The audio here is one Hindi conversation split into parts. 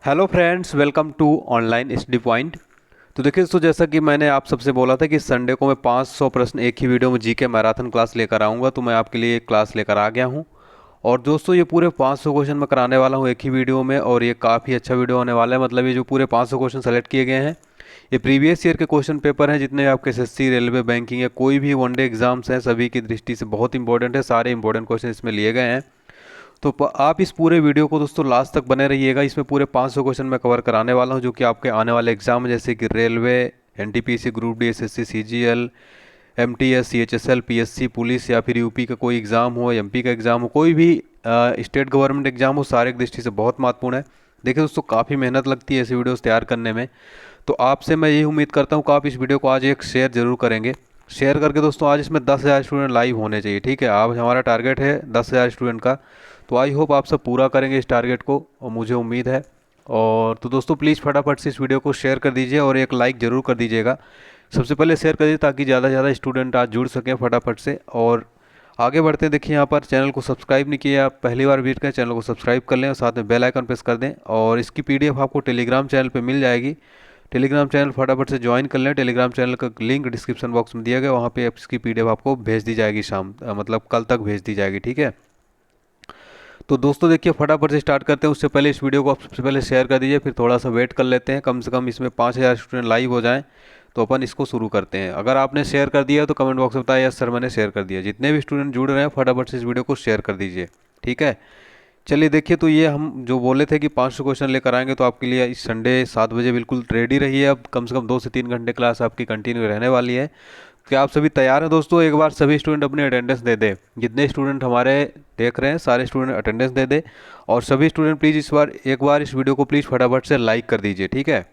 Hello friends, welcome to online study point. तो देखिए दोस्तों, जैसा कि मैंने आप सबसे बोला था कि संडे को मैं 500 प्रश्न एक ही वीडियो में जीके मैराथन क्लास लेकर आऊँगा, तो मैं आपके लिए एक क्लास लेकर आ गया हूँ। और दोस्तों, ये पूरे 500 क्वेश्चन मैं कराने वाला हूँ एक ही वीडियो में, और ये काफ़ी अच्छा वीडियो होने वाला है। मतलब ये जो पूरे 500 क्वेश्चन सेलेक्ट किए गए हैं, ये प्रीवियस ईयर के क्वेश्चन पेपर हैं। जितने आपके एसएससी, रेलवे, बैंकिंग या कोई भी वनडे एग्जाम्स हैं, सभी की दृष्टि से बहुत इंपॉर्टेंट है। सारे इंपॉर्टेंट क्वेश्चन इसमें लिए गए हैं। तो आप इस पूरे वीडियो को दोस्तों लास्ट तक बने रहिएगा। इसमें पूरे 500 क्वेश्चन मैं कवर कराने वाला हूं, जो कि आपके आने वाले एग्जाम जैसे कि railway, NTPC, group D, SSC, CGL, MTS, CHSL, PSC, police या फिर यूपी का कोई एग्ज़ाम हो, एमपी का एग्ज़ाम हो, कोई भी स्टेट गवर्नमेंट एग्जाम हो, सारे की दृष्टि से बहुत महत्वपूर्ण है। देखिए दोस्तों, काफ़ी मेहनत लगती है ऐसी वीडियोस तैयार करने में। तो आपसे मैं यही उम्मीद करता हूँ कि आप इस वीडियो को आज एक शेयर जरूर करेंगे। शेयर करके दोस्तों, आज इसमें 10,000 स्टूडेंट लाइव होने चाहिए। ठीक है, आज हमारा टारगेट है 10,000 स्टूडेंट का। तो आई होप आप सब पूरा करेंगे इस टारगेट को, और मुझे उम्मीद है। और तो दोस्तों, प्लीज़ फटाफट से इस वीडियो को शेयर कर दीजिए और एक लाइक ज़रूर कर दीजिएगा। सबसे पहले शेयर कर दीजिए ताकि ज़्यादा से ज़्यादा स्टूडेंट आज जुड़ सकें फटाफट से। और आगे बढ़ते हैं। देखिए, यहाँ पर चैनल को सब्सक्राइब नहीं किया, आप पहली बार विजिट करें, चैनल को सब्सक्राइब कर लें और साथ में बेल आइकन प्रेस कर दें। और इसकी पीडीएफ आपको टेलीग्राम चैनल पे मिल जाएगी। टेलीग्राम चैनल फटाफट से ज्वाइन कर लें। टेलीग्राम चैनल का लिंक डिस्क्रिप्शन बॉक्स में दिया गया, वहाँ पे इसकी पीडीएफ आपको भेज दी जाएगी मतलब कल तक भेज दी जाएगी। ठीक है। तो दोस्तों देखिए, फटाफट से स्टार्ट करते हैं। उससे पहले इस वीडियो को आप सबसे पहले शेयर कर दीजिए, फिर थोड़ा सा वेट कर लेते हैं, कम से कम इसमें 5,000 स्टूडेंट लाइव हो जाएं तो अपन इसको शुरू करते हैं। अगर आपने शेयर कर दिया तो कमेंट बॉक्स में बताइए, यस सर मैंने शेयर कर दिया। जितने भी स्टूडेंट जुड़ रहे हैं फटाफट से इस वीडियो को शेयर कर दीजिए। ठीक है। चलिए देखिए, तो ये हम जो बोले थे कि 500 क्वेश्चन लेकर आएंगे, तो आपके लिए इस संडे 7 बजे बिल्कुल रेडी रहिए। अब कम से कम 2 से 3 घंटे क्लास आपकी कंटिन्यू रहने वाली है। क्या आप सभी तैयार हैं दोस्तों? एक बार सभी स्टूडेंट अपनी अटेंडेंस दे दे। जितने स्टूडेंट हमारे देख रहे हैं सारे स्टूडेंट अटेंडेंस दे दे। और सभी स्टूडेंट प्लीज़ एक बार इस वीडियो को प्लीज़ फटाफट से लाइक कर दीजिए। ठीक है।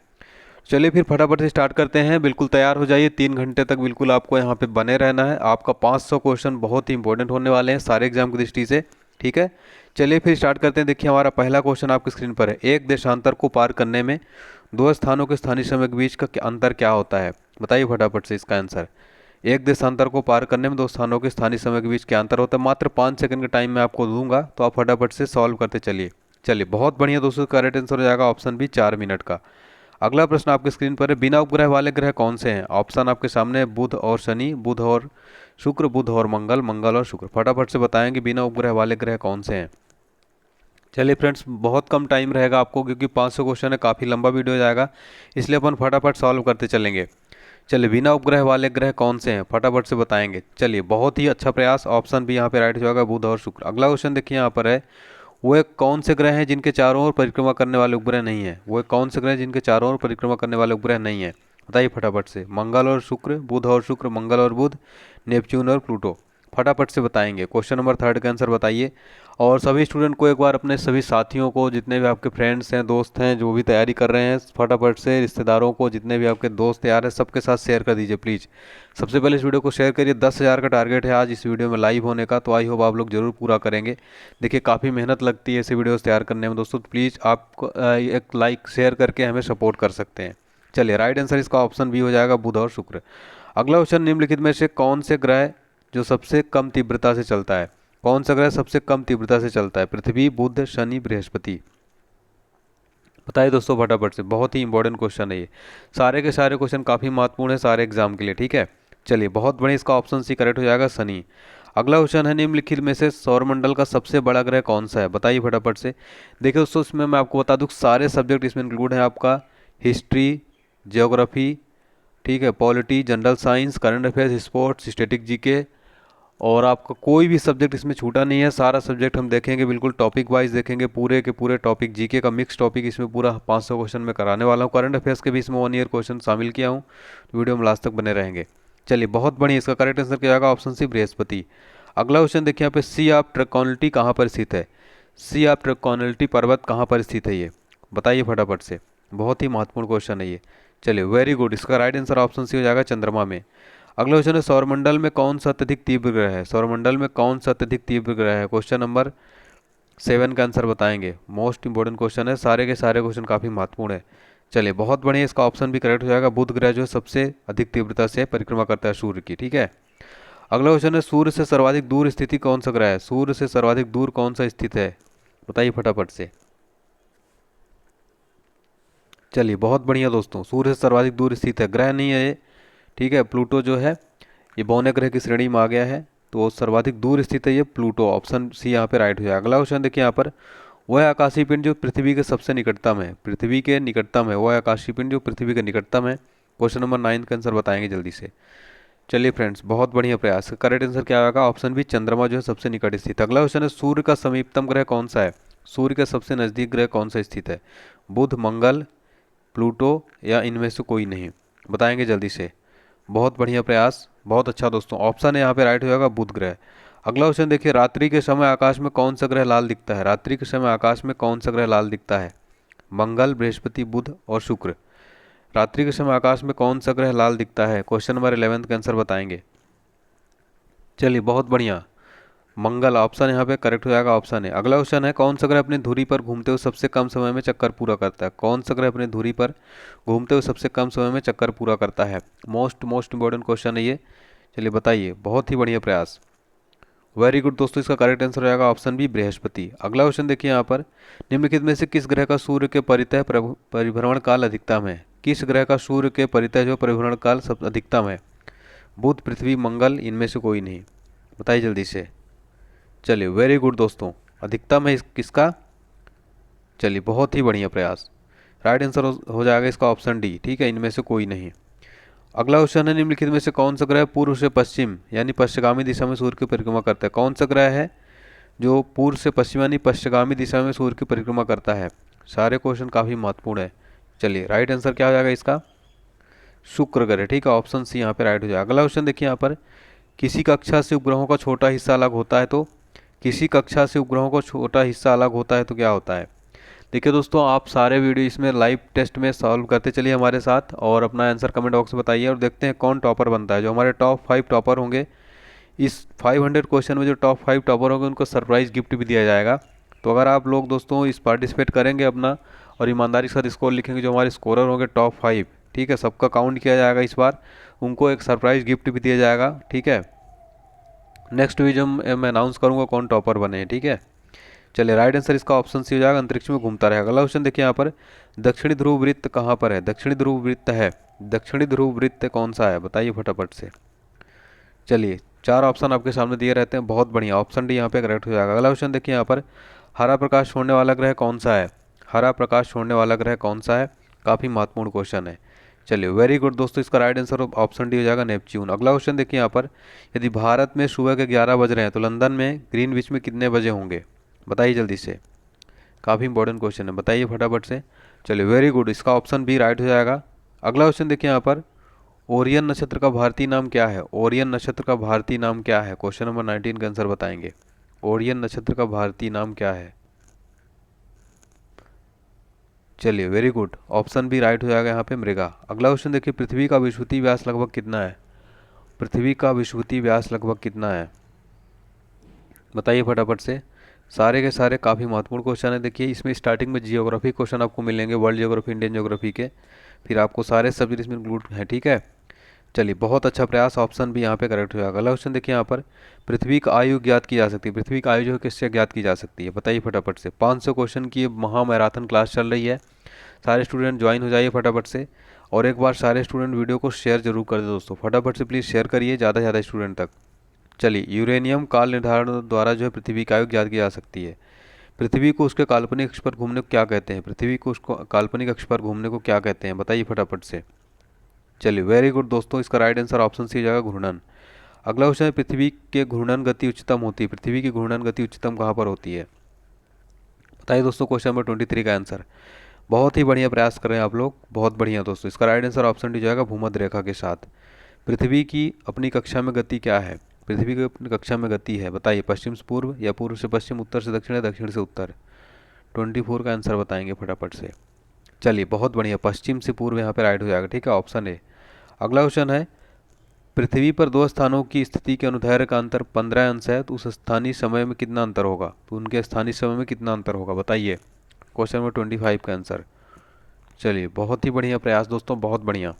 चलिए फिर फटाफट से स्टार्ट करते हैं। बिल्कुल तैयार हो जाइए, 3 घंटे तक बिल्कुल आपको यहाँ पे बने रहना है। आपका 500 क्वेश्चन बहुत ही इंपॉर्टेंट होने वाले हैं सारे एग्जाम की दृष्टि से। ठीक है। चलिए फिर स्टार्ट करते हैं। देखिए, हमारा पहला क्वेश्चन आपकी स्क्रीन पर है। एक देशांतर को पार करने में दो स्थानों के स्थानीय समय के बीच का अंतर क्या होता है? बताइए फटाफट से इसका आंसर। एक देशांतर को पार करने में दो स्थानों के स्थानीय समय के बीच क्या अंतर होता है? मात्र 5 सेकंड का टाइम मैं आपको दूंगा, तो आप फटाफट से सॉल्व करते चलिए। चलिए, बहुत बढ़िया दोस्तों, करेक्ट आंसर हो जाएगा ऑप्शन बी, 4 मिनट का। अगला प्रश्न आपके स्क्रीन पर है। बिना उपग्रह वाले ग्रह कौन से हैं? ऑप्शन आपके सामने है, बुध और शनि, बुध और शुक्र, बुध और मंगल, मंगल और शुक्र। फटाफट से बताएंगे बिना उपग्रह वाले ग्रह कौन से हैं। चलिए फ्रेंड्स, बहुत कम टाइम रहेगा आपको, क्योंकि 500 क्वेश्चन है, काफ़ी लंबा वीडियो हो जाएगा, इसलिए अपन फटाफट सॉल्व करते चलेंगे। चलिए, बिना उपग्रह वाले ग्रह कौन से हैं? फटाफट से बताएंगे। चलिए, बहुत ही अच्छा प्रयास। ऑप्शन भी यहाँ पे राइट हो जाएगा, बुध और शुक्र। अगला क्वेश्चन देखिए यहाँ पर है। वो एक कौन से ग्रह हैं जिनके चारों ओर परिक्रमा करने वाले उपग्रह नहीं है? वो एक कौन से ग्रह हैं जिनके चारों ओर परिक्रमा करने वाले उपग्रह नहीं है? बताइए फटाफट से। मंगल और शुक्र, बुध और शुक्र, मंगल और बुध, नेपच्यून और प्लूटो। फटाफट से बताएंगे। क्वेश्चन नंबर 3 का आंसर बताइए। और सभी स्टूडेंट को एक बार अपने सभी साथियों को, जितने भी आपके फ्रेंड्स हैं, दोस्त हैं, जो भी तैयारी कर रहे हैं, फटाफट से रिश्तेदारों को, जितने भी आपके दोस्त यार हैं, सबके साथ शेयर कर दीजिए प्लीज़। सबसे पहले इस वीडियो को शेयर करिए। 10,000 का टारगेट है आज इस वीडियो में लाइव होने का, तो आई होप आप लोग जरूर पूरा करेंगे। देखिए, काफ़ी मेहनत लगती है ऐसे वीडियोस तैयार करने में दोस्तों, तो प्लीज़ आप एक लाइक शेयर करके हमें सपोर्ट कर सकते हैं। चलिए, राइट आंसर इसका ऑप्शन बी हो जाएगा, बुध और शुक्र। अगला क्वेश्चन, निम्नलिखित में से कौन से ग्रह जो सबसे कम तीव्रता से चलता है? कौन सा ग्रह सबसे कम तीव्रता से चलता है? पृथ्वी, बुध, शनि, बृहस्पति। बताइए दोस्तों फटाफट से। बहुत ही इंपॉर्टेंट क्वेश्चन है ये। सारे के सारे क्वेश्चन काफ़ी महत्वपूर्ण है सारे एग्जाम के लिए। ठीक है। चलिए, बहुत बढ़िया, इसका ऑप्शन सी करेक्ट हो जाएगा, शनि। अगला क्वेश्चन है, निम्नलिखित में से सौरमंडल का सबसे बड़ा ग्रह कौन सा है? बताइए फटाफट से। देखिए दोस्तों, इसमें मैं आपको बता दूं, सारे सब्जेक्ट इसमें इंक्लूड है आपका। हिस्ट्री, ज्योग्राफी, ठीक है, polity, general science, current affairs, sports, static, GK, और आपका कोई भी सब्जेक्ट इसमें छूटा नहीं है। सारा सब्जेक्ट हम देखेंगे, बिल्कुल टॉपिक वाइज देखेंगे, पूरे के पूरे टॉपिक, जीके का मिक्स टॉपिक इसमें पूरा 500 क्वेश्चन में कराने वाला हूँ। करंट अफेयर्स के भी इसमें 1 ईयर क्वेश्चन शामिल किया हूँ, तो वीडियो में लास्ट तक बने रहेंगे। चलिए, बहुत बढ़िया, इसका करेक्ट आंसर क्या जाएगा? Option C, Brihaspati. अगला क्वेश्चन देखिए यहाँ पे, सी ऑफ ट्रैकोनिटी कहाँ पर स्थित है? सी ऑफ ट्रैकोनिटी पर्वत कहाँ पर स्थित है ये? बताइए फटाफट से। बहुत ही महत्वपूर्ण क्वेश्चन है ये। चलिए, वेरी गुड, इसका राइट आंसर ऑप्शन सी हो जाएगा, चंद्रमा में। अगला क्वेश्चन है, सौरमंडल में कौन सा अत्यधिक तीव्र ग्रह है? सौरमंडल में कौन सा अत्यधिक तीव्र ग्रह है? क्वेश्चन नंबर 7 का आंसर बताएंगे। मोस्ट इंपॉर्टेंट क्वेश्चन है, सारे के सारे क्वेश्चन काफ़ी महत्वपूर्ण है। चलिए, बहुत बढ़िया, इसका ऑप्शन भी करेक्ट हो जाएगा। बुध ग्रह जो है सबसे अधिक तीव्रता से परिक्रमा करता है सूर्य की। ठीक है। अगला क्वेश्चन है, सूर्य से सर्वाधिक दूर स्थिति कौन सा ग्रह है? सूर्य से सर्वाधिक दूर कौन सा स्थित है? बताइए फटाफट से। चलिए बहुत बढ़िया दोस्तों, सूर्य से सर्वाधिक दूर स्थित है, ग्रह नहीं है ये, ठीक है। प्लूटो जो है ये बौने ग्रह की श्रेणी में आ गया है, तो सर्वाधिक दूर स्थित है ये प्लूटो, ऑप्शन सी यहाँ पे राइट हो जाएगा। अगला क्वेश्चन देखिए यहाँ पर, वह आकाशीय पिंड जो पृथ्वी के सबसे निकटतम है, पृथ्वी के निकटतम है, वह आकाशीय पिंड जो पृथ्वी के निकटतम है। क्वेश्चन नंबर 9 का आंसर बताएंगे जल्दी से। चलिए फ्रेंड्स बहुत बढ़िया प्रयास। करेक्ट आंसर क्या आएगा? ऑप्शन बी, चंद्रमा जो है सबसे निकट स्थित। अगला क्वेश्चन है, सूर्य का समीपतम ग्रह कौन सा है? सूर्य के सबसे नजदीक ग्रह कौन सा स्थित है? बुध, मंगल, प्लूटो या इनमें से कोई नहीं? बताएंगे जल्दी से। बहुत बढ़िया प्रयास, बहुत अच्छा दोस्तों। ऑप्शन है यहाँ पे राइट हो जाएगा बुध ग्रह। अगला क्वेश्चन देखिए, रात्रि के समय आकाश में कौन सा ग्रह लाल दिखता है? रात्रि के समय आकाश में कौन सा ग्रह लाल दिखता है? मंगल, बृहस्पति, बुध और शुक्र। रात्रि के समय आकाश में कौन सा ग्रह लाल दिखता है? क्वेश्चन नंबर 11 का आंसर बताएंगे। चलिए बहुत बढ़िया, मंगल ऑप्शन यहाँ पे करेक्ट हो जाएगा, ऑप्शन है। अगला क्वेश्चन है, कौन सा ग्रह अपनी धुरी पर घूमते हुए सबसे कम समय में चक्कर पूरा करता है? कौन सा ग्रह अपनी धुरी पर घूमते हुए सबसे कम समय में चक्कर पूरा करता है? मोस्ट इंपॉर्टेंट क्वेश्चन है ये। चलिए बताइए, बहुत ही बढ़िया प्रयास, वेरी गुड दोस्तों। इसका करेक्ट आंसर हो जाएगा ऑप्शन बी, बृहस्पति। अगला क्वेश्चन देखिए यहाँ पर, निम्नलिखित में से किस ग्रह का सूर्य के परितः परिभ्रमण काल अधिकतम है? किस ग्रह का सूर्य के परितः जो परिभ्रमण काल सब अधिकतम है? बुध, पृथ्वी, मंगल, इनमें से कोई नहीं? बताइए जल्दी से। चलिए वेरी गुड दोस्तों, अधिकतम है किसका? चलिए बहुत ही बढ़िया प्रयास, राइट आंसर हो जाएगा इसका ऑप्शन डी, ठीक है, इनमें से कोई नहीं। अगला क्वेश्चन है, निम्नलिखित में से कौन सा ग्रह पूर्व से पश्चिम यानी पश्चिमगामी दिशा में सूर्य की परिक्रमा करता है? कौन सा ग्रह है जो पूर्व से पश्चिम यानी पश्चिमगामी दिशा में सूर्य की परिक्रमा करता है? सारे क्वेश्चन काफ़ी महत्वपूर्ण है। चलिए राइट आंसर क्या हो जाएगा इसका? शुक्र ग्रह, ठीक है, ऑप्शन सी यहाँ पे राइट हो जाएगा। अगला क्वेश्चन देखिए यहाँ पर, किसी कक्षा से उपग्रहों का छोटा हिस्सा अलग होता है तो? किसी कक्षा से उपग्रहों का छोटा हिस्सा अलग होता है तो क्या होता है? देखिए दोस्तों, आप सारे वीडियो इसमें लाइव टेस्ट में सॉल्व करते चलिए हमारे साथ, और अपना आंसर कमेंट बॉक्स में बताइए, और देखते हैं कौन टॉपर बनता है। जो हमारे टॉप 5 टॉपर होंगे, इस 500 क्वेश्चन में जो टॉप 5 टॉपर होंगे उनको सरप्राइज़ गिफ्ट भी दिया जाएगा। तो अगर आप लोग दोस्तों इस पार्टिसिपेट करेंगे अपना, और ईमानदारी के साथ स्कोर लिखेंगे, जो हमारे स्कोरर होंगे टॉप 5, ठीक है, सबका काउंट किया जाएगा इस बार, उनको एक सरप्राइज़ गिफ्ट भी दिया जाएगा, ठीक है। नेक्स्ट वीडियो में मैं अनाउंस करूँगा कौन टॉपर बने, ठीक है। चलिए राइट आंसर इसका ऑप्शन सी हो जाएगा, अंतरिक्ष में घूमता रहेगा। अगला क्वेश्चन देखिए यहाँ पर, दक्षिणी ध्रुव वृत्त कहाँ पर है? दक्षिणी ध्रुव वृत्त है, दक्षिणी ध्रुव वृत्त कौन सा है? बताइए फटाफट से। चलिए 4 ऑप्शन आपके सामने दिए रहते हैं, बहुत बढ़िया, ऑप्शन डी यहाँ पे करेक्ट हो जाएगा। अगला क्वेश्चन देखिए यहाँ पर, हरा प्रकाश छोड़ने वाला ग्रह कौन सा है? हरा प्रकाश छोड़ने वाला ग्रह कौन सा है? काफ़ी महत्वपूर्ण क्वेश्चन है। चलिए वेरी गुड दोस्तों, इसका राइट आंसर ऑप्शन डी हो जाएगा, नेपच्यून। अगला क्वेश्चन देखिए यहाँ पर, यदि भारत में सुबह के 11 बज रहे हैं तो लंदन में ग्रीनविच में कितने बजे होंगे? बताइए जल्दी से, काफ़ी इंपॉर्टेंट क्वेश्चन है, बताइए फटाफट से। चलिए वेरी गुड, इसका ऑप्शन बी राइट हो जाएगा। अगला क्वेश्चन देखिए यहाँ पर, ओरियन नक्षत्र का भारतीय नाम क्या है? ओरियन नक्षत्र का भारतीय नाम क्या है? क्वेश्चन नंबर 19 का आंसर बताएंगे। ओरियन नक्षत्र का भारतीय नाम क्या है? चलिए very good, option B right हो जाएगा यहाँ पे, मृगा। अगला क्वेश्चन देखिए, पृथ्वी का विषुवतीय व्यास लगभग कितना है? पृथ्वी का विषुवतीय व्यास लगभग कितना है? बताइए फटाफट से। सारे के सारे काफ़ी महत्वपूर्ण क्वेश्चन है। देखिए इसमें स्टार्टिंग में जियोग्राफी क्वेश्चन आपको मिलेंगे, वर्ल्ड जियोग्राफी, इंडियन जियोग्राफी के, फिर आपको सारे सब्जेक्ट इसमें इंक्लूड हैं, ठीक है। चलिए बहुत अच्छा प्रयास, ऑप्शन भी यहाँ पे करेक्ट हो जाएगा। अगला क्वेश्चन देखिए यहाँ पर, पृथ्वी का आयु ज्ञात की जा सकती है? पृथ्वी का आयु जो है किससे ज्ञात की जा सकती है? बताइए फटाफट से। 500 क्वेश्चन की महा मैराथन क्लास चल रही है, सारे स्टूडेंट ज्वाइन हो जाइए फटाफट से, और एक बार सारे स्टूडेंट वीडियो को शेयर जरूर कर दे दोस्तों, फटाफट से प्लीज़ शेयर करिए ज़्यादा से ज़्यादा स्टूडेंट तक। चलिए, यूरेनियम काल निर्धारण द्वारा जो है पृथ्वी का आयु ज्ञात की जा सकती है। पृथ्वी को उसके काल्पनिक अक्ष पर घूमने को क्या कहते हैं? पृथ्वी को उसको काल्पनिक अक्ष पर घूमने को क्या कहते हैं? बताइए फटाफट से। चलिए वेरी गुड दोस्तों, इसका राइट आंसर ऑप्शन सी हो जाएगा, घूर्णन। अगला क्वेश्चन है, पृथ्वी के घूर्णन गति उच्चतम होती है? पृथ्वी की घूर्णन गति उच्चतम कहाँ पर होती है? बताइए दोस्तों, क्वेश्चन नंबर 23 का आंसर। बहुत ही बढ़िया प्रयास कर रहे हैं आप लोग, बहुत बढ़िया दोस्तों। इसका राइट आंसर ऑप्शन डी जाएगा, भूमध्य रेखा के साथ। पृथ्वी की अपनी कक्षा में गति क्या है? पृथ्वी की अपनी कक्षा में गति है, बताइए, पश्चिम से पूर्व या पूर्व से पश्चिम, उत्तर से दक्षिण या दक्षिण से उत्तर? 24 का आंसर बताएंगे फटाफट से। चलिए बहुत बढ़िया, पश्चिम से पूर्व यहाँ पे राइट हो जाएगा, ठीक है, ऑप्शन ए। अगला क्वेश्चन है, पृथ्वी पर दो स्थानों की स्थिति के अनुदैर्ध्य का अंतर 15 अंश है, तो उस स्थानीय समय में कितना अंतर होगा? तो उनके स्थानीय समय में कितना अंतर होगा? बताइए, क्वेश्चन नंबर 25 का आंसर। चलिए बहुत ही बढ़िया प्रयास दोस्तों, बहुत बढ़िया।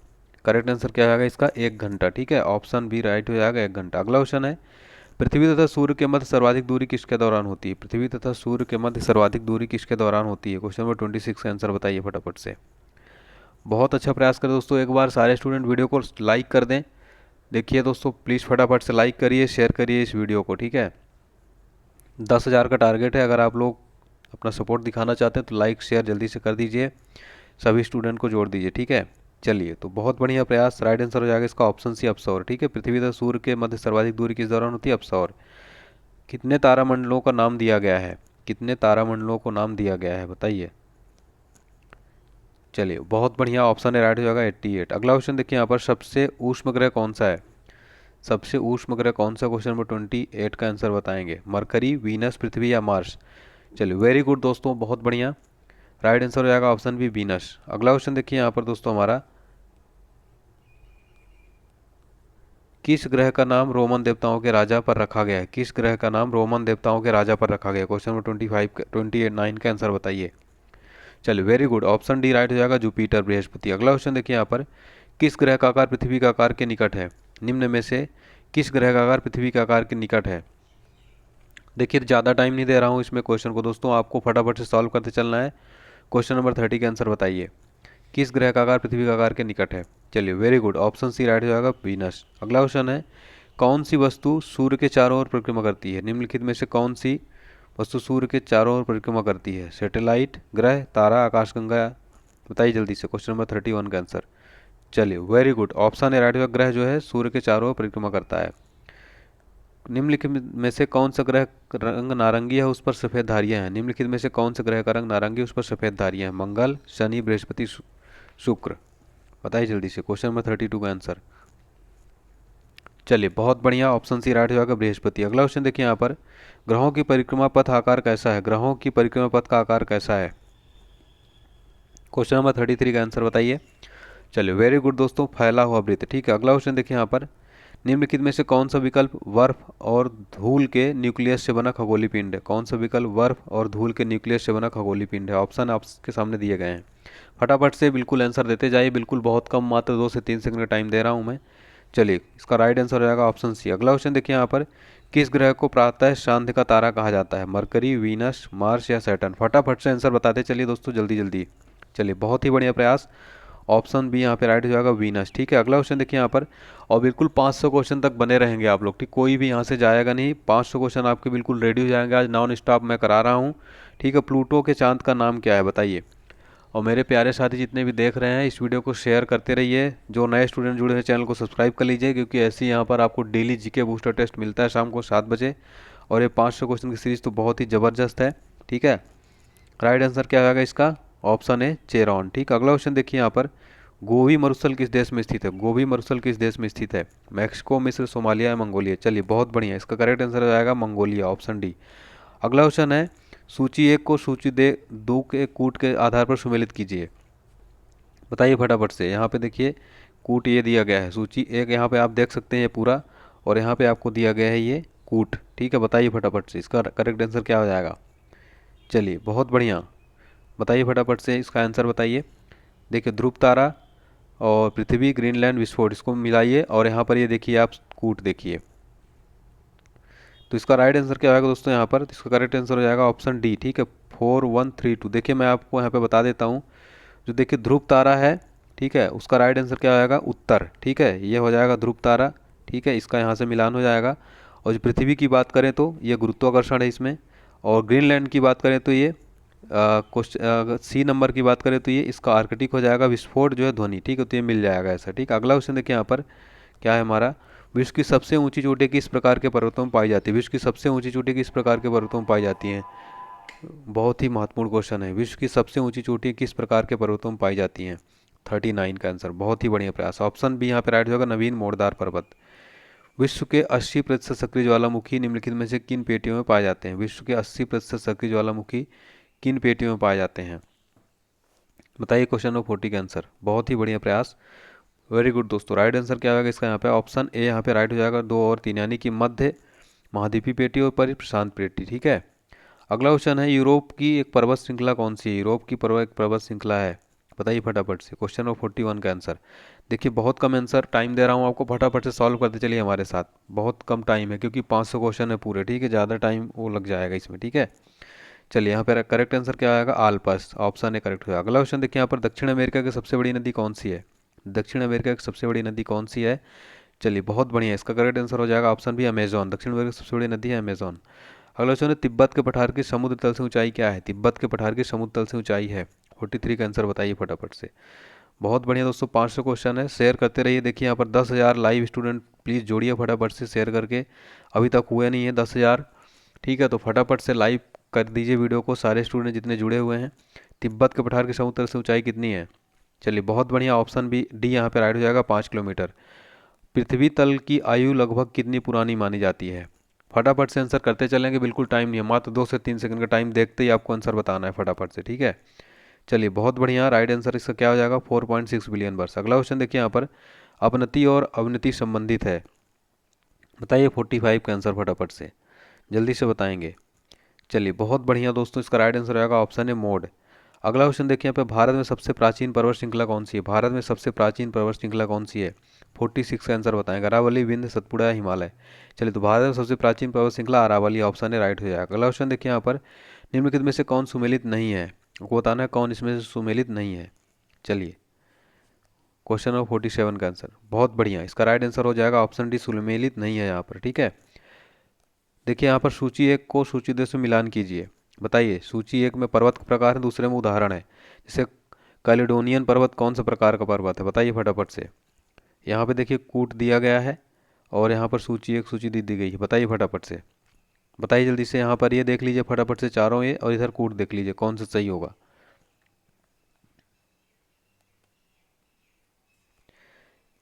करेक्ट आंसर क्या आएगा इसका? 1 घंटा, ठीक है, ऑप्शन बी राइट हो जाएगा, 1 घंटा। अगला क्वेश्चन है, पृथ्वी तथा सूर्य के मध्य सर्वाधिक दूरी किसके दौरान होती है? पृथ्वी तथा सूर्य के मध्य सर्वाधिक दूरी किसके दौरान होती है? क्वेश्चन नंबर 26 का आंसर बताइए फटाफट से। बहुत अच्छा प्रयास करें दोस्तों। एक बार सारे स्टूडेंट वीडियो को लाइक कर दें। देखिए दोस्तों, प्लीज़ फटाफट से लाइक करिए, शेयर करिए इस वीडियो को, ठीक है। 10,000 का टारगेट है। अगर आप लोग अपना सपोर्ट दिखाना चाहते हैं तो लाइक शेयर जल्दी से कर दीजिए, सभी स्टूडेंट को जोड़ दीजिए, ठीक है। चलिए, तो बहुत बढ़िया प्रयास। राइट आंसर हो जाएगा इसका ऑप्शन सी, अपसौर, ठीक है। पृथ्वी तथा सूर्य के मध्य सर्वाधिक दूरी किस दौरान होती है? अपसौर। कितने तारामंडलों का नाम दिया गया है? कितने तारामंडलों को नाम दिया गया है, बताइए। चलिए, बहुत बढ़िया, ऑप्शन है राइट हो जाएगा 88। अगला क्वेश्चन देखिए यहाँ पर, सबसे ऊष्म ग्रह कौन सा है? सबसे ऊष्म ग्रह कौन सा? क्वेश्चन नंबर 28 का आंसर बताएंगे। मरकरी, वीनस, पृथ्वी या मार्स? चलिए, वेरी गुड दोस्तों, बहुत बढ़िया। राइट आंसर हो जाएगा ऑप्शन बी, वीनस। अगला क्वेश्चन देखिए यहाँ पर दोस्तों हमारा, किस ग्रह का नाम रोमन देवताओं के राजा पर रखा गया है? किस ग्रह का नाम रोमन देवताओं के राजा पर रखा गया है? क्वेश्चन नंबर 29 का आंसर बताइए। चलिए, very good, option D right हो जाएगा, जुपिटर, बृहस्पति। अगला क्वेश्चन देखिए यहाँ पर, किस ग्रह का आकार पृथ्वी का आकार के निकट है? निम्न में से किस ग्रह का आकार पृथ्वी के आकार के निकट है? देखिए, ज़्यादा टाइम नहीं दे रहा हूँ इसमें क्वेश्चन को दोस्तों, आपको फटाफट से सॉल्व करते चलना है। क्वेश्चन नंबर 30 का आंसर बताइए। किस ग्रह का आकार पृथ्वी का आकार के निकट है? चलिए, very good, option C right हो जाएगा, वीनस। अगला क्वेश्चन है, कौन सी वस्तु सूर्य के चारों ओर परिक्रमा करती है? निम्नलिखित में से कौन सी वस्तु सूर्य के चारों ओर परिक्रमा करती है? सैटेलाइट, ग्रह, तारा, आकाशगंगा? बताइए जल्दी से, क्वेश्चन नंबर 31 का आंसर। चलिए, very good, option A right होगा, ग्रह जो है सूर्य के चारों ओर परिक्रमा करता है। निम्नलिखित में से कौन सा ग्रह रंग नारंगी है, उस पर सफेद धारियां हैं? निम्नलिखित में से कौन सा ग्रह का रंग नारंगी, उस पर सफेद धारियां हैं? मंगल, शनि, बृहस्पति, शुक्र? बताइए जल्दी से, क्वेश्चन नंबर 32 का आंसर। चलिए, बहुत बढ़िया, ऑप्शन सी राइट हो जाएगा, बृहस्पति। अगला क्वेश्चन देखिए यहाँ पर, ग्रहों की परिक्रमा पथ आकार कैसा है? ग्रहों की परिक्रमा पथ का आकार कैसा है? क्वेश्चन नंबर 33 का आंसर बताइए। चलिए, वेरी गुड दोस्तों, फैला हुआ वृत्त, ठीक है। अगला क्वेश्चन देखिए यहाँ पर, निम्नलिखित में से कौन सा विकल्प बर्फ और धूल के न्यूक्लियस से बना खगोलीय पिंड है? कौन सा विकल्प बर्फ और धूल के न्यूक्लियस से बना खगोलीय पिंड है? ऑप्शन आपके सामने दिए गए हैं, फटाफट से बिल्कुल आंसर देते जाइए, बिल्कुल बहुत कम, मात्र 2 से 3 सेकंड का टाइम दे रहा हूँ मैं। चलिए, इसका राइट आंसर हो जाएगा ऑप्शन सी। अगला क्वेश्चन देखिए यहाँ पर, किस ग्रह को प्रातः शांत का तारा कहा जाता है? मरकरी, वीनस, मार्स या सैटर्न? फटाफट से आंसर बताते चलिए दोस्तों, जल्दी जल्दी। चलिए, बहुत ही बढ़िया प्रयास, ऑप्शन बी यहाँ पे राइट हो जाएगा, वीनस, ठीक है। अगला क्वेश्चन देखिए यहाँ पर, और बिल्कुल 500 क्वेश्चन तक बने रहेंगे आप लोग, ठीक, कोई भी यहाँ से जाएगा नहीं, 500 क्वेश्चन आपके बिल्कुल रेडी हो जाएंगे, आज नॉन स्टॉप मैं करा रहा हूँ, ठीक है। प्लूटो के चांद का नाम क्या है, बताइए। और मेरे प्यारे साथी जितने भी देख रहे हैं, इस वीडियो को शेयर करते रहिए। जो नए स्टूडेंट जुड़े हैं, चैनल को सब्सक्राइब कर लीजिए, क्योंकि ऐसे ही यहाँ पर आपको डेली जीके बूस्टर टेस्ट मिलता है शाम को 7 बजे, और ये 500 क्वेश्चन की सीरीज तो बहुत ही ज़बरदस्त है, ठीक है। राइट आंसर क्या आएगा इसका? ऑप्शन है चेरॉन, ठीक। अगला क्वेश्चन देखिए यहाँ पर, गोबी मरुस्थल किस देश में स्थित है? गोबी मरुस्थल किस देश में स्थित है? मैक्सिको, मिस्र, सोमालिया या मंगोलिया? चलिए, बहुत बढ़िया, इसका करेक्ट आंसर हो जाएगा मंगोलिया, ऑप्शन डी। अगला क्वेश्चन है, सूची 1 को सूची 2 के कूट के आधार पर सुमेलित कीजिए। बताइए फटाफट से। यहाँ पे देखिए, कूट ये दिया गया है, सूची 1 यहाँ पे आप देख सकते हैं ये पूरा, और यहाँ पे आपको दिया गया है ये कूट, ठीक है। बताइए फटाफट से, इसका करेक्ट आंसर क्या हो जाएगा? चलिए, बहुत बढ़िया, बताइए फटाफट से इसका आंसर बताइए। देखिए, ध्रुव तारा और पृथ्वी, ग्रीनलैंड, विस्फोट, इसको मिलाइए, और यहाँ पर ये देखिए आप कूट देखिए। तो इसका राइट आंसर क्या होगा दोस्तों? यहाँ पर इसका करेक्ट आंसर हो जाएगा ऑप्शन डी, ठीक है, 4132। देखिए, मैं आपको यहाँ पे बता देता हूँ, जो देखिए ध्रुव तारा है, ठीक है, उसका राइट आंसर क्या होगा? उत्तर, ठीक है, ये हो जाएगा ध्रुव तारा, ठीक है, इसका यहाँ से मिलान हो जाएगा। और जो पृथ्वी की बात करें तो ये गुरुत्वाकर्षण है इसमें, और ग्रीनलैंड की बात करें तो ये क्वेश्चन सी नंबर की बात करें तो ये इसका आर्कटिक हो जाएगा, विस्फोट जो है ध्वनि, ठीक है, तो ये मिल जाएगा ऐसा, ठीक। अगला क्वेश्चन देखिए यहाँ पर क्या है हमारा, विश्व की सबसे ऊंची चोटी किस प्रकार के पर्वतों में पाई जाती है? विश्व की सबसे ऊंची चोटी किस प्रकार के पर्वतों में पाई जाती है? बहुत ही महत्वपूर्ण क्वेश्चन है, विश्व की सबसे ऊंची चोटी किस प्रकार के पर्वतों में पाई जाती हैं? 39 का आंसर, बहुत ही बढ़िया प्रयास, ऑप्शन बी यहाँ पे राइट होगा, नवीन मोड़दार पर्वत। विश्व के 80% सक्रिय ज्वालामुखी निम्नलिखित में से किन पेटियों में पाए जाते हैं? विश्व के 80% सक्रिय ज्वालामुखी किन पेटियों में पाए जाते हैं? बताइए क्वेश्चन नंबर 40 का आंसर। बहुत ही बढ़िया प्रयास, वेरी गुड दोस्तों। राइट आंसर क्या होगा इसका? यहाँ पे ऑप्शन ए यहाँ पे राइट हो जाएगा, 2 और 3, यानी कि मध्य महाद्वीपीय पेटी और प्रशांत पेटी, ठीक है। अगला क्वेश्चन है, यूरोप की एक पर्वत श्रृंखला कौन सी है? यूरोप की एक पर्वत श्रृंखला है, बताइए फटाफट से। क्वेश्चन नंबर 41 का आंसर। देखिए, बहुत कम आंसर, टाइम दे रहा हूँ आपको, फटाफट से सॉल्व करते चलिए हमारे साथ, बहुत कम टाइम है, क्योंकि 500 क्वेश्चन है पूरे, ठीक है, ज़्यादा टाइम वो लग जाएगा इसमें, ठीक है। चलिए यहाँ पर करेक्ट आंसर क्या आएगा, आल्पस, ऑप्शन ए करेक्ट होगा। अगला क्वेश्चन देखिए यहाँ पर, दक्षिण अमेरिका की सबसे बड़ी नदी कौन सी है? दक्षिण अमेरिका की सबसे बड़ी नदी कौन सी है? चलिए बहुत बढ़िया, इसका करेक्ट आंसर हो जाएगा ऑप्शन बी, अमेजोन। दक्षिण अमेरिका की सबसे बड़ी नदी है अमेजोन। अगला क्वेश्चन है, तिब्बत के पठार की समुद्र तल से ऊंचाई क्या है? तिब्बत के पठार की समुद्र तल से ऊंचाई है 43 का आंसर बताइए फटाफट से। बहुत बढ़िया दोस्तों, 500 क्वेश्चन है, शेयर करते रहिए। देखिए यहाँ पर 10,000 लाइव स्टूडेंट प्लीज़ जोड़िए फटाफट से शेयर करके, अभी तक हुए नहीं है 10,000। ठीक है, तो फटाफट से लाइव कर दीजिए वीडियो को सारे स्टूडेंट जितने जुड़े हुए हैं। तिब्बत के पठार की समुद्र तल से ऊंचाई कितनी है? चलिए बहुत बढ़िया, ऑप्शन बी डी यहाँ पे राइट हो जाएगा, 5 किलोमीटर। पृथ्वी तल की आयु लगभग कितनी पुरानी मानी जाती है? फटाफट से आंसर करते चलेंगे, बिल्कुल टाइम नहीं है, मात्र 2 से 3 सेकंड का टाइम देखते ही आपको आंसर बताना है फटाफट से, ठीक है। चलिए बहुत बढ़िया, राइट आंसर इसका क्या हो जाएगा, 4.6 बिलियन वर्ष। अगला क्वेश्चन देखिए यहाँ पर, अपनति और अवनति संबंधित है, बताइए 45 का आंसर फटाफट से, जल्दी से बताएंगे। चलिए बहुत बढ़िया दोस्तों, इसका राइट आंसर आएगा ऑप्शन है मोड। अगला क्वेश्चन देखिए यहाँ पे, भारत में सबसे प्राचीन पर्वत श्रृंखला कौन सी है? भारत में सबसे प्राचीन पर्वत श्रृंखला कौन सी है? 46 का आंसर बताएंगे, अरावली, विंध्य, सतपुड़ा या हिमालय। चलिए तो भारत में सबसे प्राचीन पर्वत श्रृंखला अरावली, ऑप्शन है राइट हो जाएगा। अगला क्वेश्चन देखिए यहाँ पर, निम्नलिखित में से कौन सुमेलित नहीं है? आपको बताना है कौन इसमें से सुमेलित नहीं है। चलिए क्वेश्चन नंबर 47 का आंसर, बहुत बढ़िया, इसका राइट आंसर हो जाएगा ऑप्शन डी, सुमेलित नहीं है यहाँ पर, ठीक है। देखिए यहाँ पर सूची 1 को सूची 2 से मिलान कीजिए, बताइए सूची 1 में पर्वत का प्रकार है, दूसरे में उदाहरण है। जैसे कैलेडोनियन पर्वत कौन सा प्रकार का पर्वत है, बताइए फटाफट से। यहाँ पे देखिए कूट दिया गया है और यहाँ पर सूची 1 सूची दी गई है, बताइए फटाफट से, बताइए जल्दी से। यहाँ पर ये देख लीजिए फटाफट से चारों ये, और इधर कूट देख लीजिए कौन सा सही होगा।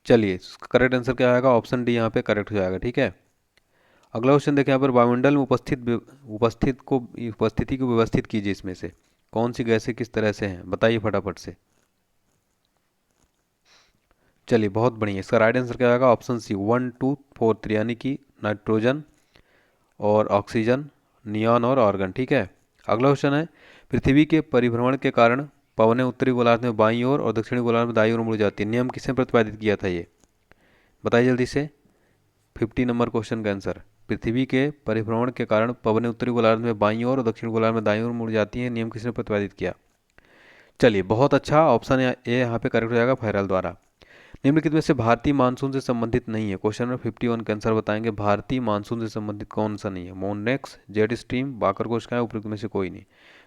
चलिए करेक्ट आंसर क्या आएगा, ऑप्शन डी यहाँ पे करेक्ट हो जाएगा, ठीक है। अगला क्वेश्चन देखिए यहाँ पर, वायुमंडल में उपस्थिति को व्यवस्थित कीजिए, इसमें से कौन सी गैसें किस तरह से हैं, बताइए फटाफट से। चलिए बहुत बढ़िया, इसका राइट आंसर क्या आएगा, ऑप्शन सी 1 2 4 3, यानी कि नाइट्रोजन और ऑक्सीजन, नियॉन और आर्गन, ठीक है। अगला क्वेश्चन है, पृथ्वी के परिभ्रमण के कारण पवनें उत्तरी गोलार्ध में बाईं ओर और दक्षिणी गोलार्ध में दाईं ओर मुड़ जाती है, नियम किसने प्रतिपादित किया था ये, बताइए जल्दी से। 50 नंबर क्वेश्चन का आंसर, पृथ्वी के परिभ्रमण के कारण पवनें उत्तरी गोलार्ध में बाईं ओर और दक्षिण गोलार्ध में दाईं ओर मुड़ जाती हैं, नियम किसने प्रतिपादित किया? चलिए बहुत अच्छा, ऑप्शन ए यहाँ पे करेक्ट हो जाएगा, फहरल द्वारा। निम्नलिखित में से भारतीय मानसून से संबंधित नहीं है, क्वेश्चन नंबर 51 का आंसर बताएंगे, भारतीय मानसून से संबंधित कौन सा नहीं है? मोन्नेक्स, जेट स्ट्रीम, बाकर कोशिकाएं, उपयुक्त में से कोई नहीं।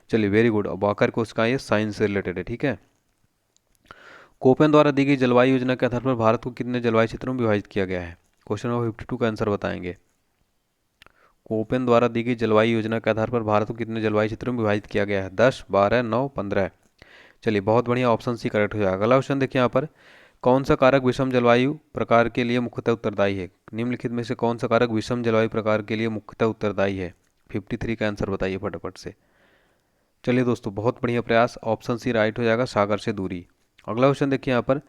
चलिए वेरी गुड, बाकर कोशिकाएं ये साइंस से रिलेटेड है, ठीक है। कोपेन द्वारा दी गई जलवायु योजना के आधार पर भारत को कितने जलवायु क्षेत्रों में विभाजित किया गया है? क्वेश्चन नंबर 52 का आंसर बताएंगे। कोपेन द्वारा दी गई जलवायु योजना के आधार पर भारत को कितने जलवायु क्षेत्रों में विभाजित किया गया है? 10, 12, 9, 15। चलिए बहुत बढ़िया, ऑप्शन सी करेक्ट हो जाएगा। अगला क्वेश्चन देखिए यहाँ पर, कौन सा कारक विषम जलवायु प्रकार के लिए मुख्यतः उत्तरदायी है? निम्नलिखित में से कौन सा कारक विषम जलवायु प्रकार के लिए मुख्यतः उत्तरदायी है? 53 का आंसर बताइए फटाफट से। चलिए दोस्तों बहुत बढ़िया प्रयास, ऑप्शन सी राइट हो जाएगा, सागर से दूरी। अगला क्वेश्चन देखिए यहाँ पर,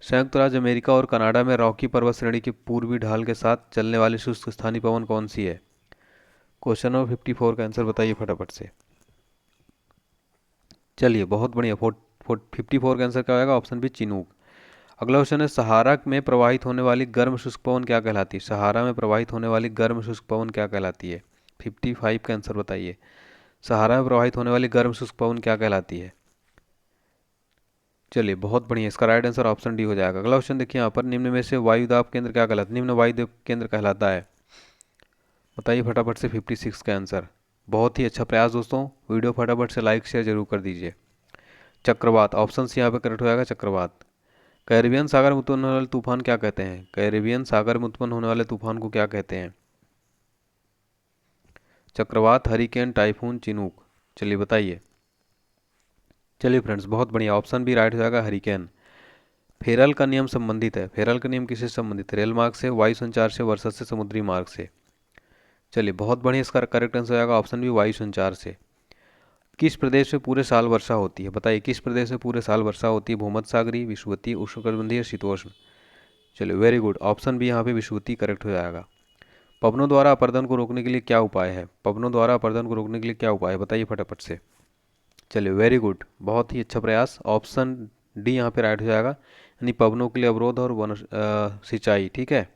संयुक्त राज्य अमेरिका और कनाडा में रॉकी पर्वत श्रेणी की पूर्वी ढाल के साथ चलने वाली शुष्क स्थानीय पवन कौन सी है? क्वेश्चन नंबर 54 का आंसर बताइए फटाफट से। चलिए बहुत बढ़िया, 54 का आंसर क्या होगा, ऑप्शन बी, चिनूक। अगला क्वेश्चन है, सहारा में प्रवाहित होने वाली गर्म शुष्क पवन क्या कहलाती है? सहारा में प्रवाहित होने वाली गर्म शुष्क पवन क्या कहलाती है? 55 का आंसर बताइए, सहारा में प्रवाहित होने वाली गर्म शुष्क पवन क्या कहलाती है? चलिए बहुत बढ़िया, इसका राइट आंसर ऑप्शन डी हो जाएगा। अगला क्वेश्चन देखिए यहाँ पर, निम्न में से वायुदाब केंद्र क्या कहलाता है? निम्न वायुदाब केंद्र कहलाता है, बताइए फटाफट से। 56 का आंसर, बहुत ही अच्छा प्रयास दोस्तों, वीडियो फटाफट से लाइक शेयर जरूर कर दीजिए। चक्रवात, ऑप्शन सी यहाँ पे करेक्ट हो जाएगा, चक्रवात। कैरिबियन सागर में उत्पन्न होने वाले तूफान क्या कहते हैं? कैरिबियन सागर में उत्पन्न होने वाले तूफान को क्या कहते हैं? चक्रवात, हरिकेन, टाइफून, चिनूक। चलिए बताइए। चलिए फ्रेंड्स बहुत बढ़िया, ऑप्शन बी राइट हो जाएगा, हरिकेन। फेरल का नियम संबंधित है, फेरल का नियम किससे संबंधित है? रेल मार्ग से, वायु संचार से, वर्षा से, समुद्री मार्ग से। चलिए बहुत बढ़िया, इसका करेक्ट आंसर हो जाएगा ऑप्शन बी, वायु संचार से। किस प्रदेश में पूरे साल वर्षा होती है? बताइए किस प्रदेश में पूरे साल वर्षा होती है? भूमध्य सागरीय, विषुवतीय, उष्णकटिबंधीय, शीतोष्ण। चलिए वेरी गुड, ऑप्शन बी यहाँ पे विषुवतीय करेक्ट हो जाएगा। पवनों द्वारा अपरदन को रोकने के लिए क्या उपाय है? पवनों द्वारा अपरदन को रोकने के लिए क्या उपाय है, बताइए फटाफट से। चलिए वेरी गुड, बहुत ही अच्छा प्रयास, ऑप्शन डी यहाँ पे राइट हो जाएगा, यानी पवनों के लिए अवरोध और सिंचाई, ठीक है।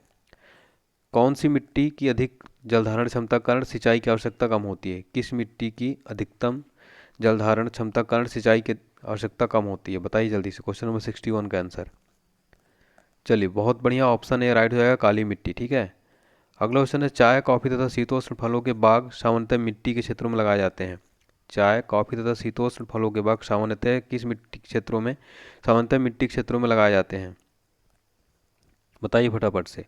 कौन सी मिट्टी की अधिक जल धारण क्षमता के कारण सिंचाई की आवश्यकता कम होती है? किस मिट्टी की अधिकतम जल धारण क्षमता के कारण सिंचाई की आवश्यकता कम होती है? बताइए जल्दी से, क्वेश्चन नंबर 61 का आंसर। चलिए बहुत बढ़िया, ऑप्शन ए राइट हो जाएगा, काली मिट्टी। ठीक है, अगला क्वेश्चन है, चाय कॉफी तथा शीतोष्ण फलों के बाग सामान्यतः मिट्टी के क्षेत्रों में लगाए जाते हैं? चाय कॉफी तथा शीतोष्ण फलों के बाग सामान्यतः किस मिट्टी के क्षेत्रों में, सामान्यतः मिट्टी के क्षेत्रों में लगाए जाते हैं? बताइए फटाफट से।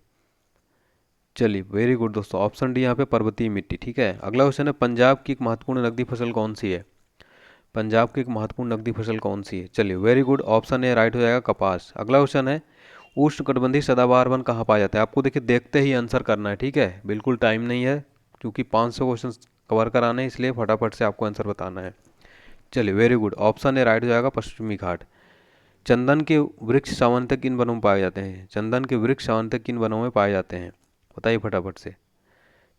चलिए वेरी गुड दोस्तों, ऑप्शन डी यहाँ पे पर्वतीय मिट्टी। ठीक है, अगला क्वेश्चन है, पंजाब की एक महत्वपूर्ण नकदी फसल कौन सी है? पंजाब की एक महत्वपूर्ण नकदी फसल कौन सी है? चलिए very good, option A right हो जाएगा, कपास। अगला क्वेश्चन है, उष्णकटिबंधीय सदाबहार वन कहाँ पाया जाता है? आपको देखिए देखते ही आंसर करना है। ठीक है, बिल्कुल टाइम नहीं है, क्योंकि 500 क्वेश्चन कवर कराने हैं, इसलिए फटाफट से आपको आंसर बताना है। चलिए very good, option A right हो जाएगा, पश्चिमी घाट। चंदन के वृक्ष सामान्यतः किन वनों में पाए जाते हैं? चंदन के वृक्ष सामान्यतः किन वनों में पाए जाते हैं? बताइए फटाफट से।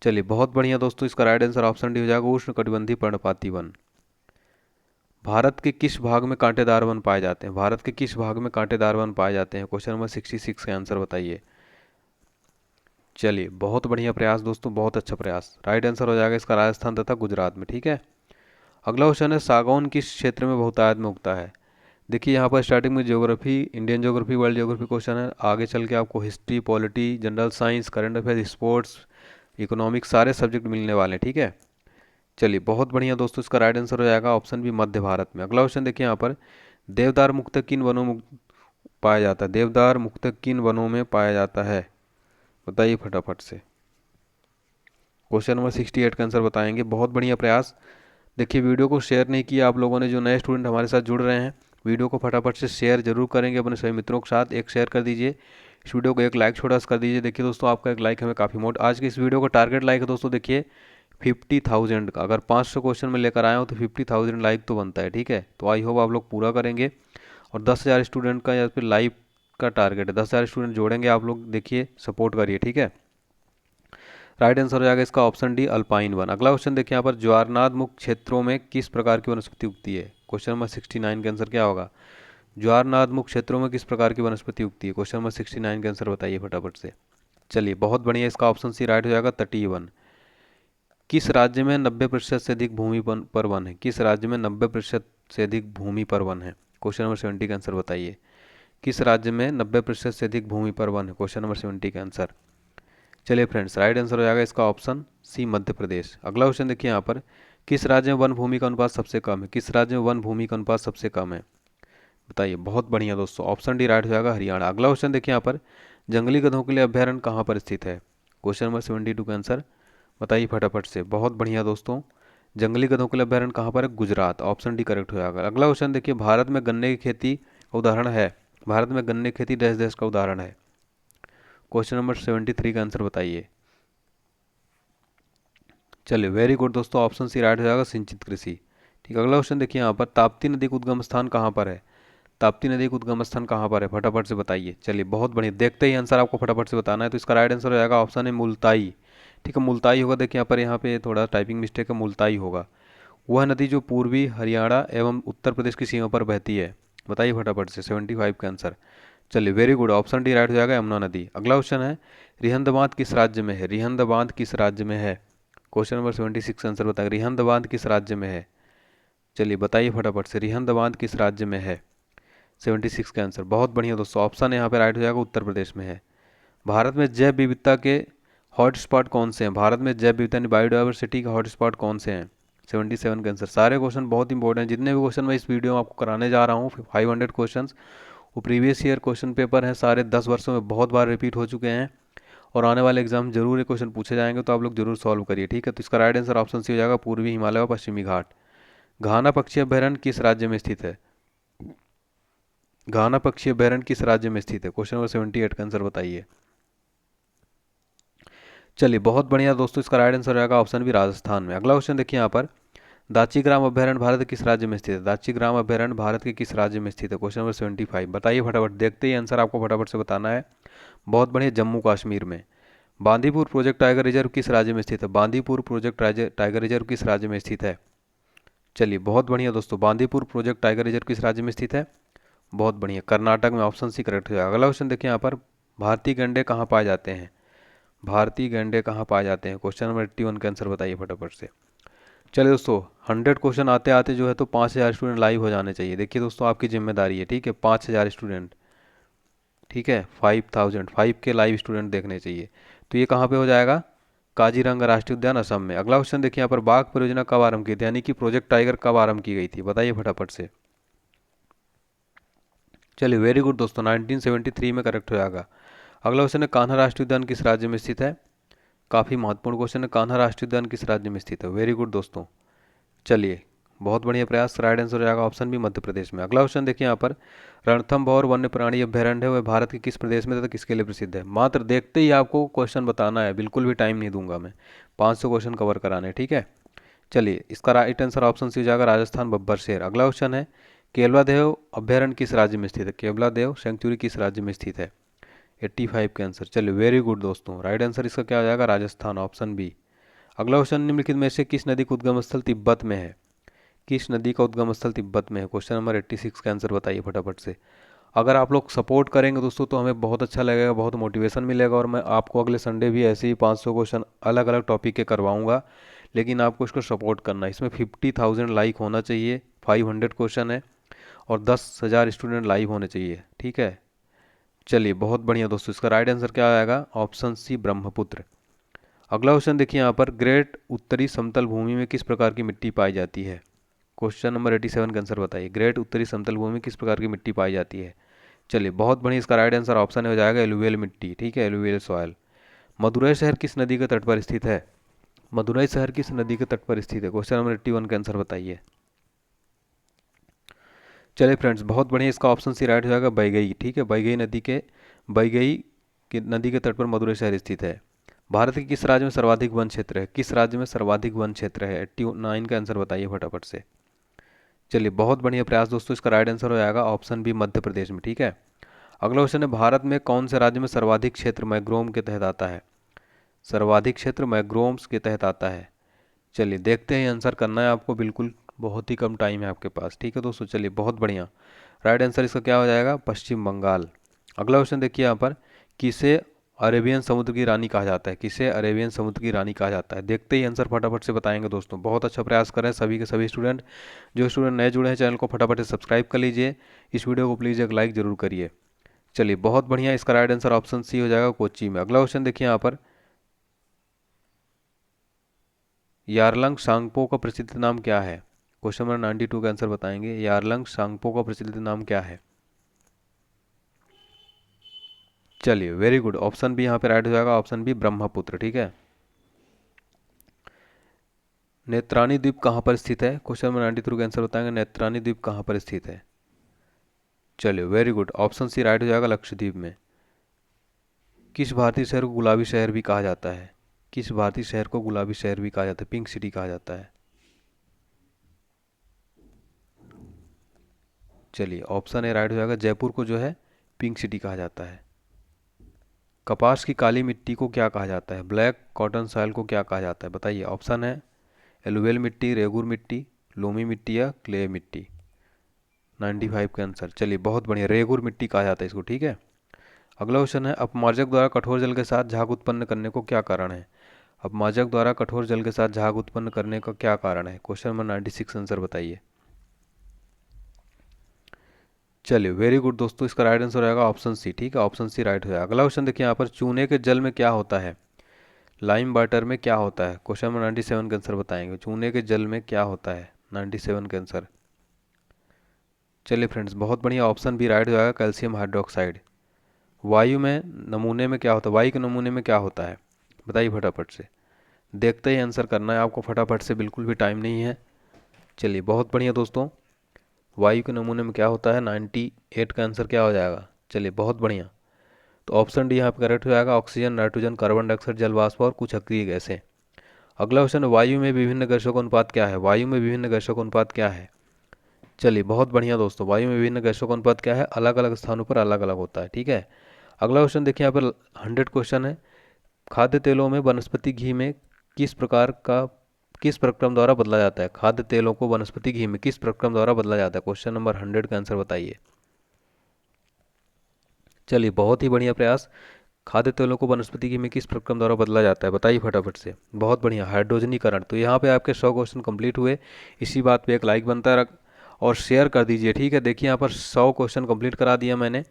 चलिए बहुत बढ़िया दोस्तों, इसका राइट आंसर ऑप्शन डी हो जाएगा, उष्णकटिबंधीय पर्णपाती वन। भारत के किस भाग में कांटेदार वन पाए जाते हैं? भारत के किस भाग में कांटेदार वन पाए जाते हैं? क्वेश्चन नंबर 66 का आंसर बताइए। चलिए बहुत बढ़िया प्रयास दोस्तों, बहुत अच्छा प्रयास। राइट आंसर हो जाएगा इसका राजस्थान तथा गुजरात में। ठीक है, अगला क्वेश्चन है, सागौन किस क्षेत्र में बहुतायत में उगता है? देखिए यहाँ पर स्टार्टिंग में geography, Indian geography, world geography question है, आगे चल के आपको history, polity, general science, current affairs, sports, economics, सारे सब्जेक्ट मिलने वाले हैं। ठीक है, चलिए बहुत बढ़िया दोस्तों, इसका राइट आंसर हो जाएगा ऑप्शन बी, मध्य भारत में। अगला क्वेश्चन देखिए यहाँ पर, देवदार मुख्यतः किन वनों में पाया जाता है? देवदार मुख्यतः किन वनों में पाया जाता है? बताइए फटाफट से। क्वेश्चन नंबर 68 का आंसर बताएंगे। बहुत बढ़िया प्रयास। देखिए वीडियो को शेयर नहीं किया आप लोगों ने, जो नए स्टूडेंट हमारे साथ जुड़ रहे हैं, वीडियो को फटाफट से शेयर जरूर करेंगे अपने सभी मित्रों के साथ। एक शेयर कर दीजिए, इस वीडियो को एक लाइक छोटा सा कर दीजिए। देखिए दोस्तों, आपका एक लाइक हमें काफ़ी मोट, आज की इस वीडियो का टारगेट लाइक है दोस्तों, देखिए 50,000 का। अगर 500 क्वेश्चन में लेकर आए हो तो 50,000 लाइक तो बनता है। ठीक है, तो आई होप आप लोग पूरा करेंगे। और 10,000 स्टूडेंट का या फिर लाइव का टारगेट है, 10,000 स्टूडेंट जोड़ेंगे आप लोग, देखिए सपोर्ट करिए। ठीक है, राइट आंसर हो जाएगा इसका ऑप्शन डी, अल्पाइन वन। अगला क्वेश्चन देखिए यहाँ पर, ज्वारनाद मुक्त क्षेत्रों में किस प्रकार की वनस्पति उगती है? क्वेश्चन नंबर 69 का आंसर क्या होगा? ज्वारनाद मुक्त क्षेत्रों में किस प्रकार की वनस्पति उगती है? क्वेश्चन नंबर 69 का आंसर बताइए फटाफट से। चलिए बहुत बढ़िया, इसका ऑप्शन सी राइट हो जाएगा, तटीय वन। किस राज्य में 90% से अधिक भूमि पर वन है? किस राज्य में 90% से अधिक भूमि पर वन है? क्वेश्चन नंबर 70 का आंसर बताइए। किस राज्य में 90% से अधिक भूमि पर वन है? क्वेश्चन नंबर 70 का आंसर। चलिए फ्रेंड्स, राइट आंसर हो जाएगा इसका ऑप्शन सी, मध्य प्रदेश। अगला क्वेश्चन देखिए यहाँ पर, किस राज्य में वन भूमि का अनुपात सबसे कम है? किस राज्य में वन भूमि का अनुपात सबसे कम है? बताइए। बहुत बढ़िया दोस्तों, ऑप्शन डी राइट हो जाएगा, हरियाणा। अगला क्वेश्चन देखिए यहाँ पर, जंगली गधों के लिए अभ्यारण्य कहाँ पर स्थित है? क्वेश्चन नंबर 72 का आंसर बताइए फटाफट से। बहुत बढ़िया दोस्तों, जंगली गधों के लिए अभ्यारण्य कहाँ पर है? गुजरात। ऑप्शन डी करेक्ट हो जाएगा। अगला क्वेश्चन देखिए, भारत में गन्ने की खेती का उदाहरण है? भारत में गन्ने की खेती देश देश का उदाहरण है? क्वेश्चन नंबर 73 का आंसर बताइए। चलिए वेरी गुड दोस्तों, ऑप्शन सी राइट हो जाएगा, सिंचित कृषि। ठीक है, अगला क्वेश्चन देखिए यहाँ पर, ताप्ती नदी का उद्गम स्थान कहाँ पर है? ताप्ती नदी का उद्गम स्थान कहाँ पर है? फटाफट से बताइए। चलिए बहुत बढ़िया, देखते ही आंसर आपको फटाफट से बताना है, तो इसका राइट आंसर हो जाएगा ऑप्शन है, मुल्ताई। ठीक है, मुल्ताई होगा। देखिए यहाँ पे थोड़ा टाइपिंग मिस्टेक है, मुल्ताई होगा। वह नदी जो पूर्वी हरियाणा एवं उत्तर प्रदेश की सीमा पर बहती है? बताइए फटाफट से, 75 का आंसर। चलिए very good, option D right हो जाएगा, यमुना नदी। अगला क्वेश्चन है, रिहंद बांध किस राज्य में है? रिहंद बांध किस राज्य में है? क्वेश्चन नंबर 76 आंसर बताएं, रिहंद बांध किस राज्य में है? चलिए बताइए फटाफट से, रिहंद बांध किस राज्य में है? 76 का आंसर। बहुत बढ़िया दोस्तों, ऑप्शन यहाँ पे राइट हो जाएगा, उत्तर प्रदेश में है। भारत में जैव विविधता के हॉटस्पॉट कौन से हैं? भारत में जैव विविधता बायोडाइवर्सिटी के हॉटस्पॉट कौन से हैं? 77 का आंसर। सारे क्वेश्चन बहुत इंपॉर्टेंट हैं, जितने भी क्वेश्चन मैं इस वीडियो में आपको कराने जा रहा हूँ, 500 क्वेश्चन, वो प्रीवियस ईयर क्वेश्चन पेपर हैं, सारे 10 वर्षों में बहुत बार रिपीट हो चुके हैं, और आने वाले एग्जाम जरूर ये क्वेश्चन पूछे जाएंगे, तो आप लोग जरूर सॉल्व करिए। ठीक है, तो इसका राइट आंसर ऑप्शन सी हो जाएगा, पूर्वी हिमालय व पश्चिमी घाट। घाना पक्षी अभ्यारण्य किस राज्य में स्थित है? घाना पक्षी अभ्यारण्य किस राज्य में स्थित है? क्वेश्चन नंबर 78 का आंसर बताइए। चलिए बहुत बढ़िया दोस्तों, इसका राइट आंसर रहेगा ऑप्शन भी, राजस्थान में। अगला क्वेश्चन देखिए यहाँ पर, दाची-ग्राम अभ्यारण्य भारत के किस राज्य में स्थित है? दाची-ग्राम अभ्यारण्य भारत के किस राज्य में स्थित है? Question number 75। बताइए फटाफट, देखते ही आंसर आपको फटाफट से बताना है। बहुत बढ़िया, जम्मू कश्मीर में। बांदीपुर प्रोजेक्ट टाइगर रिजर्व किस राज्य में स्थित है? बांदीपुर प्रोजेक्ट टाइगर रिजर्व किस राज्य में स्थित है? चलिए बहुत बढ़िया दोस्तों, बांदीपुर प्रोजेक्ट टाइगर रिजर्व किस राज्य में स्थित है? बहुत बढ़िया, कर्नाटक में। ऑप्शन सी करेक्ट हो जाएगा। अगला क्वेश्चन देखिए यहाँ पर, भारतीय गैंडे कहाँ पाए जाते हैं? भारतीय गैंडे कहाँ पाए जाते हैं? क्वेश्चन नंबर 81 का आंसर बताइए फटाफट से। चलिए दोस्तों, 100 क्वेश्चन आते आते जो है तो 5000 स्टूडेंट लाइव हो जाने चाहिए। देखिए दोस्तों, आपकी जिम्मेदारी है, ठीक है, 5000 स्टूडेंट, ठीक है, 5000 5 के लाइव स्टूडेंट देखने चाहिए। तो ये कहाँ पे हो जाएगा? काजीरंगा राष्ट्रीय उद्यान, असम में। अगला क्वेश्चन देखिए यहाँ पर, बाघ परियोजना कब आरंभ की थी, यानी कि प्रोजेक्ट टाइगर कब आरंभ की गई थी? बताइए फटाफट से। चलिए वेरी गुड दोस्तों, 1973 में करेक्ट हो जाएगा। अगला क्वेश्चन है, कान्हा राष्ट्रीय उद्यान किस राज्य में स्थित है? काफ़ी महत्वपूर्ण क्वेश्चन है, कान्हा राष्ट्रीय उद्यान किस राज्य में स्थित है? वेरी गुड दोस्तों, चलिए बहुत बढ़िया प्रयास। राइट आंसर हो जाएगा ऑप्शन बी, मध्य प्रदेश में। अगला क्वेश्चन देखिए यहाँ पर, रणथंभौर वन्य प्राणी अभ्यारण्य है वह भारत के किस प्रदेश में तथा किसके लिए प्रसिद्ध है? मात्र देखते ही आपको क्वेश्चन बताना है, बिल्कुल भी टाइम नहीं दूंगा मैं, 500 क्वेश्चन कवर कराने, ठीक है। चलिए इसका राइट आंसर ऑप्शन सी हो जाएगा, राजस्थान, बब्बर शेर। अगला क्वेश्चन है, केवलादेव अभ्यारण्य किस राज्य में स्थित है? केवलादेव सेंचुरी किस राज्य में स्थित है? 85 का आंसर। चलिए वेरी गुड दोस्तों, राइट आंसर इसका क्या हो जाएगा? Rajasthan, option B. अगला क्वेश्चन, निम्नलिखित में से किस नदी का उद्गम स्थल तिब्बत में है? किस नदी का उद्गम स्थल तिब्बत में है? क्वेश्चन नंबर 86 का आंसर बताइए फटाफट से। अगर आप लोग सपोर्ट करेंगे दोस्तों तो हमें बहुत अच्छा लगेगा, बहुत मोटिवेशन मिलेगा, और मैं आपको अगले संडे भी ऐसे ही 500 क्वेश्चन अलग अलग टॉपिक के करवाऊंगा। लेकिन आपको इसको सपोर्ट करना है, इसमें 50,000 लाइक होना चाहिए, 500 क्वेश्चन है, और 10,000 स्टूडेंट लाइव होने चाहिए, ठीक है। चलिए बहुत बढ़िया दोस्तों, इसका राइट आंसर क्या आएगा? Option C, Brahmaputra. अगला क्वेश्चन देखिए यहाँ पर, ग्रेट उत्तरी समतल भूमि में किस प्रकार की मिट्टी पाई जाती है? क्वेश्चन नंबर 87 का आंसर बताइए, ग्रेट उत्तरी समतल भूमि में किस प्रकार की मिट्टी पाई जाती है? चलिए बहुत बढ़िया, इसका राइट आंसर ऑप्शन हो जाएगा एलुवियल मिट्टी, ठीक है, एलुवियल सॉयल। मदुरई शहर किस नदी के तट पर स्थित है? मदुरई शहर किस नदी के तट पर स्थित है? क्वेश्चन नंबर 81 का आंसर बताइए। चलिए फ्रेंड्स बहुत बढ़िया, इसका ऑप्शन सी राइट हो जाएगा, बैगई, ठीक है, बैगई के नदी के तट पर मदुरई शहर स्थित है। भारत के किस राज्य में सर्वाधिक वन क्षेत्र है? किस राज्य में सर्वाधिक वन क्षेत्र है? 89 का आंसर बताइए फटाफट से। चलिए बहुत बढ़िया प्रयास दोस्तों, इसका राइट आंसर हो जाएगा ऑप्शन बी, मध्य प्रदेश में, ठीक है। अगला क्वेश्चन है, भारत में कौन से राज्य में सर्वाधिक क्षेत्र मैंग्रोव के तहत आता है? सर्वाधिक क्षेत्र मैंग्रोव्स के तहत आता है। चलिए देखते हैं, आंसर करना है आपको, बिल्कुल बहुत ही कम टाइम है आपके पास, ठीक है दोस्तों। चलिए बहुत बढ़िया, राइट आंसर इसका क्या हो जाएगा? पश्चिम बंगाल। अगला क्वेश्चन देखिए यहाँ पर, किसे अरेबियन समुद्र की रानी कहा जाता है? किसे अरेबियन समुद्र की रानी कहा जाता है? देखते ही आंसर फटाफट से बताएंगे दोस्तों। बहुत अच्छा प्रयास करें सभी के सभी स्टूडेंट। जो स्टूडेंट नए जुड़े हैं चैनल को फटाफट से सब्सक्राइब कर लीजिए, इस वीडियो को प्लीज़ एक लाइक जरूर करिए। चलिए बहुत बढ़िया, इसका राइट आंसर ऑप्शन सी हो जाएगा, कोच्चि में। अगला क्वेश्चन देखिए यहाँ पर, यारलंग सांगपो का प्रसिद्ध नाम क्या है? क्वेश्चन नंबर 92 का आंसर बताएंगे, यारलंग सांगपो का प्रसिद्ध नाम क्या है? चलिए वेरी गुड, ऑप्शन बी यहाँ पे राइट हो जाएगा, ऑप्शन बी, ब्रह्मपुत्र, ठीक है। नेत्रानी द्वीप कहाँ पर स्थित है? क्वेश्चन नंबर 93 का आंसर बताएंगे, नेत्रानी द्वीप कहाँ पर स्थित है? चलिए very good, option C right हो जाएगा, लक्षद्वीप में। किस भारतीय शहर को गुलाबी शहर भी कहा जाता है? किस भारतीय शहर को गुलाबी शहर भी कहा जाता है, पिंक सिटी कहा जाता है? चलिए ऑप्शन ए राइट हो जाएगा, जयपुर को जो है पिंक सिटी कहा जाता है। कपास की काली मिट्टी को क्या कहा जाता है? ब्लैक कॉटन सॉइल को क्या कहा जाता है? बताइए, ऑप्शन है एलुवियल मिट्टी, रेगुर मिट्टी, लोमी मिट्टी या क्ले मिट्टी। 95 का आंसर। चलिए बहुत बढ़िया, रेगुर मिट्टी कहा जाता है इसको, ठीक है। अगला क्वेश्चन है, अपमार्जक द्वारा कठोर जल के साथ झाग उत्पन्न करने को क्या कारण है? अपमार्जक द्वारा कठोर जल के साथ झाग उत्पन्न करने का क्या कारण है? क्वेश्चन नंबर 96 आंसर बताइए। चलिए वेरी गुड दोस्तों, इसका राइट आंसर रहेगा ऑप्शन सी, ठीक है, ऑप्शन सी राइट हो जाएगा। अगला क्वेश्चन देखिए यहाँ पर, चूने के जल में क्या होता है? लाइम वाटर में क्या होता है? क्वेश्चन नंबर 97 का आंसर बताएंगे, चूने के जल में क्या होता है? 97 का आंसर। चलिए फ्रेंड्स बहुत बढ़िया, ऑप्शन बी राइट हो जाएगा, कैल्शियम हाइड्रोक्साइड। वायु में नमूने में क्या होता है? वायु के नमूने में क्या होता है? बताइए फटाफट से, देखते ही आंसर करना है आपको फटाफट से, बिल्कुल भी टाइम नहीं है। चलिए बहुत बढ़िया दोस्तों, वायु के नमूने में क्या होता है? 98 का आंसर क्या हो जाएगा? चलिए बहुत बढ़िया, तो ऑप्शन डी यहाँ पर करेक्ट हो जाएगा, ऑक्सीजन, नाइट्रोजन, कार्बन डाइऑक्साइड, जल वाष्प और कुछ अक्रिय गैसें। अगला क्वेश्चन, वायु में विभिन्न गैसों का अनुपात क्या है? वायु में विभिन्न गैसों का अनुपात क्या है? चलिए बहुत बढ़िया दोस्तों, वायु में विभिन्न गैसों का अनुपात क्या है? अलग अलग स्थानों पर अलग अलग होता है, ठीक है। अगला क्वेश्चन देखिए यहाँ पर, 100 क्वेश्चन है, खाद्य तेलों में वनस्पति घी में किस प्रकार का किस प्रक्रम द्वारा बदला जाता है? खाद्य तेलों को वनस्पति घी में किस प्रक्रम द्वारा बदला जाता है? क्वेश्चन नंबर 100 का आंसर बताइए। चलिए बहुत ही बढ़िया प्रयास, खाद्य तेलों को वनस्पति की में किस प्रक्रम द्वारा बदला जाता है, बताइए फटाफट से। बहुत बढ़िया, हाइड्रोजनीकरण। तो यहाँ पे आपके 100 क्वेश्चन कंप्लीट हुए। इसी बात पे एक लाइक बनता है और शेयर कर दीजिए, ठीक है। देखिए यहाँ पर 100 क्वेश्चन कंप्लीट करा दिया मैंने,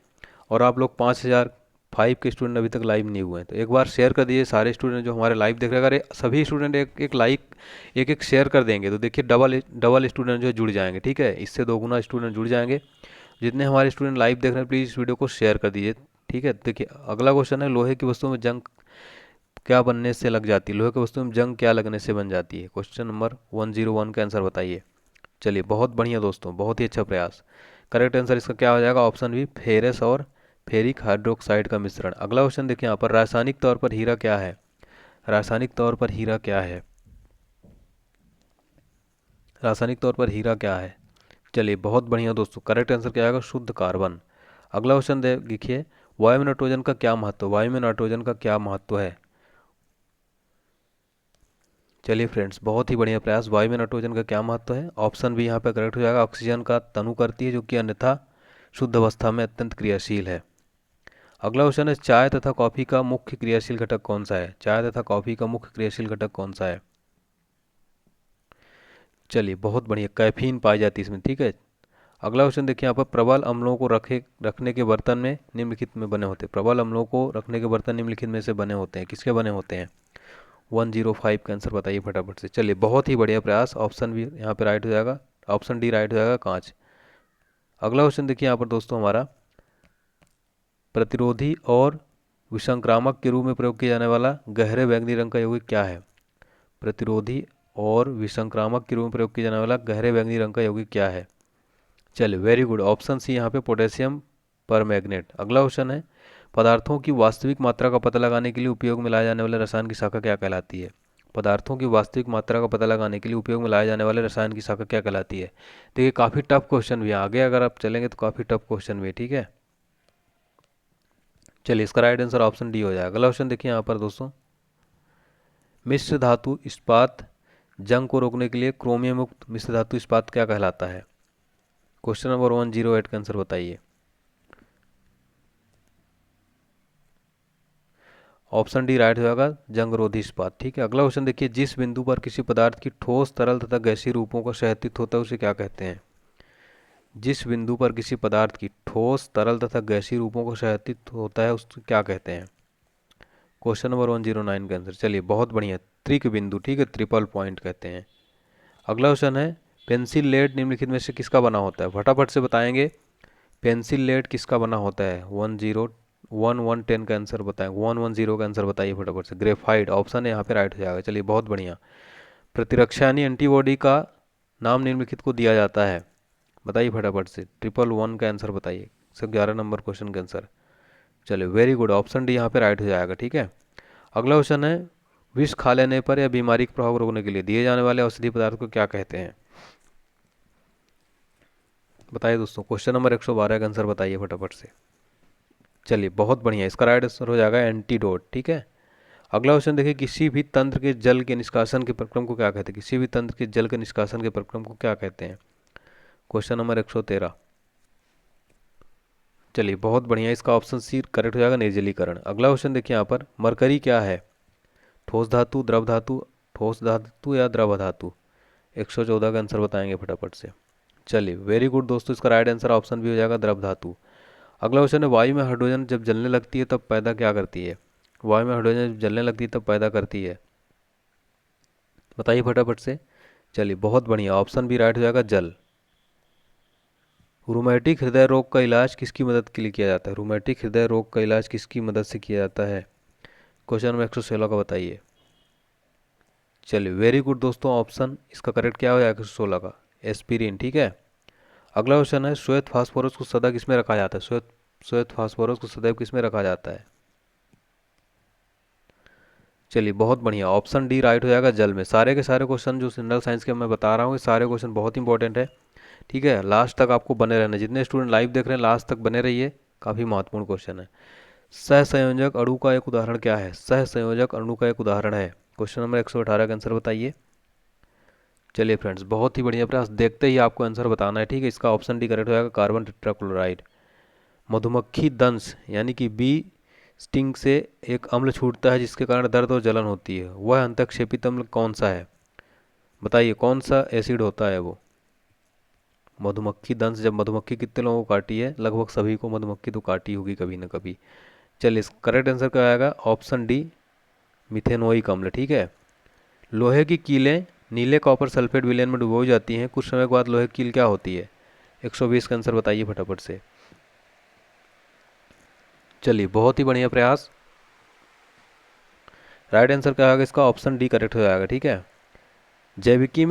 और आप लोग 5005 के स्टूडेंट अभी तक लाइव नहीं हुए हैं। तो एक बार शेयर कर दीजिए सारे स्टूडेंट जो हमारे लाइव देख रहे हैं। अगर सभी स्टूडेंट एक एक लाइक एक एक शेयर कर देंगे तो देखिए डबल स्टूडेंट जो जुड़ जाएंगे, ठीक है। इससे 2 गुना स्टूडेंट जुड़ जाएंगे। जितने हमारे स्टूडेंट लाइव देख रहे हैं प्लीज़ इस वीडियो को शेयर कर दीजिए, ठीक है। देखिए अगला क्वेश्चन है, लोहे की वस्तुओं में जंग क्या बनने से लग जाती है, लोहे की वस्तुओं में जंग क्या लगने से बन जाती है। क्वेश्चन नंबर 101 का आंसर बताइए। चलिए बहुत बढ़िया दोस्तों, बहुत ही अच्छा प्रयास। करेक्ट आंसर इसका क्या हो जाएगा, ऑप्शन बी, फेरस और फेरिक हाइड्रोक्साइड का मिश्रण। अगला क्वेश्चन देखिए यहाँ पर, रासायनिक तौर पर हीरा क्या है, रासायनिक तौर पर हीरा क्या है, रासायनिक तौर पर हीरा क्या है। चलिए बहुत बढ़िया दोस्तों, करेक्ट आंसर क्या आएगा, शुद्ध कार्बन। अगला क्वेश्चन देखिए, वायु में नाइट्रोजन का क्या महत्व, वायु में नाइट्रोजन का क्या महत्व है। चलिए फ्रेंड्स बहुत ही बढ़िया प्रयास, वायु में नाइट्रोजन का क्या महत्व है। ऑप्शन बी यहाँ पे करेक्ट हो जाएगा, ऑक्सीजन का तनु करती है जो कि अन्यथा शुद्ध अवस्था में अत्यंत क्रियाशील है। अगला क्वेश्चन है, चाय तथा कॉफी का मुख्य क्रियाशील घटक कौन सा है, चाय तथा कॉफी का मुख्य क्रियाशील घटक कौन सा है। चलिए बहुत बढ़िया, कैफीन पाई जाती है इसमें, ठीक है। अगला क्वेश्चन देखिए यहाँ पर, प्रबल अम्लों को रखने के बर्तन में निम्नलिखित में बने होते हैं, प्रबल अम्लों को रखने के बर्तन निम्नलिखित में से बने होते हैं, किसके बने होते हैं। 105 का आंसर बताइए फटाफट से। चलिए बहुत ही बढ़िया प्रयास, ऑप्शन भी यहाँ पे राइट हो जाएगा, ऑप्शन डी राइट हो जाएगा, कांच। अगला क्वेश्चन देखिए यहाँ पर दोस्तों हमारा, प्रतिरोधी और विसंक्रामक के रूप में प्रयोग किया जाने वाला गहरे बैंगनी रंग का यौगिक क्या है, प्रतिरोधी और विसंक्रामक के रूप में प्रयोग किया जाने वाला गहरे बैंगनी रंग का यौगिक क्या है। चलिए वेरी गुड, ऑप्शन सी यहाँ पे पोटेशियम परमैंगनेट। अगला क्वेश्चन है, पदार्थों की वास्तविक मात्रा का पता लगाने के लिए उपयोग में लाए जाने वाले रसायन की शाखा क्या कहलाती है, पदार्थों की वास्तविक मात्रा का पता लगाने के लिए उपयोग में लाए जाने वाले रसायन की शाखा क्या कहलाती है। देखिए काफ़ी टफ क्वेश्चन भी है, आगे अगर आप चलेंगे तो काफ़ी टफ क्वेश्चन भी है, ठीक है। चलिए इसका राइट आंसर ऑप्शन डी हो जाएगा। अगला क्वेश्चन देखिए यहाँ पर दोस्तों, मिश्र धातु इस्पात जंग को रोकने के लिए क्रोमियम मुक्त मिश्र धातु इस्पात क्या कहलाता है। क्वेश्चन नंबर 108 का आंसर बताइए। ऑप्शन डी राइट हो जाएगा, जंगरोधी इस्पात, ठीक है। अगला क्वेश्चन देखिए, जिस बिंदु पर किसी पदार्थ की ठोस तरल तथा गैसीय रूपों का सहअस्तित्व होता है उसे क्या कहते हैं, जिस बिंदु पर किसी पदार्थ की ठोस तरल तथा गैसीय रूपों का सहअस्तित्व होता है उसको क्या कहते हैं। क्वेश्चन नंबर 109 का आंसर। चलिए बहुत बढ़िया, त्रिक बिंदु, ठीक है, ट्रिपल पॉइंट कहते हैं। अगला क्वेश्चन है, पेंसिल लेड निम्नलिखित में से किसका बना होता है, फटाफट से बताएंगे। पेंसिल लेड किसका बना होता है, 1110 का आंसर बताएं, 110 का आंसर बताइए फटाफट से। ग्रेफाइट ऑप्शन है यहाँ पे राइट हो जाएगा। चलिए बहुत बढ़िया, प्रतिरक्षा यानी एंटीबॉडी का नाम निम्नलिखित को दिया जाता है, बताइए फटाफट से। 111 का आंसर बताइए, 11 नंबर क्वेश्चन का आंसर। चलिए वेरी गुड, ऑप्शन डी यहाँ पे राइट हो जाएगा, ठीक है। अगला क्वेश्चन है, विष खा लेने पर या बीमारी के प्रभाव को रोकने के लिए दिए जाने वाले औषधि पदार्थ को क्या कहते हैं, बताइए दोस्तों। क्वेश्चन नंबर 112 का आंसर बताइए फटाफट से। चलिए बहुत बढ़िया, इसका राइट आंसर हो जाएगा एंटीडोट, ठीक है। अगला क्वेश्चन देखिए, किसी भी तंत्र के जल के निष्कासन के प्रक्रम को क्या कहते हैं, किसी भी तंत्र के जल के निष्कासन के प्रक्रम को क्या कहते हैं। Question number 113। चलिए बहुत बढ़िया, इसका ऑप्शन सी करेक्ट हो जाएगा, निर्जलीकरण। अगला क्वेश्चन देखिए यहाँ पर, मरकरी क्या है, ठोस धातु, द्रव धातु, ठोस धातु या द्रव धातु। 114 का आंसर बताएंगे फटाफट से। चलिए वेरी गुड दोस्तों, इसका राइट आंसर ऑप्शन भी हो जाएगा, द्रव धातु। अगला क्वेश्चन है, वायु में हाइड्रोजन जब जलने लगती है तब पैदा क्या करती है, वायु में हाइड्रोजन जब जलने लगती है तब पैदा करती है, बताइए फटाफट से। चलिए बहुत बढ़िया, ऑप्शन भी राइट हो जाएगा, जल। रूमेटिक हृदय रोग का इलाज किसकी मदद के लिए किया जाता है, रूमेटिक हृदय रोग का इलाज किसकी मदद से किया जाता है। क्वेश्चन नंबर 116 का बताइए। चलिए वेरी गुड दोस्तों, ऑप्शन इसका करेक्ट क्या हो जाएगा, 116 का, एस्पिरिन, ठीक है। अगला क्वेश्चन है, श्वेत फास्फोरस को सदा किस में रखा जाता है, श्वेत फास्फोरस को सदैव किस में रखा जाता है। चलिए बहुत बढ़िया, ऑप्शन डी राइट हो जाएगा, जल में। सारे के सारे क्वेश्चन जो जनरल साइंस के मैं बता रहा हूँ, ये सारे क्वेश्चन बहुत इंपॉर्टेंट है, ठीक है। लास्ट तक आपको बने रहना, जितने स्टूडेंट लाइव देख रहे हैं लास्ट तक बने रहिए, काफ़ी महत्वपूर्ण क्वेश्चन है। सहसंयोजक अणु का एक उदाहरण क्या है, सहसंयोजक अणु का एक उदाहरण है। क्वेश्चन नंबर 118 का आंसर बताइए। चलिए फ्रेंड्स बहुत ही बढ़िया प्रयास, देखते ही आपको आंसर बताना है, ठीक है। इसका ऑप्शन डी करेक्ट हो जाएगा, कार्बन टेट्राक्लोराइड। मधुमक्खी दंश यानी कि बी स्टिंग से एक अम्ल छूटता है जिसके कारण दर्द और जलन होती है, वह अंतःक्षेपित अम्ल कौन सा है? बताइए कौन सा एसिड होता है वो? मधुमक्खी दंश। जब मधुमक्खी कितने लोगों को काटी है? लगभग सभी को मधुमक्खी तो काटी होगी कभी ना कभी। चलिए इस करेक्ट आंसर क्या आएगा? ऑप्शन डी, मिथेनोइक अम्ल। ठीक है। लोहे की कीलें नीले कॉपर सल्फेट विलयन में डुबोई जाती हैं, कुछ समय के बाद लोहे की कील क्या होती है? 120 का आंसर बताइए फटाफट से। चलिए बहुत ही बढ़िया प्रयास। राइट आंसर क्या आएगा इसका? ऑप्शन डी करेक्ट हो जाएगा। ठीक है। जैविकी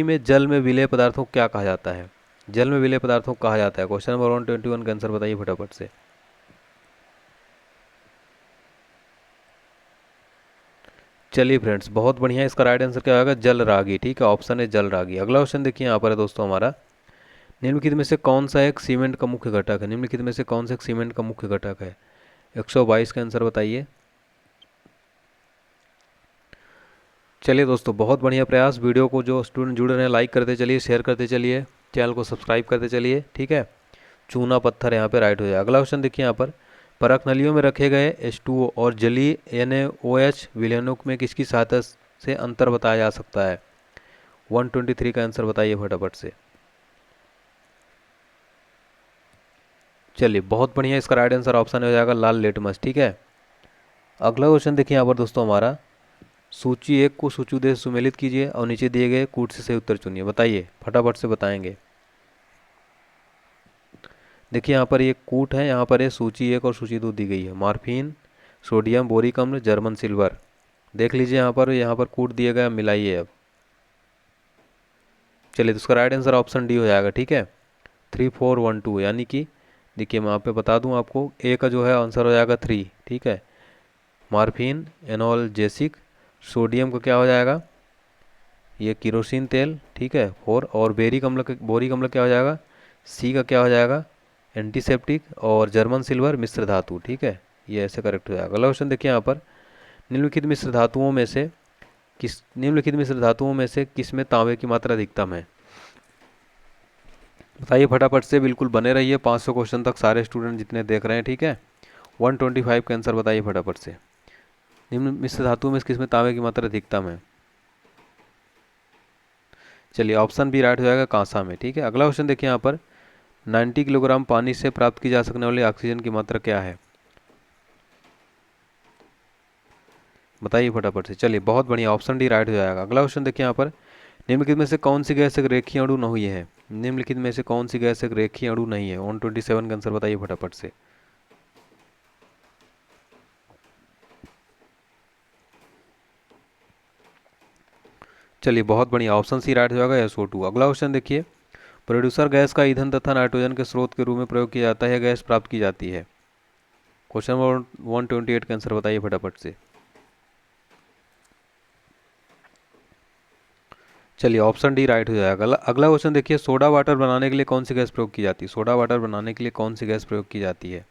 में जल में विलेय पदार्थों को क्या कहा जाता है? जल में विलेय पदार्थों को कहा जाता है। क्वेश्चन नंबर 121 का आंसर बताइए फटाफट से। चलिए फ्रेंड्स बहुत बढ़िया। इसका राइट आंसर क्या होगा? जल रागी। ठीक है, ऑप्शन है जल रागी। अगला क्वेश्चन देखिए यहाँ पर है दोस्तों हमारा, निम्नलिखित में से कौन सा एक सीमेंट का मुख्य घटक है? निम्नलिखित में से कौन सा एक सीमेंट का मुख्य घटक है? 122 का आंसर बताइए। चलिए दोस्तों बहुत बढ़िया प्रयास। वीडियो को जो स्टूडेंट जुड़े रहे हैं लाइक करते चलिए, शेयर करते चलिए, चैनल को सब्सक्राइब करते चलिए। ठीक है। चूना पत्थर यहाँ पे राइट हो जाए। अगला क्वेश्चन देखिए यहाँ पर, परख नलियों में रखे गए H2O और जलीय NaOH विलयनों में किसकी सहायता से अंतर बताया जा सकता है? 123 का आंसर बताइए फटाफट से। चलिए बहुत बढ़िया। इसका राइट आंसर ऑप्शन हो जाएगा लाल लिटमस। ठीक है। अगला क्वेश्चन देखिए यहाँ पर दोस्तों हमारा, सूची 1 को सूची 2 से सुमेलित कीजिए और नीचे दिए गए कूट से सही उत्तर चुनिए। बताइए फटाफट से बताएंगे। देखिए यहाँ पर ये कूट है, यहाँ पर ये सूची 1 और सूची 2 दी गई है। मॉर्फिन, सोडियम बोरिक अम्ल, जर्मन सिल्वर। देख लीजिए यहाँ पर कूट दिए गए, मिलाइए अब। चलिए तो इसका राइट आंसर ऑप्शन डी हो जाएगा। ठीक है। 3412 यानी कि देखिए मैं यहाँ पे बता दूँ आपको, ए का जो है आंसर हो जाएगा 3। ठीक है। मॉर्फिन, एनोल्जेसिक, सोडियम का क्या हो जाएगा? ये किरोसिन तेल। ठीक है 4। और बोरिक अम्ल क्या हो जाएगा? सी का क्या हो जाएगा? एंटीसेप्टिक। और जर्मन सिल्वर मिश्र धातु। ठीक है, ये ऐसे करेक्ट हो जाएगा। अगला क्वेश्चन देखिए यहाँ पर, निम्नलिखित मिश्र धातुओं में से किसमें तांबे की मात्रा अधिकतम है? बताइए फटाफट से, बिल्कुल बने रहिए 500 क्वेश्चन तक सारे स्टूडेंट जितने देख रहे हैं। ठीक है। 125 का आंसर बताइए फटाफट से। निम्न मिश्र धातुओं में किसमें तांबे की मात्रा अधिकतम है? चलिए ऑप्शन बी राइट हो जाएगा, कांसा में। ठीक है। अगला क्वेश्चन देखिए यहाँ पर, 90 किलोग्राम पानी से प्राप्त की जा सकने वाली ऑक्सीजन की मात्रा क्या है? बताइए फटाफट से। चलिए बहुत बढ़िया, ऑप्शन डी राइट हो जाएगा। अगला क्वेश्चन देखिए यहाँ पर, निम्नलिखित में से कौन सी गैस एक रेखीय अणु नहीं है? निम्नलिखित में से कौन सी गैस एक रेखीय अणु नहीं है? 127 का आंसर बताइए फटाफट से। चलिए बहुत बढ़िया, ऑप्शन सी राइट हो जाएगा, SO2। अगला क्वेश्चन देखिए, प्रोड्यूसर गैस का ईंधन तथा नाइट्रोजन के स्रोत के रूप में प्रयोग किया जाता है, गैस प्राप्त की जाती है। क्वेश्चन नंबर 128 का आंसर बताइए फटाफट से। चलिए ऑप्शन डी राइट हो जाएगा। अगला क्वेश्चन देखिए, सोडा वाटर बनाने के लिए कौन सी गैस प्रयोग की जाती है? सोडा वाटर बनाने के लिए कौन सी गैस प्रयोग की जाती है?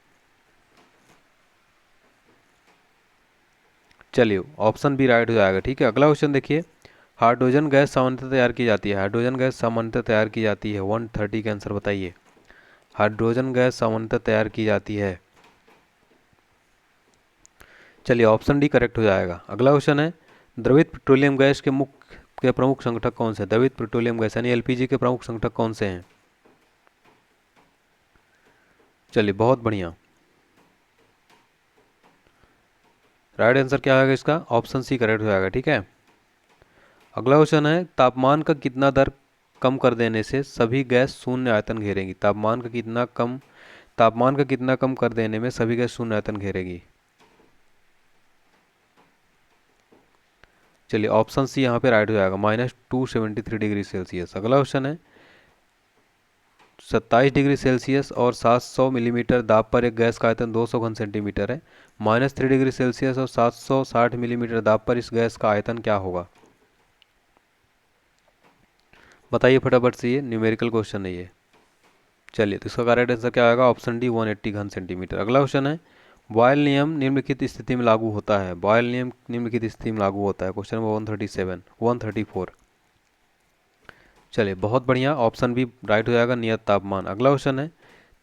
चलिए ऑप्शन बी राइट हो जाएगा। ठीक है। अगला क्वेश्चन देखिए, हाइड्रोजन गैस सामान्यतः तैयार की जाती है। हाइड्रोजन गैस सामान्यतः तैयार की जाती है। 130 का आंसर बताइए। हाइड्रोजन गैस सामान्यतः तैयार की जाती है। चलिए ऑप्शन डी करेक्ट हो जाएगा। अगला क्वेश्चन है, द्रवित पेट्रोलियम गैस के प्रमुख संगठक कौन से? द्रवित पेट्रोलियम गैस यानी LPG के प्रमुख संगठक कौन से हैं? चलिए बहुत बढ़िया। राइट आंसर क्या आएगा इसका? ऑप्शन सी करेक्ट हो जाएगा। ठीक है। अगला क्वेश्चन है, तापमान का कितना दर कम कर देने से सभी गैस शून्य आयतन घेरेगी? तापमान का कितना कम कर देने में सभी गैस शून्य आयतन घेरेगी? चलिए ऑप्शन सी यहाँ पे राइट हो जाएगा, -273 डिग्री सेल्सियस। अगला क्वेश्चन है, 27 डिग्री सेल्सियस और 700 मिलीमीटर दाब पर एक गैस का आयतन 200 घन सेंटीमीटर है। -3 डिग्री सेल्सियस और 760 मिलीमीटर दाब पर इस गैस का आयतन क्या होगा? बताइए फटाफट से, ये न्यूमेरिकल क्वेश्चन है ये। चलिए तो इसका करेक्ट आंसर क्या आएगा? ऑप्शन डी 180 घन सेंटीमीटर। अगला क्वेश्चन है, बॉयल नियम निम्नलिखित स्थिति में लागू होता है। बॉयल नियम निम्नलिखित स्थिति में लागू होता है। Question number 134। चलिए बहुत बढ़िया, ऑप्शन बी राइट हो जाएगा, नियत तापमान। अगला क्वेश्चन है,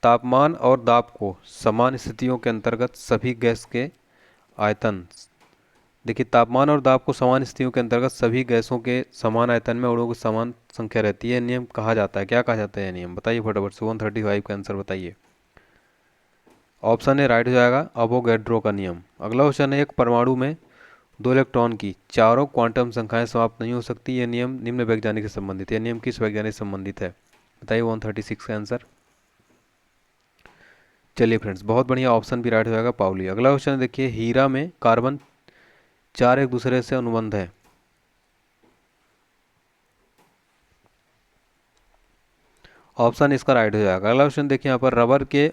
तापमान और दाब को समान स्थितियों के अंतर्गत सभी गैस के आयतन, देखिए तापमान और दाब को समान स्थितियों के अंतर्गत सभी गैसों के समान आयतन में अणुओं की समान संख्या रहती है, नियम कहा जाता है। क्या कहा जाता है नियम, बताइए फटाफट से। 135 का आंसर बताइए। ऑप्शन ए राइट हो जाएगा, अवोगैड्रो का नियम। अगला क्वेश्चन है, एक परमाणु में 2 इलेक्ट्रॉन की चारों क्वांटम संख्याएं समाप्त नहीं हो सकती, यह नियम निम्न वैज्ञानिक से संबंधित है। यह नियम किस वैज्ञानिक से संबंधित है, बताइए। 136 का आंसर। चलिए फ्रेंड्स, बहुत बढ़िया, ऑप्शन भी राइट हो जाएगा, पाउली। अगला क्वेश्चन देखिए, हीरा में कार्बन 4 एक दूसरे से अनुबंध है। ऑप्शन इसका राइट हो जाएगा। अगला क्वेश्चन देखिए यहाँ पर, रबर के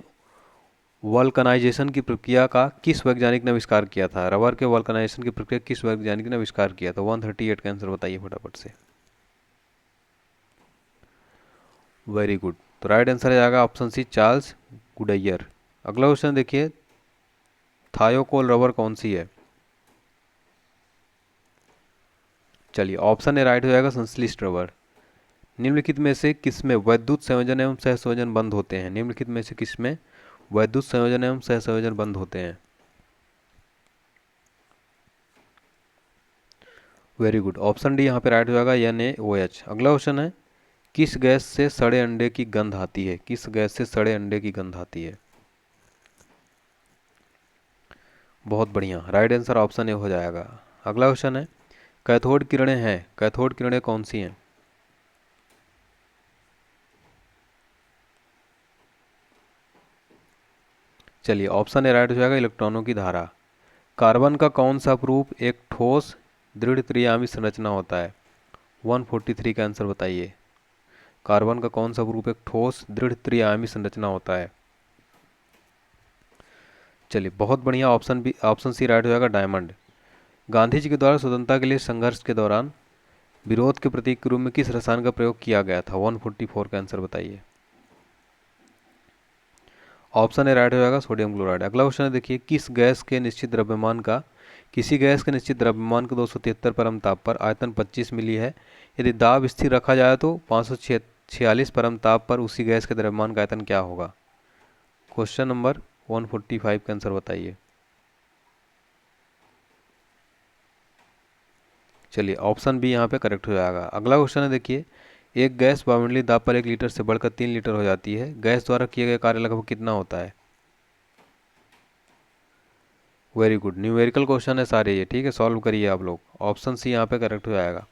वल्कनाइजेशन की प्रक्रिया का किस वैज्ञानिक ने आविष्कार किया था। रबर के वल्कनाइजेशन की प्रक्रिया किस वैज्ञानिक ने आविष्कार किया था। 138 का आंसर बताइए फटाफट से। वेरी गुड, तो राइट आंसर आ जाएगा ऑप्शन सी, चार्ल्स गुडायर। अगला क्वेश्चन देखिए, थायोकोल रबर कौन सी है। चलिए ऑप्शन ए राइट हो जाएगा, संश्लिष्ट रबर। निम्नलिखित में से किसमें वैद्युत संयोजन एवं सहसंयोजन बंद होते हैं। निम्नलिखित में से किसमें वैद्युत संयोजन एवं सहसंयोजन बंद होते हैं। वेरी गुड, ऑप्शन डी यहाँ पे राइट हो जाएगा, NaOH। अगला क्वेश्चन है, किस गैस से सड़े अंडे की गंध आती है। किस गैस से सड़े अंडे की गंध आती है। बहुत बढ़िया, राइट आंसर ऑप्शन ए हो जाएगा। अगला क्वेश्चन है, कैथोड किरणें हैं, कैथोड किरणें कौन सी हैं। चलिए ऑप्शन ए राइट हो जाएगा, इलेक्ट्रॉनों की धारा। कार्बन का कौन सा अपरूप एक ठोस दृढ़ त्रिआयामी संरचना होता है। 143 का आंसर बताइए। कार्बन का कौन सा अपरूप एक ठोस दृढ़ त्रिआयामी संरचना होता है। चलिए बहुत बढ़िया, ऑप्शन सी राइट हो जाएगा, डायमंड। गांधी जी के द्वारा स्वतंत्रता के लिए संघर्ष के दौरान विरोध के प्रतीक के रूप में किस रसायन का प्रयोग किया गया था। 144 का आंसर बताइए। ऑप्शन ए राइट हो जाएगा, सोडियम क्लोराइड। अगला क्वेश्चन देखिए, किसी गैस के निश्चित द्रव्यमान के 273 परम ताप पर आयतन 25 मिली है। यदि दाब स्थिर रखा जाए तो 546 परम ताप पर उसी गैस के द्रव्यमान का आयतन क्या होगा। क्वेश्चन नंबर 145 का आंसर बताइए। चलिए ऑप्शन बी यहाँ पे करेक्ट हो जाएगा। अगला क्वेश्चन है देखिए, एक गैस वायुमंडलीय दाब पर 1 लीटर से बढ़कर 3 लीटर हो जाती है। गैस द्वारा किए गए कार्य लगभग कितना होता है। वेरी गुड, न्यूमेरिकल क्वेश्चन है सारे ये, ठीक है, सॉल्व करिए आप लोग। ऑप्शन सी यहाँ पे करेक्ट हो जाएगा।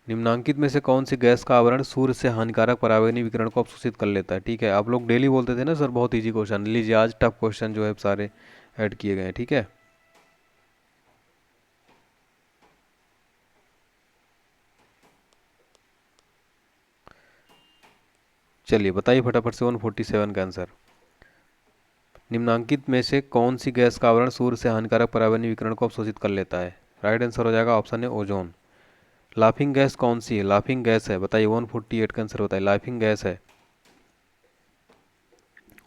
निम्नांकित में से कौन सी गैस का आवरण सूर्य से हानिकारक पराबैंगनी विकिरण को अवशोषित कर लेता है। ठीक है, आप लोग डेली बोलते थे ना सर बहुत इजी क्वेश्चन, लीजिए आज टफ क्वेश्चन जो है सारे ऐड किए गए हैं, ठीक है। चलिए बताइए फटाफट से 147 का आंसर। निम्नांकित में से कौन सी गैस का आवरण सूर्य से हानिकारक पराबैंगनी विकिरण को अवशोषित कर लेता है। राइट आंसर हो जाएगा ऑप्शन है, ओजोन। लाफिंग गैस कौन सी है। लाफिंग गैस है, बताइए। 148 का आंसर होता है, लाफिंग गैस है।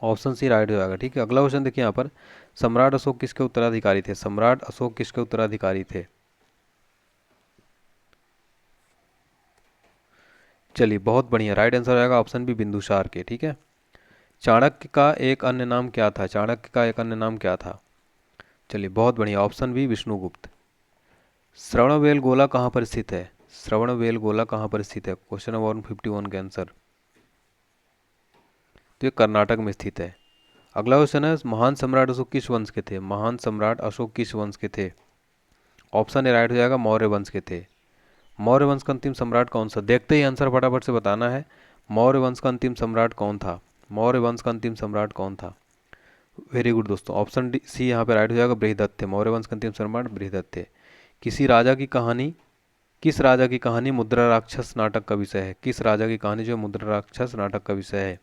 ऑप्शन सी राइट हो जाएगा, ठीक है। अगला क्वेश्चन देखिए यहाँ पर, सम्राट अशोक किसके उत्तराधिकारी थे। सम्राट अशोक किसके उत्तराधिकारी थे। चलिए बहुत बढ़िया, राइट आंसर हो जाएगा ऑप्शन बी, बिंदुसार के, ठीक है। चाणक्य का एक अन्य नाम क्या था। चाणक्य का एक अन्य नाम क्या था। चलिए बहुत बढ़िया, ऑप्शन बी, विष्णुगुप्त। श्रवणबेलगोला कहाँ पर स्थित है। श्रवणबेलगोला कहाँ पर स्थित है। क्वेश्चन नंबर 151 का आंसर। तो ये कर्नाटक में स्थित है। अगला क्वेश्चन है, महान सम्राट अशोक किस वंश के थे। महान सम्राट अशोक किस वंश के थे। ऑप्शन ए राइट हो जाएगा, मौर्य वंश के थे। मौर्य वंश का अंतिम सम्राट कौन सा, देखते ही आंसर फटाफट से बताना है। मौर्य वंश का अंतिम सम्राट कौन था। मौर्य वंश का अंतिम सम्राट कौन था। वेरी गुड दोस्तों, ऑप्शन डी सी यहाँ पे राइट हो जाएगा, बृहदत्त थे। मौर्य वंश के अंतिम सम्राट बृहदत्त थे। किसी राजा की कहानी किस राजा की कहानी मुद्रा राक्षस नाटक का विषय है। किस राजा की कहानी जो मुद्रा राक्षस नाटक का विषय है।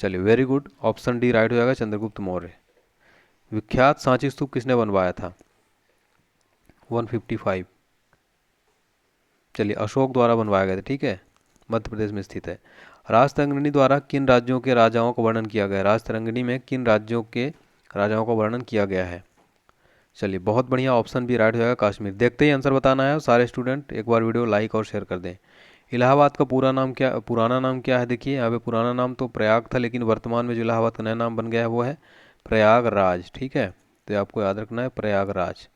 चलिए very good, option D right हो जाएगा, चंद्रगुप्त मौर्य। विख्यात सांची स्तूप किसने बनवाया था। 155। चलिए अशोक द्वारा बनवाया गया था, ठीक है, मध्य प्रदेश में स्थित है। राजतरंगिणी द्वारा किन राज्यों के राजाओं का वर्णन किया गया है। राजतरंगिणी में किन राज्यों के राजाओं का वर्णन किया गया है। चलिए बहुत बढ़िया, ऑप्शन बी राइट हो जाएगा, कश्मीर। देखते ही आंसर बताना है सारे स्टूडेंट, एक बार वीडियो लाइक और शेयर कर दें। इलाहाबाद का पुराना नाम क्या है? देखिए यहाँ पे पुराना नाम तो प्रयाग था, लेकिन वर्तमान में जो इलाहाबाद का नया नाम बन गया है वो है प्रयागराज। ठीक है, तो आपको याद रखना है प्रयागराज।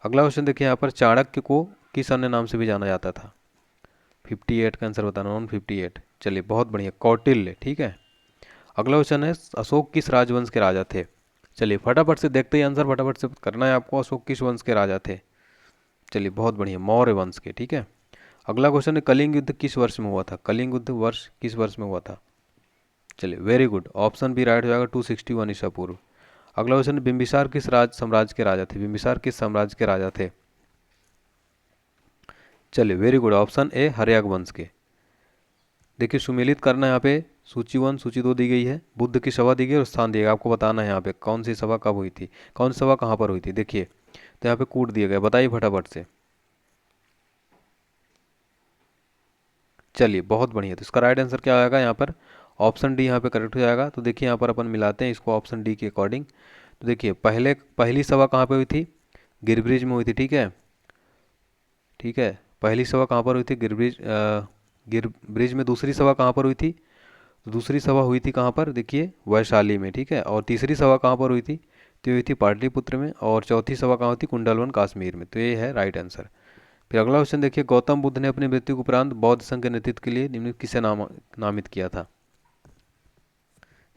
अगला क्वेश्चन देखिए यहाँ पर, चाणक्य को किस अन्य नाम से भी जाना जाता था? 58 का आंसर बताना, 158। चलिए बहुत बढ़िया, कौटिल्य। ठीक है, अगला क्वेश्चन है, अशोक किस राजवंश के राजा थे? चलिए फटाफट से देखते ही आंसर फटाफट से करना है आपको। अशोक किस वंश के राजा थे? चलिए बहुत बढ़िया, मौर्य वंश के। ठीक है, अगला क्वेश्चन है, कलिंग युद्ध किस वर्ष में हुआ था? कलिंग युद्ध वर्ष किस वर्ष में हुआ था? चलिए very good, option B right हो जाएगा, 261 ईसा पूर्व। अगला क्वेश्चन है, बिंबिसार किस साम्राज्य के राजा थे? बिंबिसार किस साम्राज्य के राजा थे? चलिए very good, option A Haryanka वंश के। देखिए सुमेलित करना है यहाँ पे, सूची 1 सूची 2 दी गई है, बुद्ध की सभा दी गई और स्थान दिया गया। आपको बताना है यहाँ पे कौन सी सभा कब हुई थी, कौन सी सभा कहाँ पर हुई थी। देखिए तो यहाँ पे कूट दिया गया, बताइए फटाफट से। चलिए बहुत बढ़िया, तो इसका राइट आंसर क्या आएगा यहाँ पर? ऑप्शन डी यहाँ पे करेक्ट हो जाएगा। तो देखिए यहाँ पर अपन मिलाते हैं इसको ऑप्शन डी के अकॉर्डिंग। तो देखिए पहली सभा कहाँ पे हुई थी? गिरब्रिज में हुई थी। ठीक है, ठीक है, पहली सभा कहाँ पर हुई थी? गिरब्रिज में। दूसरी सभा कहाँ पर हुई थी? दूसरी सभा हुई थी कहाँ पर? देखिए वैशाली में। ठीक है, और तीसरी सभा कहाँ पर हुई थी? तो ये हुई थी पाटलिपुत्र में, और चौथी सभा कहाँ हुई थी? कुंडलवन कश्मीर में। तो ये है राइट आंसर। फिर अगला क्वेश्चन देखिए, गौतम बुद्ध ने अपनी मृत्यु के उपरांत बौद्ध संघ के नेतृत्व के लिए निम्नलिखित किसे नामित किया था?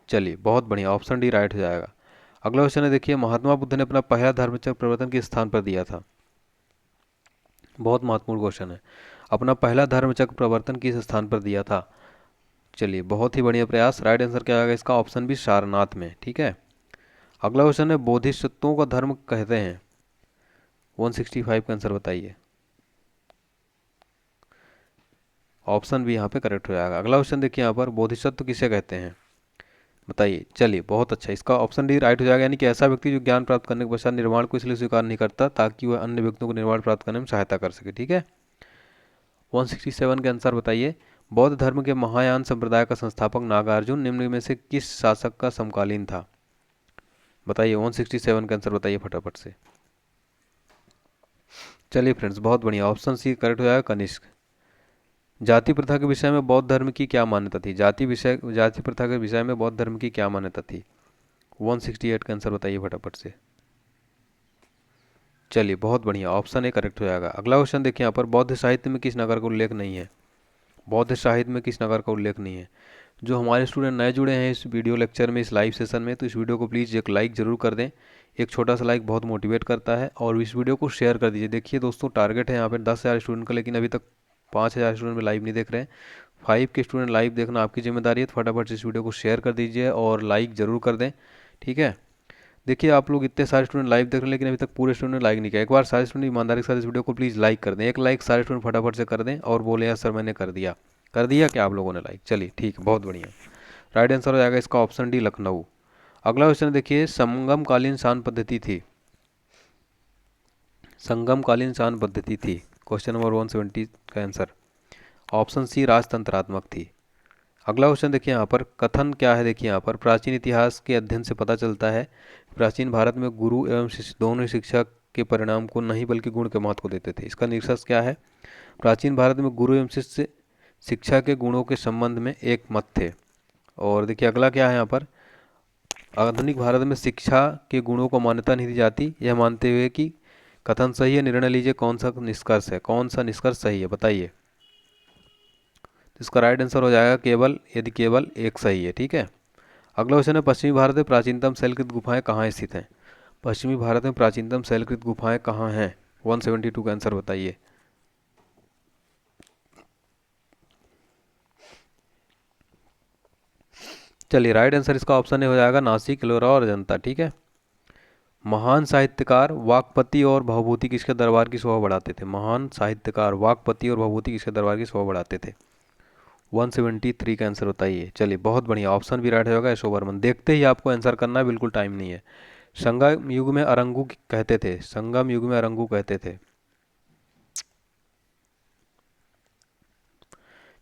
चलिए बहुत बढ़िया, ऑप्शन डी राइट हो जाएगा। अगला क्वेश्चन है देखिए, महात्मा बुद्ध ने अपना पहला धर्मचक्र प्रवर्तन किस स्थान पर दिया था? बहुत महत्वपूर्ण क्वेश्चन है, अपना पहला धर्मचक्र प्रवर्तन किस स्थान पर दिया था? चलिए बहुत ही बढ़िया प्रयास, राइट आंसर क्या आएगा इसका? ऑप्शन बी सारनाथ में। ठीक है, अगला क्वेश्चन है, बोधिसत्वों का धर्म कहते हैं? 165 का आंसर बताइए। ऑप्शन बी यहाँ पे करेक्ट हो जाएगा। अगला क्वेश्चन देखिए यहाँ पर, बोधिसत्व किसे कहते हैं? बताइए। चलिए बहुत अच्छा, इसका ऑप्शन डी राइट हो जाएगा, यानी कि ऐसा व्यक्ति जो ज्ञान प्राप्त करने के पश्चात निर्वाण को इसलिए स्वीकार नहीं करता ताकि वह अन्य व्यक्तियों को निर्वाण प्राप्त करने में सहायता कर सके। ठीक है, 167 के आंसर बताइए, बौद्ध धर्म के महायान संप्रदाय का संस्थापक नागार्जुन निम्न में से किस शासक का समकालीन था? बताइए, 167 का आंसर बताइए फटाफट से। चलिए फ्रेंड्स बहुत बढ़िया, ऑप्शन सी करेक्ट हो जाएगा, कनिष्क। जाति प्रथा के विषय में बौद्ध धर्म की क्या मान्यता थी? जाति प्रथा के विषय में बौद्ध धर्म की क्या मान्यता थी? 168 का आंसर बताइए फटाफट से। चलिए बहुत बढ़िया, ऑप्शन ए करेक्ट हो जाएगा। अगला क्वेश्चन देखिए यहाँ पर, बौद्ध साहित्य में किस नगर का उल्लेख नहीं है? बौद्ध साहित्य में किस नगर का उल्लेख नहीं है? जो हमारे स्टूडेंट नए जुड़े हैं इस वीडियो लेक्चर में, इस लाइव सेशन में, तो इस वीडियो को प्लीज़ एक लाइक ज़रूर कर दें। एक छोटा सा लाइक बहुत मोटिवेट करता है, और इस वीडियो को शेयर कर दीजिए। देखिए दोस्तों, टारगेट है यहाँ पर 10,000 स्टूडेंट का, लेकिन अभी तक 5,000 स्टूडेंट में लाइव नहीं देख रहे हैं। 5 के स्टूडेंट लाइव देखना आपकी जिम्मेदारी है, तो फटाफट से इस वीडियो को शेयर कर दीजिए और लाइक ज़रूर कर दें। ठीक है, देखिए आप लोग इतने सारे स्टूडेंट लाइव देख रहे हैं, लेकिन अभी तक पूरे स्टूडेंट लाइक नहीं किया। एक बार सारे स्टूडेंट ईमानदारी के साथ इस वीडियो को प्लीज़ लाइक कर दें। एक लाइक सारे स्टूडेंट फटाफट से कर दें और बोले यार सर मैंने कर दिया। कर दिया क्या आप लोगों ने लाइक? चलिए ठीक है, बहुत बढ़िया, राइट आंसर हो जाएगा इसका ऑप्शन डी, लखनऊ। अगला क्वेश्चन देखिए, संगमकालीन शान पद्धति थी? संगमकालीन शान पद्धति थी, क्वेश्चन नंबर 170 का आंसर ऑप्शन सी राजतंत्रात्मक थी। अगला क्वेश्चन देखिए यहाँ पर, कथन क्या है? देखिए यहाँ पर, प्राचीन इतिहास के अध्ययन से पता चलता है प्राचीन भारत में गुरु एवं शिष्य दोनों ही शिक्षा के परिणाम को नहीं बल्कि गुण के महत्व को देते थे। इसका निष्कर्ष क्या है? प्राचीन भारत में गुरु एवं शिष्य शिक्षा के गुणों के संबंध में एक मत थे। और देखिए अगला क्या है यहाँ पर, आधुनिक भारत में शिक्षा के गुणों को मान्यता नहीं दी जाती, यह मानते हुए कि कथन सही है। निर्णय लीजिए कौन सा निष्कर्ष है, कौन सा निष्कर्ष सही है, बताइए। इसका राइट आंसर हो जाएगा केवल, यदि केवल एक सही है। ठीक है, अगला क्वेश्चन है, पश्चिमी भारत में प्राचीनतम शैलकृत गुफाएं कहाँ स्थित हैं? पश्चिमी भारत में प्राचीनतम शैलकृत गुफाएं कहाँ हैं? 172 का आंसर बताइए। चलिए राइट आंसर इसका ऑप्शन ए हो जाएगा, नासिक, एलोरा और अजंता। ठीक है, महान साहित्यकार वाकपति और भवभूति किसके दरबार की शोभा बढ़ाते थे? महान साहित्यकार वाकपति और भवभूति किसके दरबार की शोभा बढ़ाते थे? 173 का आंसर बताइए। चलिए बहुत बढ़िया, ऑप्शन भी राइट होगा, यशोवर्मन। देखते ही आपको आंसर करना है, बिल्कुल टाइम नहीं है। संगम युग में अरंगू कहते थे, संगम युग में अरंगू कहते थे।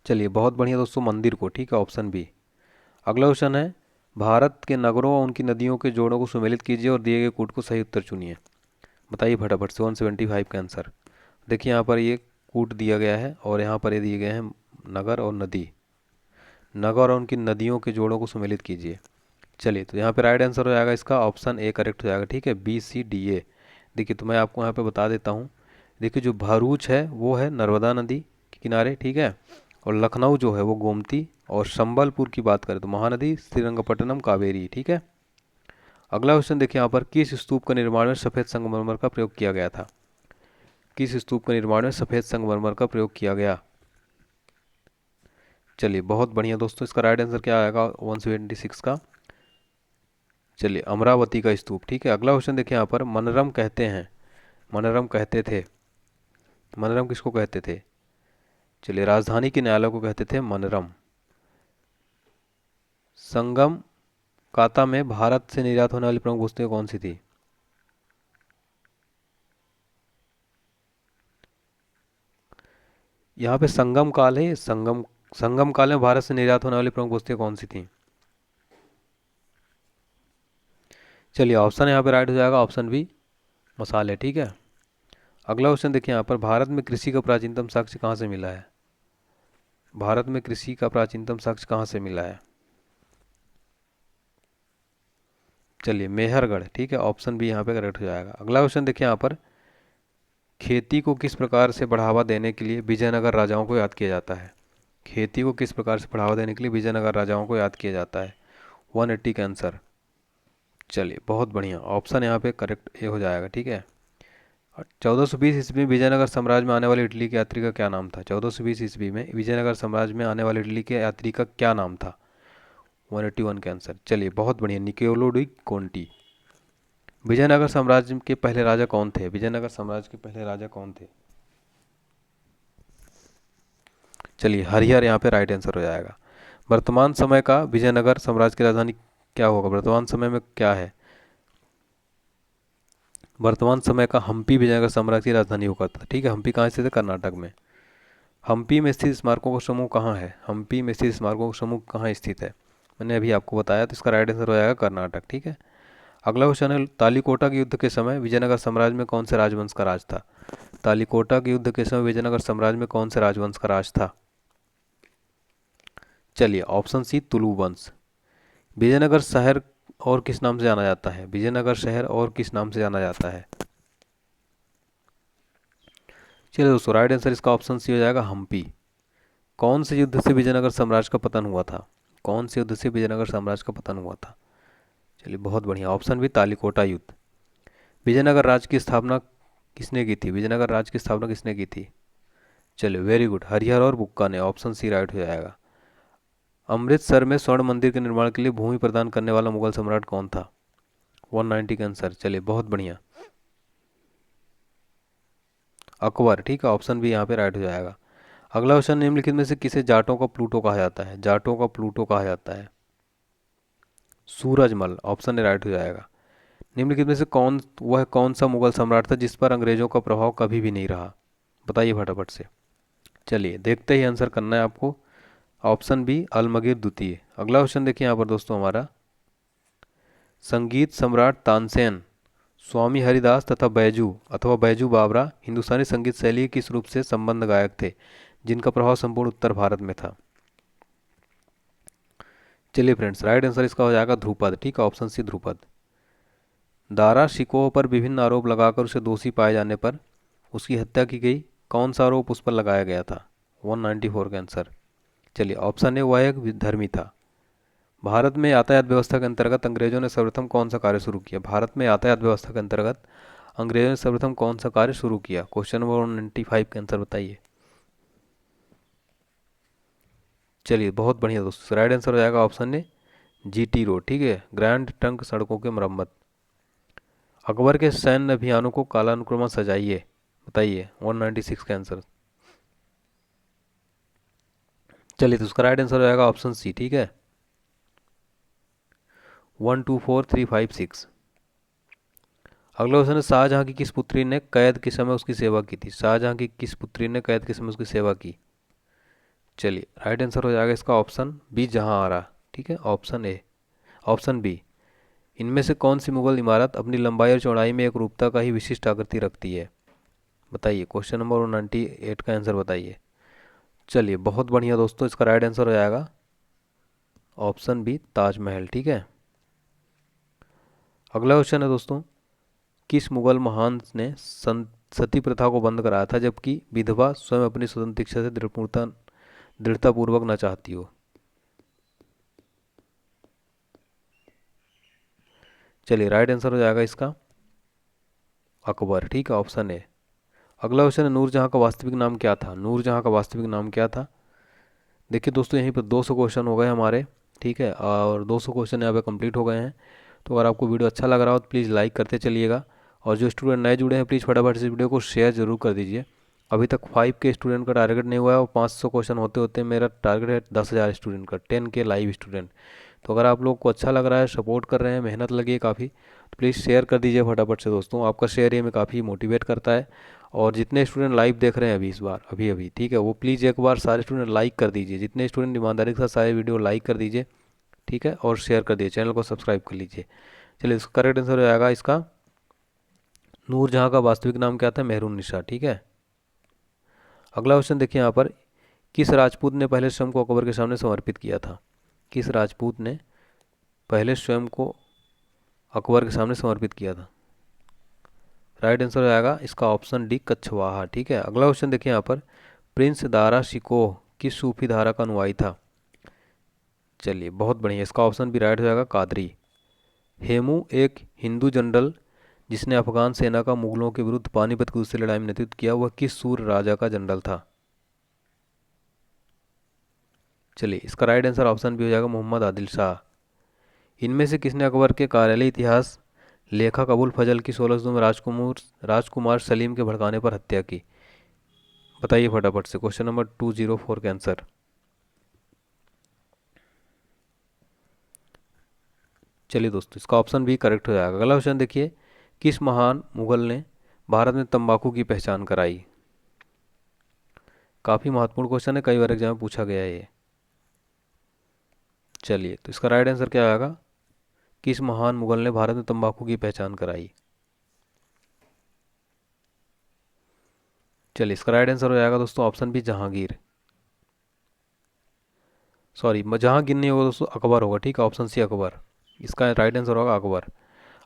चलिए बहुत बढ़िया दोस्तों, मंदिर को। ठीक है, ऑप्शन बी। अगला क्वेश्चन है, भारत के नगरों और उनकी नदियों के जोड़ों को सुमेलित कीजिए और दिए गए कूट को सही उत्तर चुनिए। बताइए फटाफट से, 175 का आंसर। देखिए यहाँ पर ये कूट दिया गया है और यहाँ पर ये दिए गए हैं नगर और नदी। नगर और उनकी नदियों के जोड़ों को सम्मिलित कीजिए। चलिए, तो यहाँ पे राइट आंसर हो जाएगा इसका ऑप्शन ए करेक्ट हो जाएगा। ठीक है, बी सी डी ए। देखिए, तो मैं आपको यहाँ पे बता देता हूँ। देखिए, जो भरूच है वो है नर्मदा नदी के किनारे, ठीक है। और लखनऊ जो है वो गोमती, और संबलपुर की बात करें तो महानदी, श्रीरंगपट्टनम कावेरी। ठीक है। अगला क्वेश्चन देखिए यहाँ पर, किस स्तूप का निर्माण में सफ़ेद संगमरमर का प्रयोग किया गया था? किस स्तूप का निर्माण में सफ़ेद संगमरमर का प्रयोग किया गया? चलिए, बहुत बढ़िया दोस्तों, इसका राइट आंसर क्या आएगा 176 का? चलिए, अमरावती का स्तूप। ठीक है। अगला क्वेश्चन देखिए यहाँ पर, मनरम कहते हैं, मनरम कहते थे, मनरम किसको कहते थे? चलिए, राजधानी के न्यायालय को कहते थे मनरम। संगम काता में भारत से निर्यात होने वाली प्रमुख वस्तुएं कौन सी थी? यहाँ पे संगम काल है, संगम संगम काल में भारत से निर्यात होने वाली प्रमुख वस्तुएं कौन सी थी? चलिए, ऑप्शन यहाँ पे राइट हो जाएगा ऑप्शन बी, मसाले। ठीक है। अगला क्वेश्चन देखिए यहाँ पर, भारत में कृषि का प्राचीनतम साक्ष्य कहाँ से मिला है? भारत में कृषि का प्राचीनतम साक्ष्य कहाँ से मिला है? चलिए, मेहरगढ़। ठीक है, ऑप्शन बी यहाँ पे करेक्ट हो जाएगा। अगला क्वेश्चन देखिए यहाँ पर, खेती को किस प्रकार से बढ़ावा देने के लिए विजयनगर राजाओं को याद किया जाता है? खेती को किस प्रकार से बढ़ावा देने के लिए विजयनगर राजाओं को याद किया जाता है? 180 का आंसर। चलिए, बहुत बढ़िया, ऑप्शन यहाँ पे करेक्ट ए हो जाएगा। ठीक है। 1420 ईस्वी में विजयनगर साम्राज्य में आने वाले इटली के यात्री का क्या नाम था? 1420 ईस्वी में विजयनगर साम्राज्य में आने वाले इटली के यात्री का क्या नाम था? 181 का आंसर। चलिए, बहुत बढ़िया, निकोलो डी कोंटी। विजयनगर साम्राज्य के पहले राजा कौन थे? विजयनगर साम्राज्य के पहले राजा कौन थे? चलिए, हरिहर यहाँ पे राइट आंसर हो जाएगा। वर्तमान समय का विजयनगर साम्राज्य की राजधानी क्या होगा? वर्तमान समय में क्या है? वर्तमान समय का हम्पी विजयनगर साम्राज्य की राजधानी हुआ करता था। ठीक है। हम्पी कहाँ स्थित है? कर्नाटक में। हम्पी में स्थित स्मारकों का समूह कहाँ है? हम्पी में स्थित स्मारकों का समूह कहाँ स्थित है? मैंने अभी आपको बताया, तो इसका राइट आंसर हो जाएगा कर्नाटक। ठीक है। अगला क्वेश्चन है, तालीकोटा के युद्ध के समय विजयनगर साम्राज्य में कौन से राजवंश का राज था? तालीकोटा के युद्ध के समय विजयनगर साम्राज्य में कौन से राजवंश का राज था? चलिए, ऑप्शन सी, तुलु वंश। विजयनगर शहर और किस नाम से जाना जाता है? विजयनगर शहर और किस नाम से जाना जाता है? चलिए दोस्तों, राइट आंसर इसका ऑप्शन सी हो जाएगा, हम्पी। कौन से युद्ध से विजयनगर साम्राज्य का पतन हुआ था? कौन से युद्ध से विजयनगर साम्राज्य का पतन हुआ था? चलिए, बहुत बढ़िया, ऑप्शन भी, तालीकोटा युद्ध। विजयनगर राज्य की स्थापना किसने की थी? विजयनगर राज्य की स्थापना किसने की थी? चलिए, वेरी गुड, हरिहर और बुक्का ने। ऑप्शन सी राइट हो जाएगा। अमृतसर में स्वर्ण मंदिर के निर्माण के लिए भूमि प्रदान करने वाला मुगल सम्राट कौन था? 190 का आंसर। चलिए, बहुत बढ़िया, अकबर। ठीक है, ऑप्शन भी यहाँ पे राइट हो जाएगा। अगला क्वेश्चन, निम्नलिखित में से किसे जाटों का प्लूटो कहा जाता है? जाटों का प्लूटो कहा जाता है? सूरजमल, ऑप्शन ए राइट हो जाएगा। निम्नलिखित में से कौन सा मुगल सम्राट था जिस पर अंग्रेजों का प्रभाव कभी भी नहीं रहा? बताइए फटाफट से। चलिए, देखते ही आंसर करना है आपको। ऑप्शन बी, अलमगीर द्वितीय। अगला क्वेश्चन देखिए यहाँ पर दोस्तों हमारा, संगीत सम्राट तानसेन, स्वामी हरिदास तथा बैजू अथवा बैजू बावरा हिंदुस्तानी संगीत शैली के किस रूप से संबद्ध गायक थे जिनका प्रभाव संपूर्ण उत्तर भारत में था? चलिए फ्रेंड्स, राइट आंसर इसका हो जाएगा ध्रुपद। ठीक है, ऑप्शन सी, ध्रुपद। दारा शिकोह पर विभिन्न आरोप लगाकर उसे दोषी पाए जाने पर उसकी हत्या की गई। कौन सा आरोप उस पर लगाया गया था? 194 का आंसर। चलिए, ऑप्शन ए, वह एक विधर्मी था। भारत में यातायात व्यवस्था के अंतर्गत अंग्रेजों ने सर्वप्रथम कौन सा कार्य शुरू किया? भारत में यातायात व्यवस्था के अंतर्गत अंग्रेजों ने सर्वप्रथम कौन सा कार्य शुरू किया? क्वेश्चन नंबर 195 का आंसर बताइए। चलिए, बहुत बढ़िया दोस्तों, राइट आंसर हो जाएगा ऑप्शन ए, जीटी रोड। ठीक है, ग्रैंड ट्रंक सड़कों की मरम्मत। अकबर के सैन्य अभियानों को कालानुक्रम सजाइए, बताइए। 196 का आंसर। चलिए, तो उसका राइट आंसर हो जाएगा ऑप्शन सी। ठीक है, 124356। अगला क्वेश्चन है, शाहजहां की किस पुत्री ने कैद के समय उसकी सेवा की थी? शाहजहां की किस पुत्री ने कैद के समय उसकी सेवा की? चलिए, राइट आंसर हो जाएगा इसका ऑप्शन बी, जहां आरा। ठीक है, ऑप्शन ए, ऑप्शन बी। इनमें से कौन सी मुगल इमारत अपनी लंबाई और चौड़ाई में एक रूपता का ही विशिष्ट आकृति रखती है? बताइए क्वेश्चन नंबर 98 का आंसर बताइए। चलिए बहुत बढ़िया दोस्तों, इसका राइट आंसर हो जाएगा ऑप्शन बी ताजमहल। ठीक है, अगला क्वेश्चन है दोस्तों, किस मुगल महान ने सती प्रथा को बंद कराया था जबकि विधवा स्वयं अपनी स्वतंत्र इच्छा से दृढ़तापूर्वक न चाहती हो? चलिए राइट आंसर हो जाएगा इसका अकबर। ठीक है, ऑप्शन ए। अगला क्वेश्चन है, नूरजहां का वास्तविक नाम क्या था? नूरजहां का वास्तविक नाम क्या था? देखिए दोस्तों, यहीं पर 200 क्वेश्चन हो गए हमारे। ठीक है, और 200 क्वेश्चन यहाँ पे कंप्लीट हो गए हैं। तो अगर आपको वीडियो अच्छा लग रहा हो तो प्लीज़ लाइक करते चलिएगा, और जो स्टूडेंट नए जुड़े हैं प्लीज़ फटाफट से वीडियो को शेयर जरूर कर दीजिए। अभी तक 5 के स्टूडेंट का टारगेट नहीं हुआ है, और 500 क्वेश्चन होते होते मेरा टारगेट है 10,000 स्टूडेंट का, 10 के लाइव स्टूडेंट। तो अगर आप लोग को अच्छा लग रहा है, सपोर्ट कर रहे हैं, मेहनत लगी है काफ़ी, तो प्लीज़ शेयर कर दीजिए फटाफट से दोस्तों। आपका शेयर ये में काफ़ी मोटिवेट करता है। और जितने स्टूडेंट लाइव देख रहे हैं अभी इस बार अभी अभी, ठीक है, वो प्लीज़ एक बार सारे स्टूडेंट लाइक कर दीजिए। जितने स्टूडेंट ईमानदारी के साथ सारे वीडियो लाइक कर दीजिए, ठीक है, और शेयर कर दीजिए, चैनल को सब्सक्राइब कर लीजिए। चलिए इसका करेक्ट आंसर हो जाएगा इसका, नूरजहां का वास्तविक नाम क्या था? मेहरुन्निसा। ठीक है, अगला क्वेश्चन देखिए यहाँ पर, किस राजपूत ने पहले स्वयं को अकबर के सामने समर्पित किया था? किस राजपूत ने पहले स्वयं को अकबर के सामने समर्पित किया था? राइट आंसर हो जाएगा इसका ऑप्शन डी, कछवाहा। ठीक है, अगला क्वेश्चन देखिए यहाँ पर, प्रिंस दारा शिकोह किस सूफी धारा का अनुयायी था? चलिए बहुत बढ़िया, इसका ऑप्शन भी राइट हो जाएगा, कादरी। हेमू एक हिंदू जनरल जिसने अफगान सेना का मुगलों के विरुद्ध पानीपत की दूसरी लड़ाई में नेतृत्व किया, वह किस सूर्य राजा का जनरल था? चलिए इसका राइट आंसर ऑप्शन भी हो जाएगा, मोहम्मद आदिल शाह। इनमें से किसने अकबर के कार्यालय इतिहास लेखक अबुल फजल की 16 में राजकुमार सलीम के भड़काने पर हत्या की? बताइए फटाफट से, क्वेश्चन नंबर 204 का आंसर। चलिए दोस्तों, इसका ऑप्शन भी करेक्ट हो जाएगा। अगला क्वेश्चन देखिए, किस महान मुगल ने भारत में तंबाकू की पहचान कराई? काफ़ी महत्वपूर्ण क्वेश्चन है, कई बार एग्जाम में पूछा गया है ये। चलिए तो इसका राइट आंसर क्या आएगा, किस महान मुगल ने भारत में तंबाकू की पहचान कराई? चलिए इसका राइट आंसर हो जाएगा दोस्तों option B, Jahangir. Sorry, Jahangir नहीं होगा दोस्तों, अकबर होगा। ठीक है, ऑप्शन सी अकबर, इसका राइट आंसर होगा अकबर।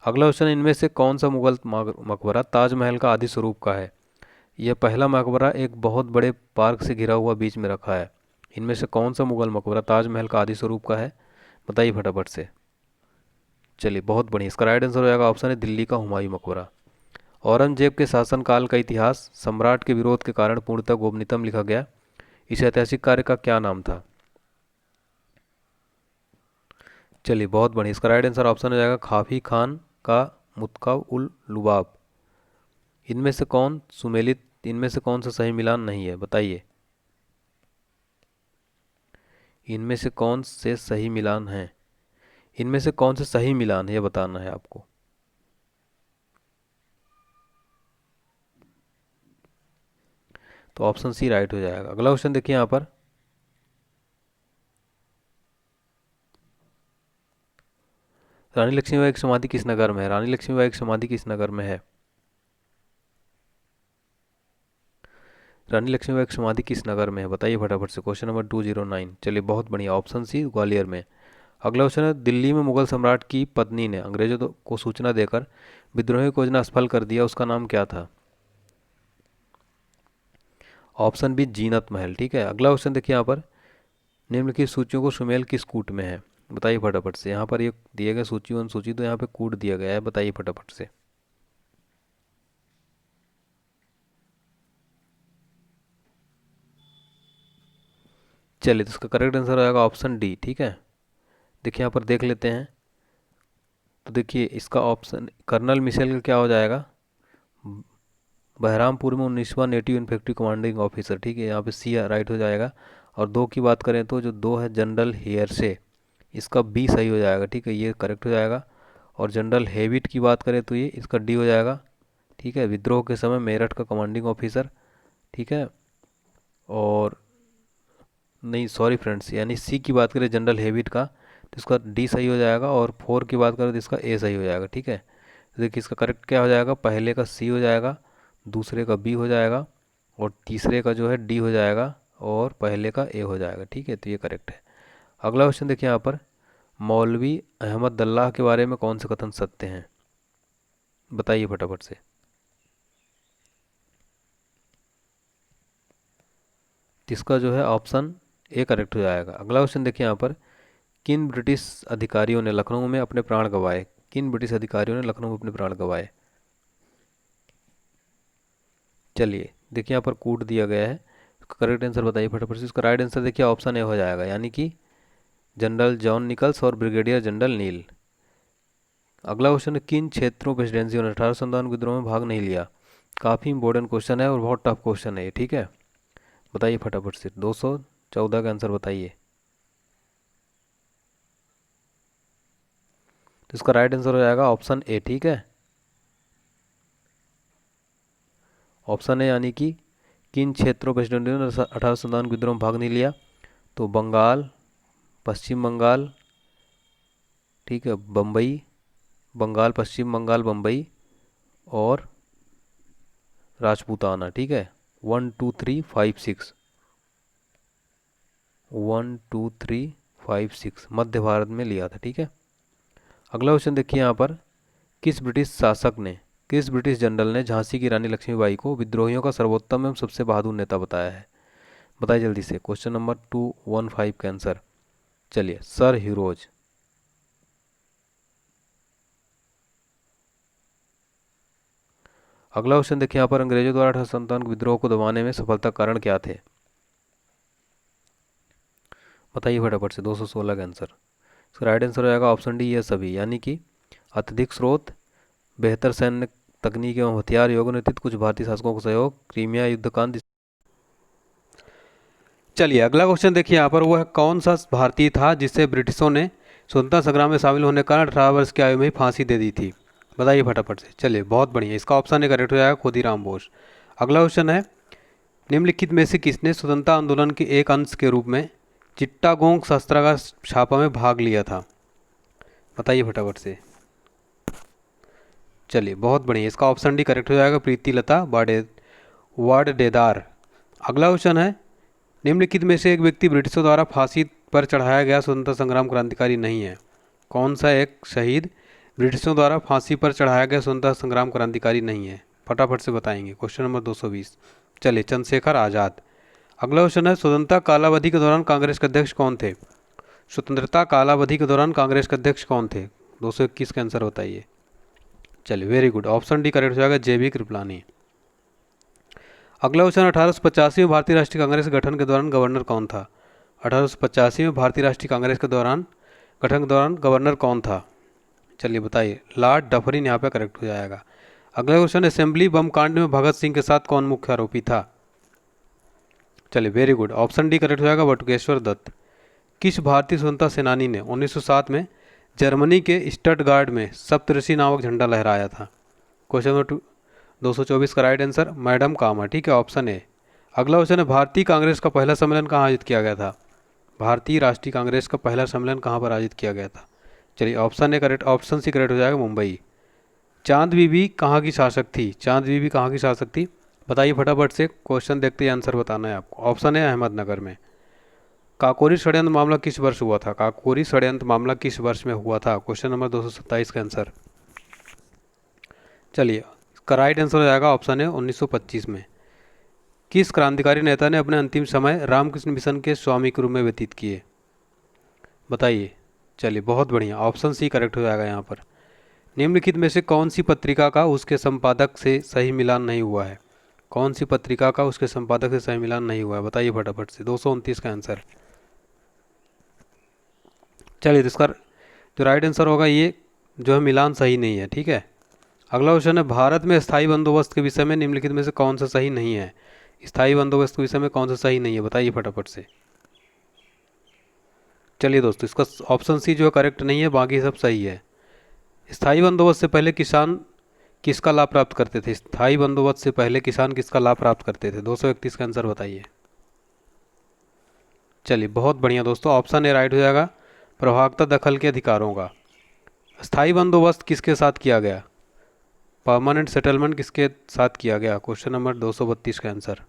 अगला क्वेश्चन, इनमें से कौन सा मुगल मकबरा ताजमहल का आदि स्वरूप का है? यह पहला मकबरा एक बहुत बड़े पार्क से घिरा हुआ बीच में रखा है। इनमें से कौन सा मुगल मकबरा ताजमहल का आदि स्वरूप का है? बताइए फटाफट से। चलिए बहुत बढ़िया, इसका राइट आंसर हो जाएगा ऑप्शन है, दिल्ली का हुमायूं मकबरा। औरंगजेब के शासनकाल का इतिहास सम्राट के विरोध के कारण पूर्णतः गोपनीयतम लिखा गया, इस ऐतिहासिक कार्य का क्या नाम था? चलिए बहुत बढ़िया, इसका राइट आंसर ऑप्शन हो जाएगा, खाफी खान का मुत्का उल लुबाब। इनमें से कौन सा सही मिलान नहीं है? बताइए, इनमें से कौन से सही मिलान हैं? इनमें से कौन से सही मिलान है ये बताना है आपको। तो ऑप्शन सी राइट हो जाएगा। अगला क्वेश्चन देखिए यहाँ पर, रानी लक्ष्मीबाई की समाधि किस नगर में है? रानी लक्ष्मीबाई की समाधि किस नगर में है? रानी लक्ष्मीबाई की समाधि किस नगर में है? बताइए फटाफट से, क्वेश्चन नंबर 209। चलिए बहुत बढ़िया, ऑप्शन सी, ग्वालियर में। अगला क्वेश्चन है, दिल्ली में मुगल सम्राट की पत्नी ने अंग्रेजों को सूचना देकर विद्रोह की योजना असफल कर दिया, उसका नाम क्या था? ऑप्शन बी, जीनत महल। ठीक है, अगला क्वेश्चन देखिए यहाँ पर, निम्नलिखित सूचियों को सुमेल किस कूट में है? बताइए फटाफट से। यहाँ पर ये दिए गए सूची अनुसूची, तो यहाँ पे कूट दिया गया है, बताइए फटाफट से। चलिए तो इसका करेक्ट आंसर आएगा ऑप्शन डी। ठीक है, देखिए यहाँ पर देख लेते हैं। तो देखिए इसका ऑप्शन कर्नल मिशेल का क्या हो जाएगा, बहरामपुर में 19वां नेटिव इन्फेंट्री कमांडिंग ऑफिसर। ठीक है, यहाँ पे सी राइट हो जाएगा। और दो की बात करें तो जो दो है जनरल हेयर से, इसका बी सही हो जाएगा। ठीक है, ये करेक्ट हो जाएगा। और जनरल हेविट की बात करें तो ये इसका डी हो जाएगा। ठीक है, विद्रोह के समय मेरठ का कमांडिंग ऑफिसर। ठीक है, और नहीं सॉरी फ्रेंड्स, यानी सी की बात करें जनरल हेविट का, तो इसका डी सही हो जाएगा। और 4 की बात करें तो इसका ए सही हो जाएगा। ठीक है, तो देखिए इसका करेक्ट क्या हो जाएगा, पहले का सी हो जाएगा, दूसरे का बी हो जाएगा और तीसरे का जो है डी हो जाएगा और पहले का ए हो जाएगा। ठीक है, तो ये करेक्ट है। अगला क्वेश्चन देखिए यहाँ पर, मौलवी अहमद दल्लाह के बारे में कौन से कथन सत्य हैं? बताइए फटाफट से। जिसका जो है ऑप्शन ए करेक्ट हो जाएगा। अगला क्वेश्चन देखिए यहाँ पर, किन ब्रिटिश अधिकारियों ने लखनऊ में अपने प्राण गंवाए? किन ब्रिटिश अधिकारियों ने लखनऊ में अपने प्राण गंवाए? चलिए देखिए यहाँ पर कूट दिया गया है, करेक्ट आंसर बताइए फटाफट से। इसका राइट आंसर देखिए ऑप्शन ए हो जाएगा, यानी कि जनरल जॉन निकल्स और ब्रिगेडियर जनरल नील। अगला क्वेश्चन है, किन क्षेत्रों प्रेसिडेंसियों ने 1857 विद्रोह में भाग नहीं लिया? काफ़ी इंपॉर्टेंट क्वेश्चन है और बहुत टफ क्वेश्चन है ये। ठीक है, बताइए फटाफट से, 214 का आंसर बताइए। तो इसका राइट आंसर हो जाएगा ऑप्शन ए। ठीक है, ऑप्शन ए, यानी कि किन क्षेत्रों प्रेसिडेंसियों ने 1857 विद्रोह में भाग नहीं लिया? तो बंगाल, पश्चिम बंगाल, ठीक है, बम्बई, बंगाल, पश्चिम बंगाल, बम्बई और राजपूताना। ठीक है, 1 2 3 5 6, 1 2 3 5 6 मध्य भारत में लिया था। ठीक है, अगला क्वेश्चन देखिए यहाँ पर, किस ब्रिटिश जनरल ने झांसी की रानी लक्ष्मीबाई को विद्रोहियों का सर्वोत्तम एवं सबसे बहादुर नेता बताया है? बताइए जल्दी से, क्वेश्चन नंबर 215 का आंसर। चलिए, सर ह्यूरोज। अगला क्वेश्चन देखिए यहाँ पर, अंग्रेजों द्वारा 1857 के विद्रोह को दबाने में सफलता कारण क्या थे? बताइए फटाफट से, 216 का आंसर। इसका राइट आंसर हो जाएगा ऑप्शन डी, ये सभी, यानी कि अत्यधिक स्रोत, बेहतर सैन्य तकनीक एवं हथियार, योग नेतृत्व, कुछ भारतीय शासकों का सहयोग, क्रीमिया युद्धकांड। चलिए अगला क्वेश्चन देखिए यहाँ पर, वह कौन सा भारतीय था जिसे ब्रिटिशों ने स्वतंत्रता संग्राम में शामिल होने के कारण 18 वर्ष की आयु में ही फांसी दे दी थी? बताइए फटाफट से। चलिए बहुत बढ़िया, इसका ऑप्शन ए करेक्ट हो जाएगा, खुदीराम बोस। अगला क्वेश्चन है, निम्नलिखित में से किसने स्वतंत्रता आंदोलन के एक अंश के रूप में चिट्टागोंग शस्त्रागार छापा में भाग लिया था? बताइए फटाफट से। चलिए बहुत बढ़िया, इसका ऑप्शन डी करेक्ट हो जाएगा, प्रीति लता वाडडेदार। अगला क्वेश्चन है, निम्नलिखित में से एक व्यक्ति ब्रिटिशों द्वारा फांसी पर चढ़ाया गया स्वतंत्रता संग्राम क्रांतिकारी नहीं है? कौन सा एक शहीद ब्रिटिशों द्वारा फांसी पर चढ़ाया गया स्वतंत्रता संग्राम क्रांतिकारी नहीं है? फटाफट से बताएंगे, क्वेश्चन नंबर 220। चलिए, चंद्रशेखर आज़ाद। अगला क्वेश्चन है, स्वतंत्रता कालावधि के दौरान कांग्रेस के अध्यक्ष कौन थे? स्वतंत्रता कालावधि के दौरान कांग्रेस के अध्यक्ष कौन थे? 221 का आंसर बताइए। चलिए very good, option D correct हो जाएगा, JB कृपलानी। अगला क्वेश्चन, 1885 में भारतीय राष्ट्रीय कांग्रेस के गठन के दौरान गवर्नर कौन था? 1885 में भारतीय राष्ट्रीय कांग्रेस के दौरान गठन के दौरान गवर्नर कौन था? चलिए बताइए, लॉर्ड डफरिन यहाँ पे करेक्ट हो जाएगा। अगला क्वेश्चन, असेंबली बम कांड में भगत सिंह के साथ कौन मुख्य आरोपी था? चलिए very good, option D correct हो जाएगा, बटुकेश्वर दत्त। किस भारतीय स्वतंत्रता सेनानी ने 1907 में जर्मनी के स्टटगार्ड में सप्तऋषि नामक झंडा लहराया था? क्वेश्चन नंबर 224 का राइट आंसर मैडम कामा। ठीक है, ऑप्शन ए। अगला क्वेश्चन है, भारतीय कांग्रेस का पहला सम्मेलन कहाँ आयोजित किया गया था? भारतीय राष्ट्रीय कांग्रेस का पहला सम्मेलन कहाँ पर आयोजित किया गया था? चलिए option A correct, option C correct हो जाएगा, मुंबई। चांद बीबी कहाँ की शासक थी? चांद बीबी कहाँ की शासक थी? बताइए फटाफट से, क्वेश्चन देखते ही आंसर बताना है आपको। ऑप्शन है अहमदनगर में। काकोरी षड्यंत्र मामला किस वर्ष हुआ था? काकोरी षड्यंत्र मामला किस वर्ष में हुआ था? क्वेश्चन नंबर 227 का आंसर। चलिए, इसका राइट आंसर हो जाएगा ऑप्शन है 1925 में। किस क्रांतिकारी नेता ने अपने अंतिम समय रामकृष्ण मिशन के स्वामी के रूप में व्यतीत किए? बताइए। चलिए बहुत बढ़िया, ऑप्शन सी करेक्ट हो जाएगा यहाँ पर। निम्नलिखित में से कौन सी पत्रिका का उसके संपादक से सही मिलान नहीं हुआ है? कौन सी पत्रिका का उसके संपादक से सही मिलान नहीं हुआ है? बताइए फटाफट से, 229 का आंसर। चलिए, तो इसका जो राइट आंसर होगा ये जो है मिलान सही नहीं है। ठीक है, अगला क्वेश्चन है, भारत में स्थायी बंदोबस्त के विषय में निम्नलिखित में से कौन सा सही नहीं है? स्थायी बंदोबस्त के विषय में कौन सा सही नहीं है? बताइए फटाफट से। चलिए दोस्तों, इसका ऑप्शन सी जो है करेक्ट नहीं है, बाकी सब सही है। स्थायी बंदोबस्त से पहले किसान किसका लाभ प्राप्त करते थे? स्थायी बंदोबस्त से पहले किसान किसका लाभ प्राप्त करते थे? 231 का आंसर बताइए। चलिए बहुत बढ़िया दोस्तों, ऑप्शन ए राइट हो जाएगा, प्रभावता दखल के अधिकारों का। स्थायी बंदोबस्त किसके साथ किया गया? परमानेंट सेटलमेंट किसके साथ किया गया? क्वेश्चन नंबर 232 का आंसर।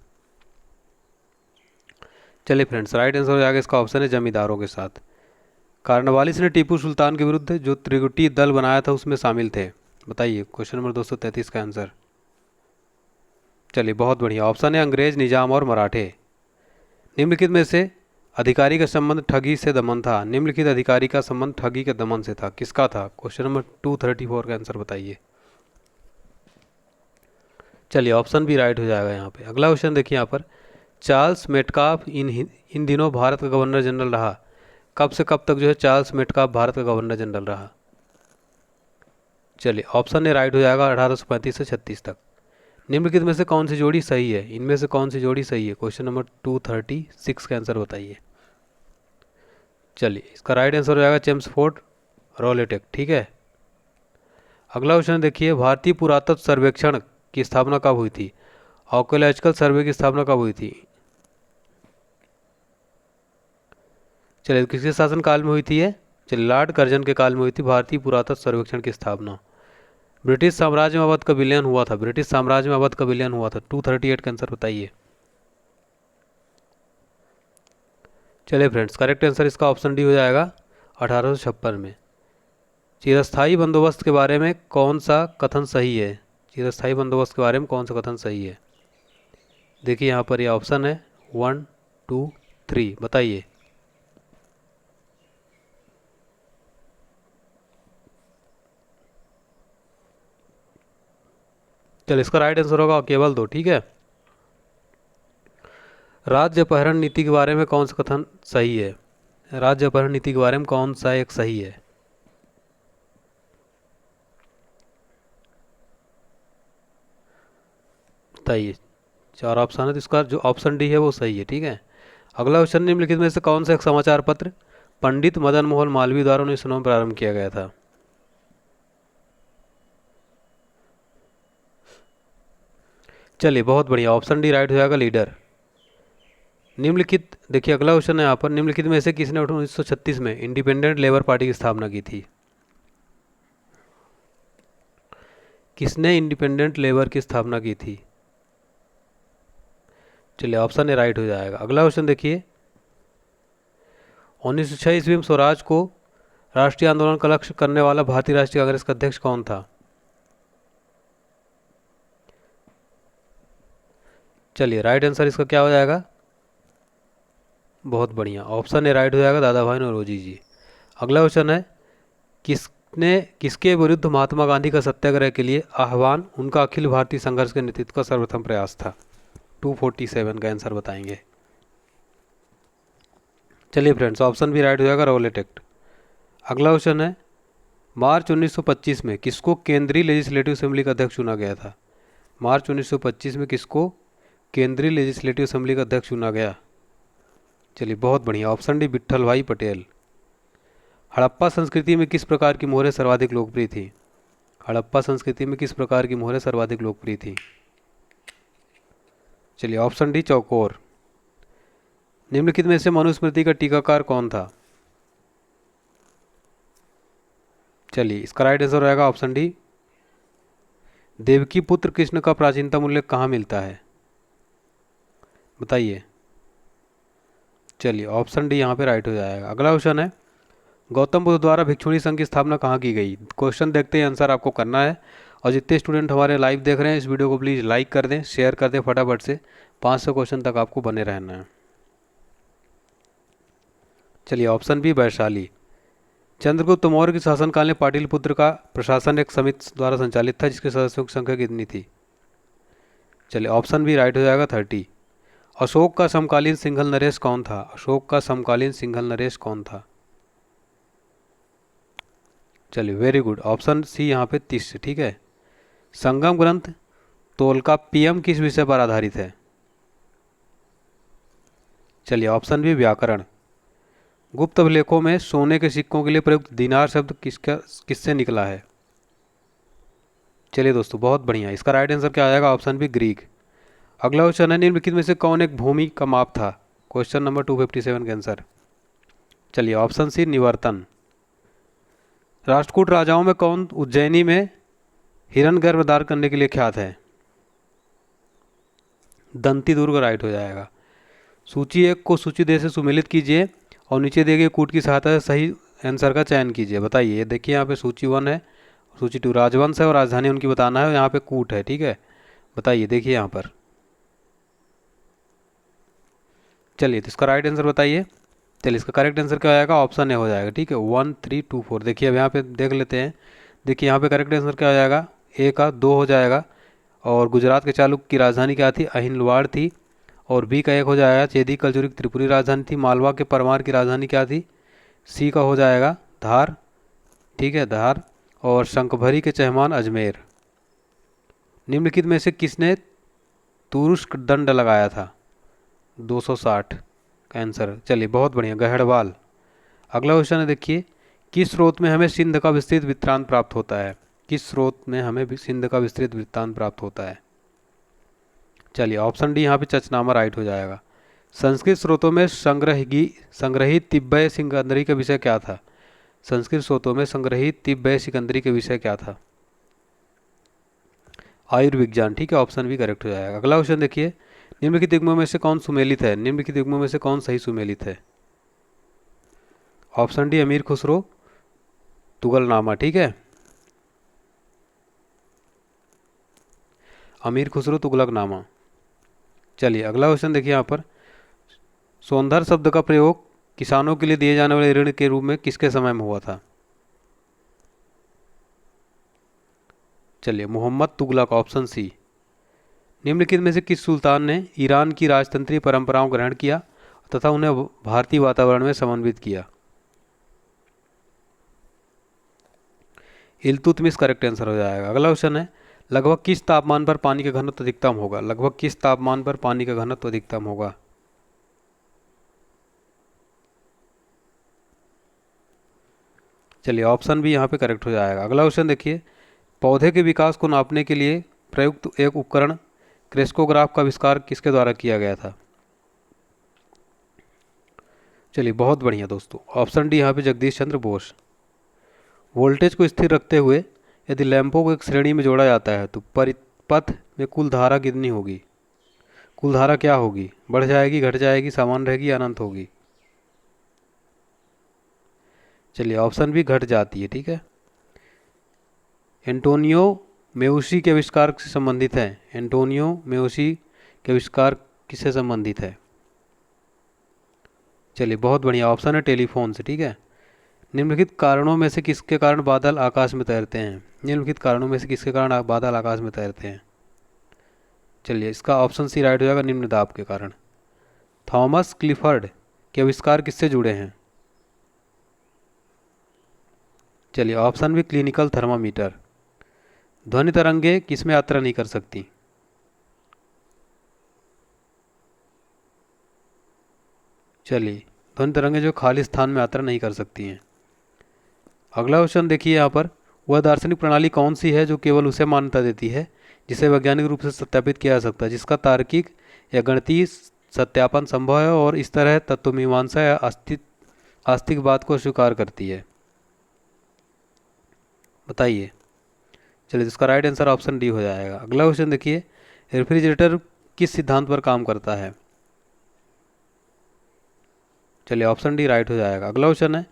चलिए फ्रेंड्स, राइट आंसर हो जाएगा इसका ऑप्शन है जमींदारों के साथ। कार्नवालिस ने टीपू सुल्तान के विरुद्ध जो त्रिगुटी दल बनाया था उसमें शामिल थे। बताइए क्वेश्चन नंबर 233 का आंसर। चलिए बहुत बढ़िया, ऑप्शन है अंग्रेज, निजाम और मराठे। निम्नलिखित में से अधिकारी का संबंध ठगी से दमन था। निम्नलिखित अधिकारी का संबंध ठगी के दमन से था, किसका था? क्वेश्चन नंबर 234 का आंसर बताइए। चलिए ऑप्शन भी राइट हो जाएगा यहाँ पे। अगला क्वेश्चन देखिए यहाँ पर, चार्ल्स मेटकाफ इन दिनों भारत का गवर्नर जनरल रहा। कब से कब तक जो है चार्ल्स मेटकाफ भारत का गवर्नर जनरल रहा? चलिए ऑप्शन ए राइट हो जाएगा 1835 से 36 तक। निम्नलिखित में से कौन सी जोड़ी सही है? इनमें से कौन सी जोड़ी सही है? क्वेश्चन नंबर 236 का आंसर बताइए। चलिए इसका राइट आंसर हो जाएगा चेम्सफोर्ड रॉलेटेक। ठीक है, अगला क्वेश्चन देखिए, भारतीय पुरातत्व सर्वेक्षण की स्थापना कब हुई थी? आर्कियोलॉजिकल सर्वे की स्थापना कब हुई थी? चलिए किसके शासन काल में हुई थी ये? चलिए लॉर्ड कर्जन के काल में हुई थी भारतीय पुरातत्व सर्वेक्षण की स्थापना। ब्रिटिश साम्राज्य में अवध का विलयन हुआ था। ब्रिटिश साम्राज्य में अवध का विलयन हुआ था। 238 का आंसर बताइए। चलिए फ्रेंड्स, करेक्ट आंसर इसका ऑप्शन डी हो जाएगा 1856 में। चिरस्थायी बंदोबस्त के बारे में कौन सा कथन सही है? चिरस्थायी बंदोबस्त के बारे में कौन सा कथन सही है? देखिए यहाँ पर ये ऑप्शन है 1 2 3, बताइए। चलिए इसका राइट आंसर होगा केवल 2। ठीक है, राज्य अपहरण नीति के बारे में कौन सा कथन सही है? राज्य अपहरण नीति के बारे में कौन सा एक सही है? बताइए। 4 ऑप्शन है तो इसका जो ऑप्शन डी है वो सही है। ठीक है, अगला क्वेश्चन, निम्नलिखित में से कौन सा एक समाचार पत्र पंडित मदन मोहन मालवीय द्वारा 1909 में प्रारंभ किया गया था? चलिए बहुत बढ़िया, ऑप्शन डी राइट हो जाएगा लीडर। निम्नलिखित देखिए अगला क्वेश्चन है यहाँ पर, निम्नलिखित में से किसने 1936 में इंडिपेंडेंट लेबर पार्टी की स्थापना की थी? किसने इंडिपेंडेंट लेबर की स्थापना की थी? चलिए ऑप्शन ए राइट हो जाएगा। अगला क्वेश्चन देखिए, 1906 ईस्वी में स्वराज को राष्ट्रीय आंदोलन का लक्ष्य करने वाला भारतीय राष्ट्रीय कांग्रेस का अध्यक्ष कौन था? चलिए राइट आंसर इसका क्या हो जाएगा? बहुत बढ़िया, ऑप्शन ए राइट हो जाएगा दादा भाई नौरोजी जी। अगला क्वेश्चन है, किसके विरुद्ध महात्मा गांधी का सत्याग्रह के लिए आह्वान उनका अखिल भारतीय संघर्ष के नेतृत्व का सर्वप्रथम प्रयास था? 247 का आंसर बताएंगे। चलिए फ्रेंड्स, ऑप्शन भी राइट हो जाएगा रॉलेट एक्ट। अगला क्वेश्चन है, मार्च 1925 में किसको केंद्रीय लेजिस्लेटिव असेंबली का अध्यक्ष चुना गया था? मार्च 1925 में किसको केंद्रीय लेजिस्लेटिव असेंबली का अध्यक्ष चुना गया? चलिए बहुत बढ़िया, ऑप्शन डी विट्ठल भाई पटेल। हड़प्पा संस्कृति में किस प्रकार की मोहरें सर्वाधिक लोकप्रिय थी? हड़प्पा संस्कृति में किस प्रकार की मोहरें सर्वाधिक लोकप्रिय थी? चलिए ऑप्शन डी चौकोर। निम्नलिखित में से मनुस्मृति का टीकाकार कौन था? चलिए इसका राइट आंसर रहेगा ऑप्शन डी देवकी पुत्र कृष्ण का प्राचीनतम उल्लेख कहाँ मिलता है? बताइए। चलिए ऑप्शन डी यहाँ पे राइट हो जाएगा। अगला क्वेश्चन है, गौतम बुद्ध द्वारा भिक्षुणी संघ की स्थापना कहाँ की गई? क्वेश्चन देखते ही आंसर आपको करना है। और जितने स्टूडेंट हमारे लाइव देख रहे हैं इस वीडियो को प्लीज़ लाइक कर दें, शेयर कर दें फटाफट से। 500 क्वेश्चन तक आपको बने रहना है। चलिए ऑप्शन बी वैशाली। चंद्रगुप्त मौर्य के शासनकाल में पाटलिपुत्र का प्रशासन एक समिति द्वारा संचालित था जिसके सदस्यों की संख्या कितनी थी? चलिए ऑप्शन बी राइट हो जाएगा 30। अशोक का समकालीन सिंघल नरेश कौन था? अशोक का समकालीन सिंघल नरेश कौन था? चलिए वेरी गुड, ऑप्शन सी यहाँ पे 30 से। ठीक है, संगम ग्रंथ तोलकाप्पियम किस विषय पर आधारित है? चलिए ऑप्शन बी व्याकरण। गुप्त अभिलेखों में सोने के सिक्कों के लिए प्रयुक्त दीनार शब्द किससे निकला है? चलिए दोस्तों बहुत बढ़िया, इसका राइट आंसर क्या आ जाएगा? Option B Greek. अगला क्वेश्चन है, निम्नलिखित में से कौन एक भूमि का माप था? क्वेश्चन नंबर 257 का आंसर। चलिए ऑप्शन सी निवर्तन। राष्ट्रकूट राजाओं में कौन उज्जैनी में हिरण गर्भधारण करने के लिए ख्यात है। दंती दुर्ग राइट हो जाएगा। सूची 1 को सूची दे से सुमेलित कीजिए और नीचे दिए गए कूट की सहायता से सही आंसर का चयन कीजिए। बताइए, ये देखिए यहाँ पे सूची 1 है, सूची 2 राजवंश है और राजधानी उनकी बताना है, यहाँ पे कूट है। ठीक है, बताइए, देखिए यहाँ पर। चलिए, तो इसका राइट आंसर बताइए। चलिए, इसका करेक्ट आंसर क्या आएगा? ऑप्शन ए हो जाएगा। ठीक है, 1 3 2 4। देखिए अब यहाँ पे देख लेते हैं। देखिए यहाँ पे करेक्ट आंसर क्या हो जाएगा? ए का 2 हो जाएगा। और गुजरात के चालुक्य की राजधानी क्या थी? अहिलवाड़ थी। और बी का 1 हो जाएगा, चेदी कलचुरी की त्रिपुरी राजधानी थी। मालवा के परमार की राजधानी क्या थी? सी का हो जाएगा धार। ठीक है, धार। और शंखभरी के चहमान अजमेर। निम्नलिखित में से किसने तुरुष्क दंड लगाया था? 260 का आंसर। चलिए, बहुत बढ़िया, गहड़वाल। अगला क्वेश्चन है, देखिए, किस स्रोत में हमें सिंध का विस्तृत वृत्तांत प्राप्त होता है? किस स्रोत में हमें सिंध का विस्तृत वृत्तांत प्राप्त होता है? चलिए, ऑप्शन डी यहाँ पे चचनामा राइट हो जाएगा। संस्कृत स्रोतों में संग्रहित तिब्बय सिकंदरी का विषय क्या था? संस्कृत स्रोतों में संग्रहित तिब्बय सिकंदरी के विषय क्या था? आयुर्विज्ञान। ठीक है, ऑप्शन भी करेक्ट हो जाएगा। अगला क्वेश्चन देखिए, निम्नलिखित युग्मों में से कौन सुमेलित है? निम्नलिखित युग्मों में से कौन सही सुमेलित है? ऑप्शन डी अमीर खुसरो तुगलनामा। ठीक है, अमीर खुसरो तुगलकनामा। चलिए, अगला क्वेश्चन देखिए यहाँ पर, सौंदर्य शब्द का प्रयोग किसानों के लिए दिए जाने वाले ऋण के रूप में किसके समय में हुआ था? चलिए, मोहम्मद तुगलक, ऑप्शन सी। निम्नलिखित में से किस सुल्तान ने ईरान की राजतंत्रीय परंपराओं को ग्रहण किया तथा उन्हें भारतीय वातावरण में समन्वित किया? इल्तुतमिश करेक्ट आंसर हो जाएगा। अगला क्वेश्चन है, लगभग किस तापमान पर पानी का घनत्व अधिकतम होगा? लगभग किस तापमान पर पानी का घनत्व अधिकतम होगा? चलिए, ऑप्शन भी यहाँ पे करेक्ट हो जाएगा। अगला क्वेश्चन देखिए, पौधे के विकास को नापने के लिए प्रयुक्त एक उपकरण क्रेस्कोग्राफ का आविष्कार किसके द्वारा किया गया था? चलिए, बहुत बढ़िया दोस्तों, ऑप्शन डी यहाँ पे जगदीश चंद्र बोस। वोल्टेज को स्थिर रखते हुए यदि लैंपों को एक श्रेणी में जोड़ा जाता है तो परिपथ में कुल धारा कितनी होगी? कुल धारा क्या होगी? बढ़ जाएगी, घट जाएगी, समान रहेगी, अनंत होगी? चलिए, ऑप्शन भी घट जाती है। ठीक है, एंटोनियो मेउसी के आविष्कार से संबंधित है। एंटोनियो मेउसी के आविष्कार किससे संबंधित है? चलिए, बहुत बढ़िया, ऑप्शन है टेलीफोन से। ठीक है, निम्नलिखित कारणों में से किसके कारण बादल आकाश में तैरते हैं? निम्नलिखित कारणों में से किसके कारण बादल आकाश में तैरते हैं? चलिए, इसका ऑप्शन सी राइट हो जाएगा, निम्न दाब के कारण। थॉमस क्लिफर्ड के आविष्कार किससे जुड़े हैं? चलिए, ऑप्शन भी क्लिनिकल थर्मामीटर। ध्वनि तरंगे किसमें यात्रा नहीं कर सकती? चलिए, ध्वनि तरंगे जो खाली स्थान में यात्रा नहीं कर सकती हैं। अगला क्वेश्चन देखिए यहाँ पर, वह दार्शनिक प्रणाली कौन सी है जो केवल उसे मान्यता देती है जिसे वैज्ञानिक रूप से सत्यापित किया जा सकता है, जिसका तार्किक या गणितीय सत्यापन संभव है और इस तरह तत्वमीमांसा या आस्तिकवाद को स्वीकार करती है? बताइए। चलिए, इसका राइट आंसर ऑप्शन डी हो जाएगा। अगला क्वेश्चन देखिए, रेफ्रिजरेटर किस सिद्धांत पर काम करता है? चलिए, ऑप्शन डी राइट हो जाएगा। अगला क्वेश्चन है,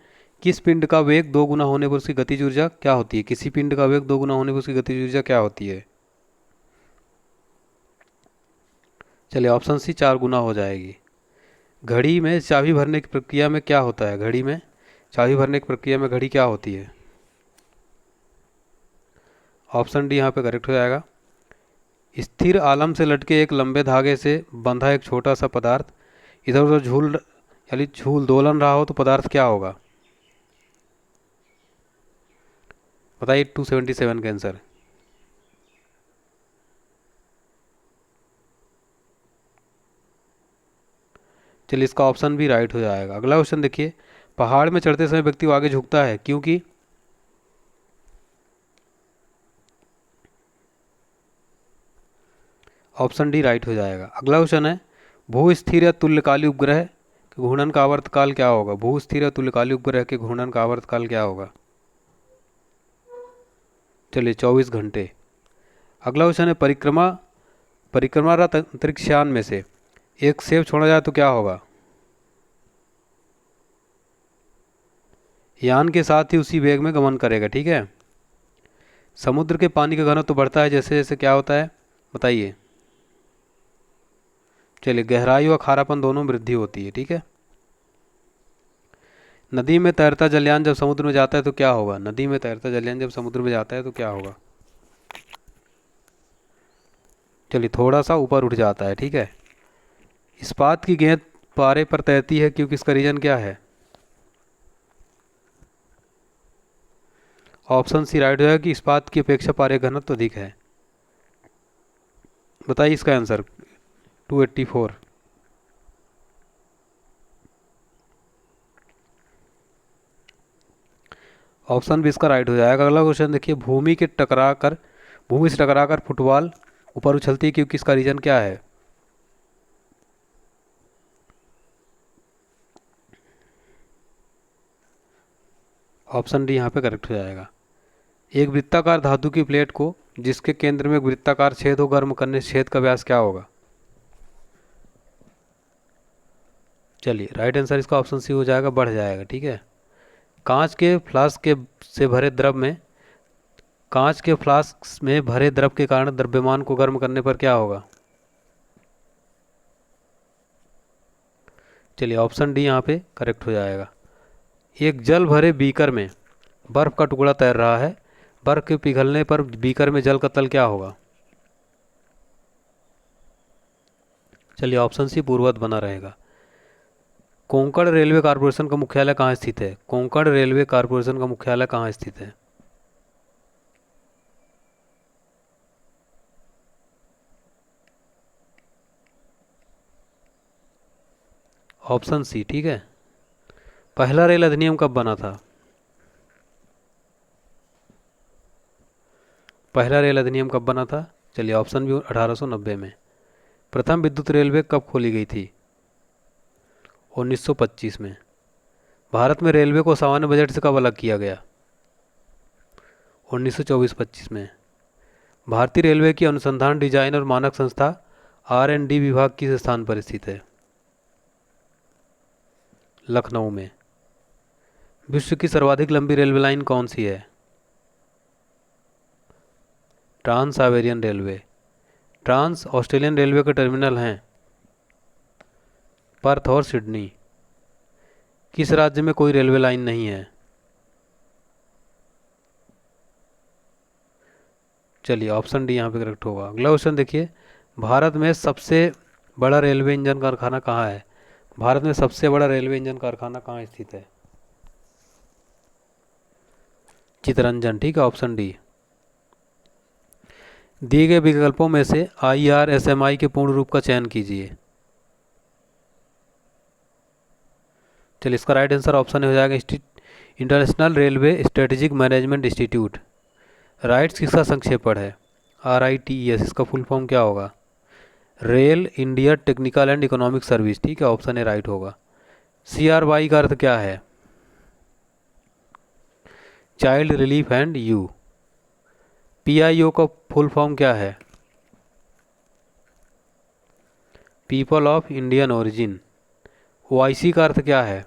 किस पिंड का वेग 2 गुना होने पर उसकी गतिज ऊर्जा क्या होती है? किसी पिंड का वेग 2 गुना होने पर उसकी गतिज ऊर्जा क्या होती है? चलिए, ऑप्शन सी 4 गुना हो जाएगी। घड़ी में चाबी भरने की प्रक्रिया में क्या होता है? घड़ी में चाबी भरने की प्रक्रिया में घड़ी क्या होती है? ऑप्शन डी यहाँ पे करेक्ट हो जाएगा। स्थिर आलम से लटके एक लंबे धागे से बंधा एक छोटा सा पदार्थ इधर उधर झूल दोलन रहा हो तो पदार्थ क्या होगा? बताइए, 277 का आंसर। चलिए, इसका ऑप्शन भी राइट हो जाएगा। अगला क्वेश्चन देखिए, पहाड़ में चढ़ते समय व्यक्ति आगे झुकता है क्योंकि? ऑप्शन डी राइट हो जाएगा। अगला क्वेश्चन है, भू स्थिर या तुल्यकालिक उपग्रह के घूर्णन का आवर्तकाल क्या होगा? भू स्थिर या तुल्यकालिक उपग्रह के घूर्णन का आवर्तकाल क्या होगा? चलिए, 24 घंटे। अगला क्वेश्चन है परिक्रमारत अंतरिक्ष यान में से एक सेब छोड़ा जाए तो क्या होगा? यान के साथ ही उसी वेग में गमन करेगा। ठीक है। समुद्र के पानी का घनत्व तो बढ़ता है जैसे जैसे क्या होता है, बताइए। चलिए, गहराई और खारापन दोनों में वृद्धि होती है। ठीक है। नदी में तैरता जलयान जब समुद्र में जाता है तो क्या होगा? नदी में तैरता जलयान जब समुद्र में जाता है तो क्या होगा? चलिए, थोड़ा सा ऊपर उठ जाता है। ठीक है। इस्पात की गेंद पारे पर तैरती है क्योंकि इसका रीजन क्या है? ऑप्शन सी राइट हो जाएगा कि इस्पात की अपेक्षा पारे का घनत्व अधिक है। बताइए इसका आंसर। 284। ऑप्शन भी इसका राइट हो जाएगा। अगला क्वेश्चन देखिए, भूमि से टकराकर फुटबॉल ऊपर उछलती है क्योंकि इसका रीजन क्या है? ऑप्शन डी यहाँ पे करेक्ट हो जाएगा। एक वृत्ताकार धातु की प्लेट को जिसके केंद्र में एक वृत्ताकार छेद हो गर्म करने से छेद का व्यास क्या होगा? चलिए, राइट आंसर इसका ऑप्शन सी हो जाएगा, बढ़ जाएगा। ठीक है। कांच के फ्लास्क के से भरे द्रव में कांच के फ्लास्क में भरे द्रव के कारण द्रव्यमान को गर्म करने पर क्या होगा? चलिए, ऑप्शन डी यहाँ पे करेक्ट हो जाएगा। एक जल भरे बीकर में बर्फ का टुकड़ा तैर रहा है, बर्फ के पिघलने पर बीकर में जल का तल क्या होगा? चलिए, ऑप्शन सी पूर्ववत बना रहेगा। कोंकण रेलवे कॉरपोरेशन का मुख्यालय कहाँ स्थित है? कोंकण रेलवे कॉरपोरेशन का मुख्यालय कहाँ स्थित है? Option C. ठीक है। पहला रेल अधिनियम कब बना था? पहला रेल अधिनियम कब बना था? चलिए, ऑप्शन भी 1890 में। प्रथम विद्युत रेलवे कब खोली गई थी? 1925 में। भारत में रेलवे को सामान्य बजट से कब अलग किया गया? 1924-25 में। भारतीय रेलवे की अनुसंधान, डिजाइन और मानक संस्था R&D विभाग किस स्थान पर स्थित है? लखनऊ में। विश्व की सर्वाधिक लंबी रेलवे लाइन कौन सी है? Trans Siberian railway. Trans Australian railway के टर्मिनल हैं पर्थ और सिडनी। किस राज्य में कोई रेलवे लाइन नहीं है? चलिए, ऑप्शन डी यहाँ पे करेक्ट होगा। अगला क्वेश्चन देखिए, भारत में सबसे बड़ा रेलवे इंजन कारखाना कहाँ है? भारत में सबसे बड़ा रेलवे इंजन कारखाना कहाँ स्थित है? चितरंजन। ठीक है, ऑप्शन डी। दिए गए विकल्पों में से IRSMI के पूर्ण रूप का चयन कीजिए। चलिए, इसका राइट आंसर ऑप्शन हो जाएगा international railway strategic management institute. RITES किसका संक्षेपण है? RITES। इसका फुल फॉर्म क्या होगा? Rail India technical and economic service. ठीक है, ऑप्शन ए राइट होगा। CRY का अर्थ क्या है? Child relief and you. PIO का फुल फॉर्म क्या है? People of Indian origin. OIC का अर्थ क्या है?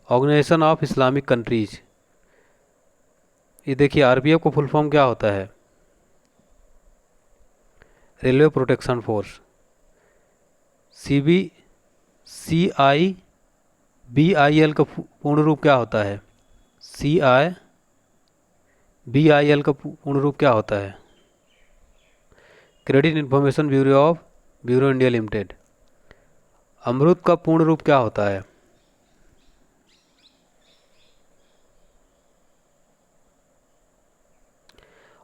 Organisation of Islamic countries. ये देखिए, RPF का फुल फॉर्म क्या होता है? Railway protection force. CIBIL का पूर्ण रूप क्या होता है? CIBIL का पूर्ण रूप क्या होता है? Credit information bureau India limited. AMRUT का पूर्ण रूप क्या होता है?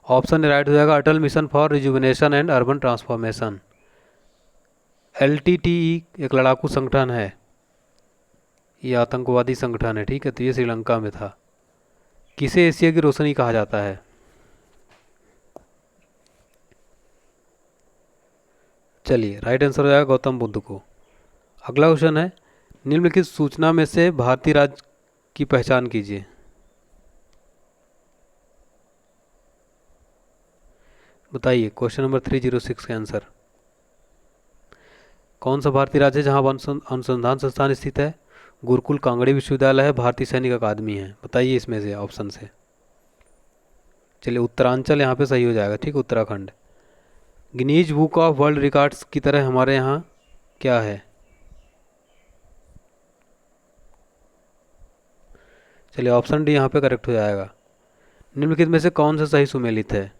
ऑप्शन राइट हो जाएगा, Atal mission for rejuvenation and urban transformation. LTTE एक लड़ाकू संगठन है, ये आतंकवादी संगठन है। ठीक है, तो ये श्रीलंका में था। किसे एशिया की रोशनी कहा जाता है? चलिए, राइट आंसर हो जाएगा गौतम बुद्ध को। अगला क्वेश्चन है, निम्नलिखित सूचना में से भारतीय राज्य की पहचान कीजिए। बताइए क्वेश्चन नंबर 306 का आंसर। कौन सा भारतीय राज्य है जहाँ अनुसंधान संस्थान स्थित है? गुरुकुल, कांगड़ी विश्वविद्यालय है, भारतीय सैनिक अकादमी है। बताइए इसमें से ऑप्शन से। चलिए उत्तरांचल यहाँ पे सही हो जाएगा, ठीक, Uttarakhand. Guinness book of world records की तरह हमारे यहाँ क्या है? चलिए ऑप्शन डी यहाँ पे करेक्ट हो जाएगा। निम्नलिखित में से कौन सा सही सुमेलित है?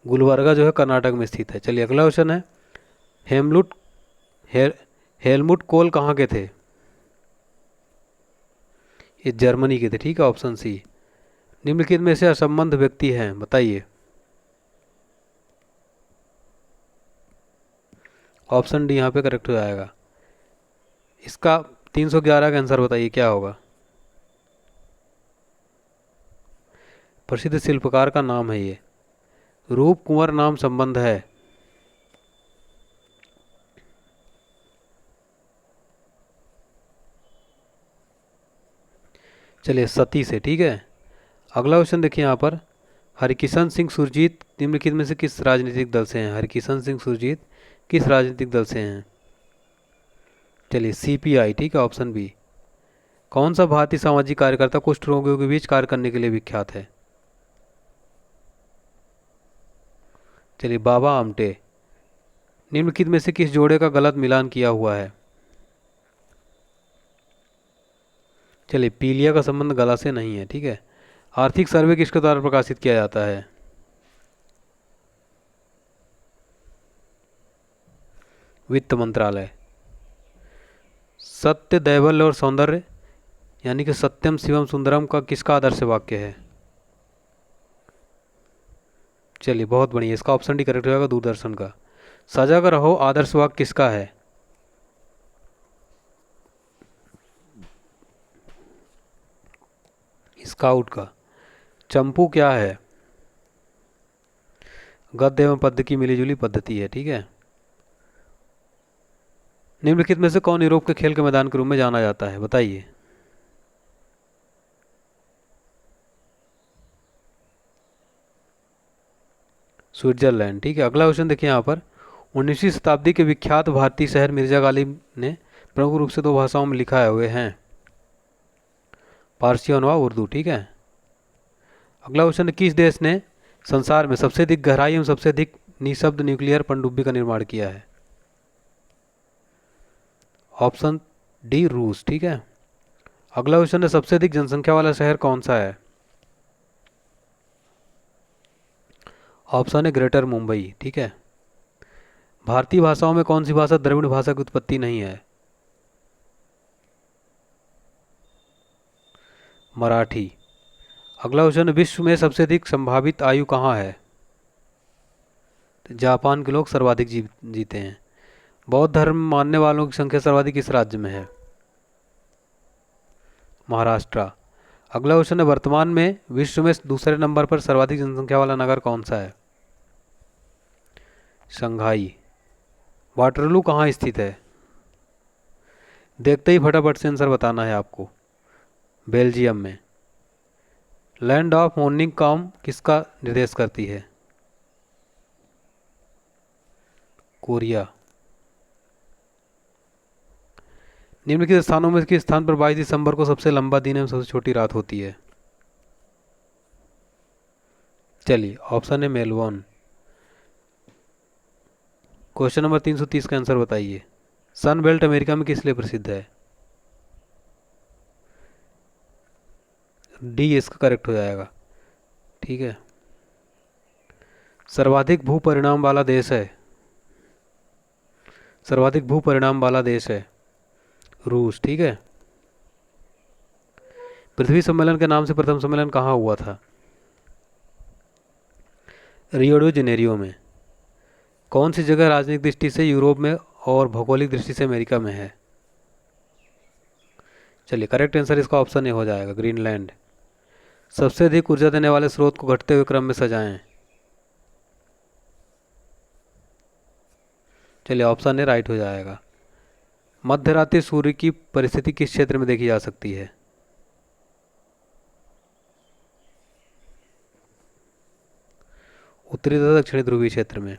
गुलबर्गा जो है कर्नाटक में स्थित है। चलिए अगला क्वेश्चन है, हेमलुट हेलमुट कोल कहाँ के थे? ये जर्मनी के थे, ठीक है, ऑप्शन सी। निम्नलिखित में से असंबद्ध व्यक्ति हैं, बताइए। ऑप्शन डी यहाँ पे करेक्ट हो जाएगा। इसका 311 का आंसर बताइए क्या होगा? प्रसिद्ध शिल्पकार का नाम है ये। रूप कुंवर नाम संबंध है। चलिए सती से, ठीक है। अगला क्वेश्चन देखिए यहाँ पर, हरिकिशन सिंह सुरजीत निम्नलिखित में से किस राजनीतिक दल से हैं? हरिकिशन सिंह सुरजीत किस राजनीतिक दल से हैं? चलिए सीपीआई, ठीक है, ऑप्शन बी। कौन सा भारतीय सामाजिक कार्यकर्ता कुष्ठ रोगियों के बीच कार्य करने के लिए विख्यात है? चलिए बाबा आमटे। निम्नलिखित में से किस जोड़े का गलत मिलान किया हुआ है? चलिए पीलिया का संबंध गला से नहीं है, ठीक है। आर्थिक सर्वे किसके द्वारा प्रकाशित किया जाता है? वित्त मंत्रालय। सत्य, दैवल्य और सौंदर्य यानी कि सत्यम शिवम सुंदरम का किसका आदर्श वाक्य है? चलिए बहुत बढ़िया, इसका ऑप्शन डी करेक्ट हो जाएगा, दूरदर्शन का। सजग रहो आदर्श वाक्य किसका है? स्काउट का। चंपू क्या है? गद्य एवं पद्य की मिलीजुली पद्धति है, ठीक है। निम्नलिखित में से कौन यूरोप के खेल के मैदान के रूप में जाना जाता है? बताइए। स्विट्जरलैंड, ठीक है। अगला क्वेश्चन देखिए यहाँ पर, 19वीं शताब्दी के विख्यात भारतीय शहर मिर्जा गालिब ने प्रमुख रूप से दो भाषाओं में लिखा हुए हैं, पारसी और उर्दू, ठीक है। अगला क्वेश्चन, किस देश ने संसार में सबसे अधिक गहराई एवं सबसे अधिक निःशब्द न्यूक्लियर पनडुब्बी का निर्माण किया है? ऑप्शन डी रूस, ठीक है। अगला क्वेश्चन है, सबसे अधिक जनसंख्या वाला शहर कौन सा है? ऑप्शन है ग्रेटर मुंबई, ठीक है। भारतीय भाषाओं में कौन सी भाषा द्रविड़ भाषा की उत्पत्ति नहीं है? मराठी। अगला क्वेश्चन, विश्व में सबसे अधिक संभावित आयु कहाँ है? तो जापान के लोग सर्वाधिक जीते हैं। बौद्ध धर्म मानने वालों की संख्या सर्वाधिक किस राज्य में है? महाराष्ट्र। अगला क्वेश्चन है, वर्तमान में विश्व में दूसरे नंबर पर सर्वाधिक जनसंख्या वाला नगर कौन सा है? शंघाई। वाटरलू कहाँ स्थित है? देखते ही फटाफट से आंसर बताना है आपको। बेल्जियम में। लैंड ऑफ मॉर्निंग कॉम किसका निर्देश करती है? कोरिया। निम्नलिखित स्थानों में किस स्थान पर 22 दिसंबर को सबसे लंबा दिन एवं सबसे छोटी रात होती है? चलिए ऑप्शन है मेलबोर्न। क्वेश्चन नंबर 330 का आंसर बताइए। सन बेल्ट अमेरिका में किस लिए प्रसिद्ध है? डी इसका करेक्ट हो जाएगा, ठीक है। सर्वाधिक भू परिणाम वाला देश है, सर्वाधिक भू परिणाम वाला देश है रूस, ठीक है। पृथ्वी सम्मेलन के नाम से प्रथम सम्मेलन कहाँ हुआ था? रियो डी जेनेरियो में। कौन सी जगह राजनीतिक दृष्टि से यूरोप में और भौगोलिक दृष्टि से अमेरिका में है? चलिए करेक्ट आंसर इसका ऑप्शन ए हो जाएगा, ग्रीनलैंड। सबसे अधिक ऊर्जा देने वाले स्रोत को घटते हुए क्रम में सजाएं। चलिए ऑप्शन ए राइट हो जाएगा। मध्य रात्रि सूर्य की परिस्थिति किस क्षेत्र में देखी जा सकती है? उत्तरी तथा दक्षिणी ध्रुवीय क्षेत्र में।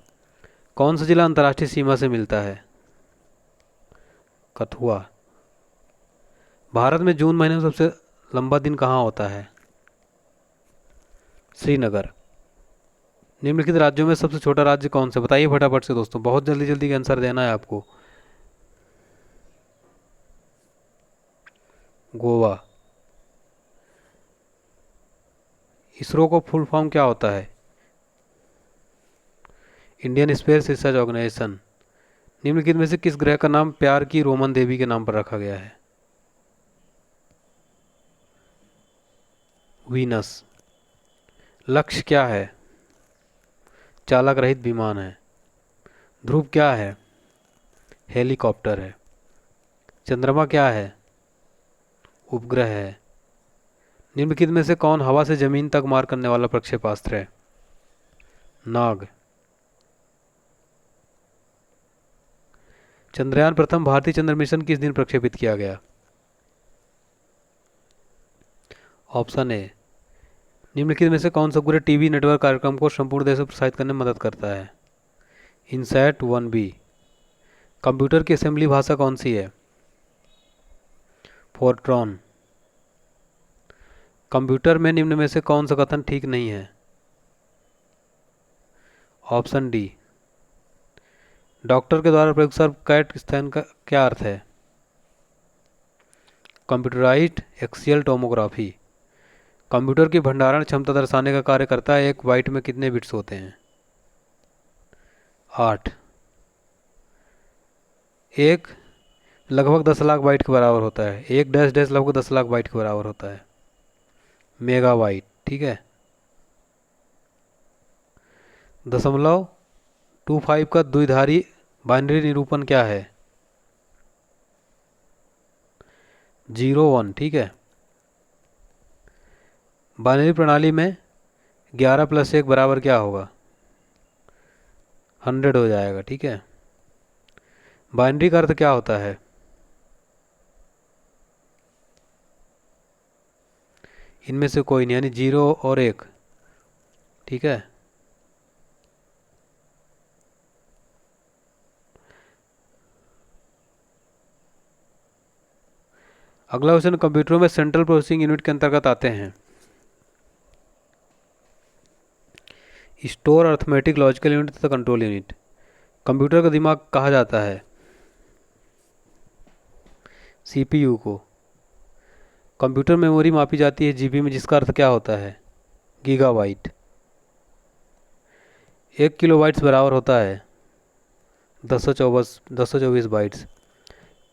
कौन सा जिला अंतर्राष्ट्रीय सीमा से मिलता है? कठुआ। भारत में जून महीने में सबसे लंबा दिन कहाँ होता है? श्रीनगर। निम्नलिखित राज्यों में सबसे छोटा राज्य कौन सा? बताइए फटाफट से दोस्तों, बहुत जल्दी जल्दी का आंसर देना है आपको। गोवा। इसरो को फुल फॉर्म क्या होता है? Indian space research organisation. निम्नलिखित में से किस ग्रह का नाम प्यार की रोमन देवी के नाम पर रखा गया है? वीनस। लक्ष्य क्या है? चालक रहित विमान है। ध्रुव क्या है? हेलीकॉप्टर है। चंद्रमा क्या है? उपग्रह है। निम्नलिखित में से कौन हवा से जमीन तक मार करने वाला प्रक्षेपास्त्र है? नाग। चंद्रयान प्रथम भारतीय चंद्र मिशन किस दिन प्रक्षेपित किया गया? Option A. निम्नलिखित में से कौन सा उपग्रह टीवी नेटवर्क कार्यक्रम को संपूर्ण देश में प्रसारित करने में मदद करता है? INSAT 1B। कंप्यूटर की असेंबली भाषा कौन सी है? फोर्ट्रॉन। कंप्यूटर में निम्न में से कौन सा कथन ठीक नहीं है? Option D. डॉक्टर के द्वारा प्रयोगशाला कैट स्कैन का क्या अर्थ है? Computerised axial tomography. कंप्यूटर की भंडारण क्षमता दर्शाने का कार्य करता है। एक बाइट में कितने बिट्स होते हैं? 8। एक लगभग 10 लाख बाइट के बराबर होता है। एक डैश डैश लगभग 10 लाख बाइट के बराबर होता है। मेगाबाइट। ठीक है। 0.25 का द्विधारी बाइनरी निरूपण क्या है? 0 1। ठीक है। बाइनरी प्रणाली में 11 + 1 बराबर क्या होगा? 100 हो जाएगा। ठीक है। बाइनरी का अर्थ क्या होता है? इनमें से कोई नहीं, यानी 0 और 1। ठीक है। अगला क्वेश्चन, कंप्यूटरों में सेंट्रल प्रोसेसिंग यूनिट के अंतर्गत आते हैं स्टोर, अर्थमेटिक, लॉजिकल यूनिट तथा कंट्रोल यूनिट। कंप्यूटर का दिमाग कहा जाता है? सीपीयू को। कंप्यूटर मेमोरी मापी जाती है जीबी में, जिसका अर्थ क्या होता है? गीगाबाइट। 1 किलोबाइट्स बराबर होता है 1024 बाइट्स।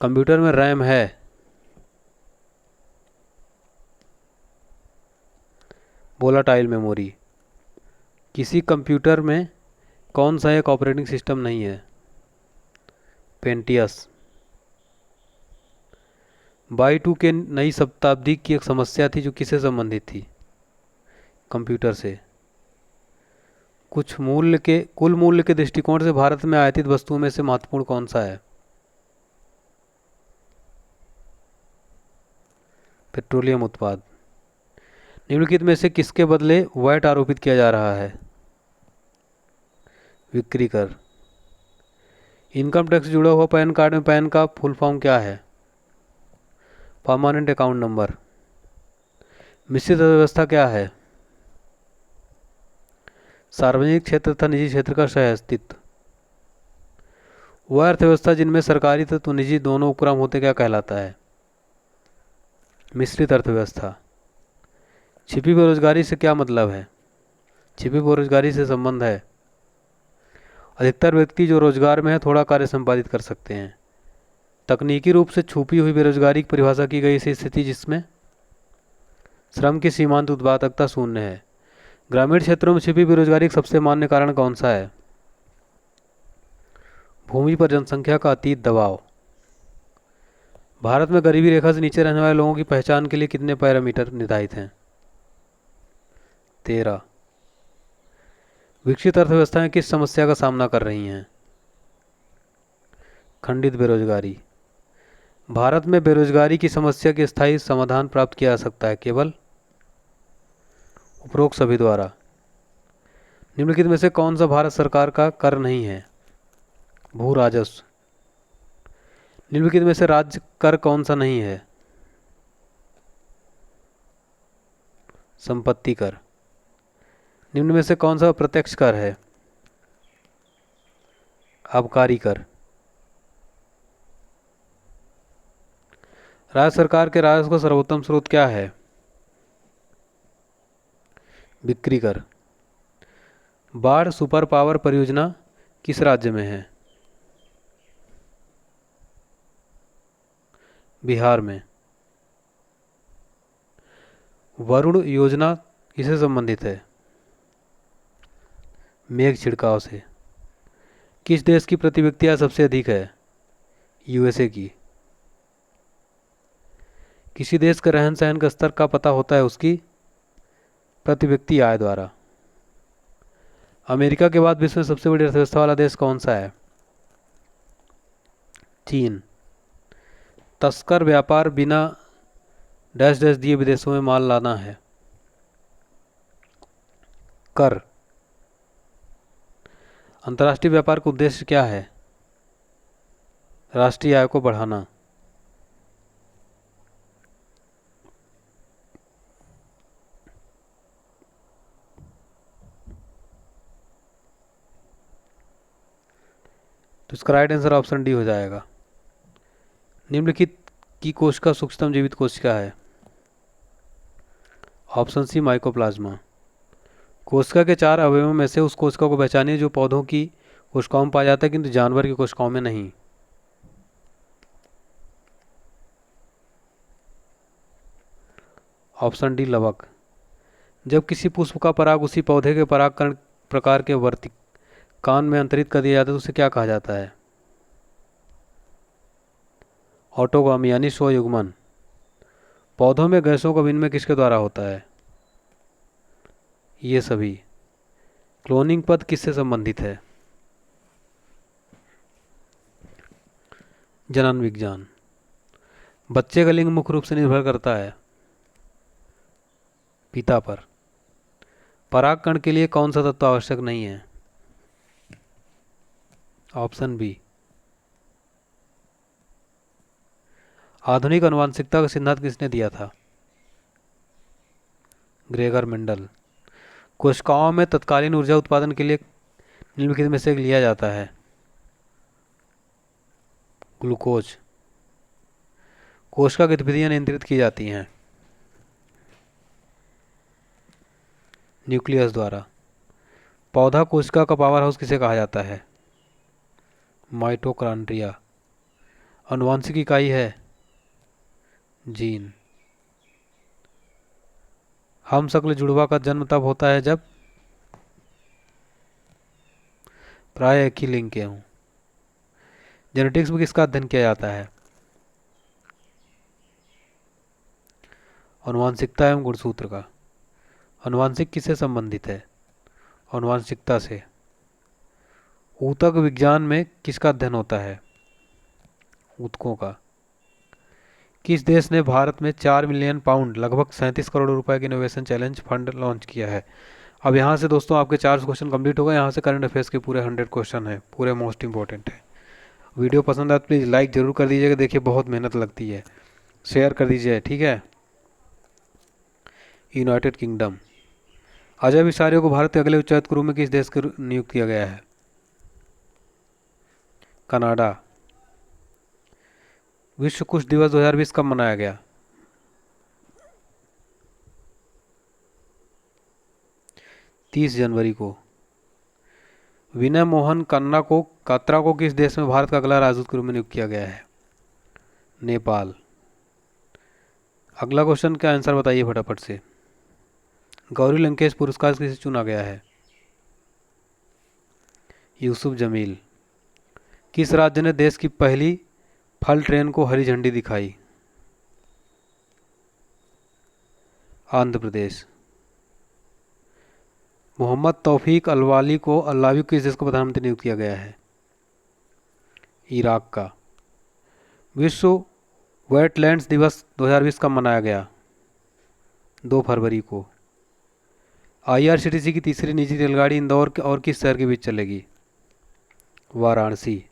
कंप्यूटर में रैम है? Volatile memory. किसी कंप्यूटर में कौन सा एक ऑपरेटिंग सिस्टम नहीं है? पेंटियस। Y2 के नई शताब्दी की एक समस्या थी जो किससे संबंधित थी? कंप्यूटर से। कुल मूल्य के दृष्टिकोण से भारत में आयातित वस्तुओं में से महत्वपूर्ण कौन सा है? पेट्रोलियम उत्पाद। निम्नलिखित में से किसके बदले वैट आरोपित किया जा रहा है? बिक्री कर। इनकम टैक्स से जुड़ा हुआ पैन कार्ड में पैन का फुल फॉर्म क्या है? Permanent account number. मिश्रित अर्थव्यवस्था क्या है? सार्वजनिक क्षेत्र तथा निजी क्षेत्र का सह अस्तित्व। वह अर्थव्यवस्था जिनमें सरकारी तथा निजी दोनों उपक्रम होते क्या कहलाता है? मिश्रित अर्थव्यवस्था। छिपी बेरोजगारी से क्या मतलब है? छिपी बेरोजगारी से संबंध है अधिकतर व्यक्ति जो रोजगार में है थोड़ा कार्य संपादित कर सकते हैं। तकनीकी रूप से छुपी हुई बेरोजगारी की परिभाषा की गई ऐसी स्थिति जिसमें श्रम की सीमांत उत्पादकता शून्य है। ग्रामीण क्षेत्रों में छिपी बेरोजगारी का सबसे मान्य कारण कौन सा है? भूमि पर जनसंख्या का अतीत दबाव। भारत में गरीबी रेखा से नीचे रहने वाले लोगों की पहचान के लिए कितने पैरामीटर निर्धारित हैं? 13। विकसित अर्थव्यवस्थाएं किस समस्या का सामना कर रही हैं? खंडित बेरोजगारी। भारत में बेरोजगारी की समस्या के स्थायी समाधान प्राप्त किया जा सकता है केवल उपरोक्त सभी द्वारा। निम्नलिखित में से कौन सा भारत सरकार का कर नहीं है? भू राजस्व। निम्नलिखित में से राज्य कर कौन सा नहीं है? संपत्ति कर। निम्न में से कौन सा प्रत्यक्ष कर है? आबकारी कर। राज्य सरकार के राजस्व का सर्वोत्तम स्रोत क्या है? बिक्री कर। बाढ़ सुपर पावर परियोजना किस राज्य में है? बिहार में। वरुण योजना किससे संबंधित है? मेघ छिड़काव से। किस देश की प्रति व्यक्ति आय सबसे अधिक है? यूएसए की। किसी देश के रहन सहन का स्तर का पता होता है उसकी प्रति व्यक्ति आय द्वारा। अमेरिका के बाद विश्व में सबसे बड़ी अर्थव्यवस्था वाला देश कौन सा है? चीन। तस्कर व्यापार बिना डैश डैश दिए विदेशों में माल लाना है। कर। अंतर्राष्ट्रीय व्यापार का उद्देश्य क्या है? राष्ट्रीय आय को बढ़ाना। तो इसका राइट आंसर ऑप्शन डी हो जाएगा। निम्नलिखित की कोशिका सूक्ष्मतम जीवित कोशिका है? Option C mycoplasma. कोशिका के 4 अवयवों में से उस कोशिका को पहचानिए जो पौधों की कोशिकाओं में पाया जाता है किंतु जानवर की कोशिकाओं में नहीं। ऑप्शन डी लवक। जब किसी पुष्प का पराग उसी पौधे के परागकण प्रकार के वर्तिकान में अंतरित कर दिया जाता है तो उसे क्या कहा जाता है? ऑटोगामी यानी स्वयुग्मन। पौधों में गैसों का विनिमय किसके द्वारा होता है? ये सभी। क्लोनिंग पद किससे संबंधित है? जनन विज्ञान। बच्चे का लिंग मुख्य रूप से निर्भर करता है पिता पर। परागकण के लिए कौन सा तत्व आवश्यक नहीं है? Option B. आधुनिक आनुवंशिकता का सिद्धांत किसने दिया था? Gregor Mendel. कोशिकाओं में तत्कालीन ऊर्जा उत्पादन के लिए निम्नलिखित में से एक लिया जाता है? ग्लूकोज। कोशिका गतिविधियां नियंत्रित की जाती हैं न्यूक्लियस द्वारा। पौधा कोशिका का पावर हाउस किसे कहा जाता है? माइटोकॉन्ड्रिया। आनुवंशिक इकाई है जीन। हम शकल जुड़वा का जन्म तब होता है जब प्राय एक ही लिंग के हों। जेनेटिक्स में किसका अध्ययन किया जाता है? आनुवंशिकता एवं गुणसूत्र का। आनुवंशिक किससे संबंधित है? आनुवंशिकता से। ऊतक विज्ञान में किसका अध्ययन होता है? ऊतकों का। किस देश ने भारत में 4 मिलियन पाउंड लगभग 37 करोड़ रुपए के इनोवेशन चैलेंज फंड लॉन्च किया है? अब यहाँ से दोस्तों आपके 400 क्वेश्चन कंप्लीट हो गए। यहाँ से करंट अफेयर्स के पूरे 100 क्वेश्चन है, पूरे मोस्ट इंपॉर्टेंट है। वीडियो पसंद आए तो प्लीज़ लाइक ज़रूर कर दीजिएगा। देखिए बहुत मेहनत लगती है। शेयर कर दीजिए, ठीक है। United kingdom. अजय विसारियो को भारत के अगले उच्चायुक्त के रूप में किस देश को नियुक्त किया गया है? कनाडा। विश्व कुश दिवस 2020 कब मनाया गया? 30 जनवरी को। विनय मोहन कात्रा को किस देश में भारत का अगला राजदूत के रूप में नियुक्त किया गया है? नेपाल। अगला क्वेश्चन का आंसर बताइए फटाफट से। गौरी लंकेश पुरस्कार किसे चुना गया है? यूसुफ जमील। किस राज्य ने देश की पहली फल ट्रेन को हरी झंडी दिखाई? आंध्र प्रदेश। मोहम्मद तौफीक अल्लावी किस देश को प्रधानमंत्री नियुक्त किया गया है? इराक का। विश्व वेटलैंड्स दिवस 2020 कब मनाया गया? 2 फरवरी को। IRCTC की तीसरी निजी रेलगाड़ी इंदौर और किस शहर के बीच चलेगी? वाराणसी।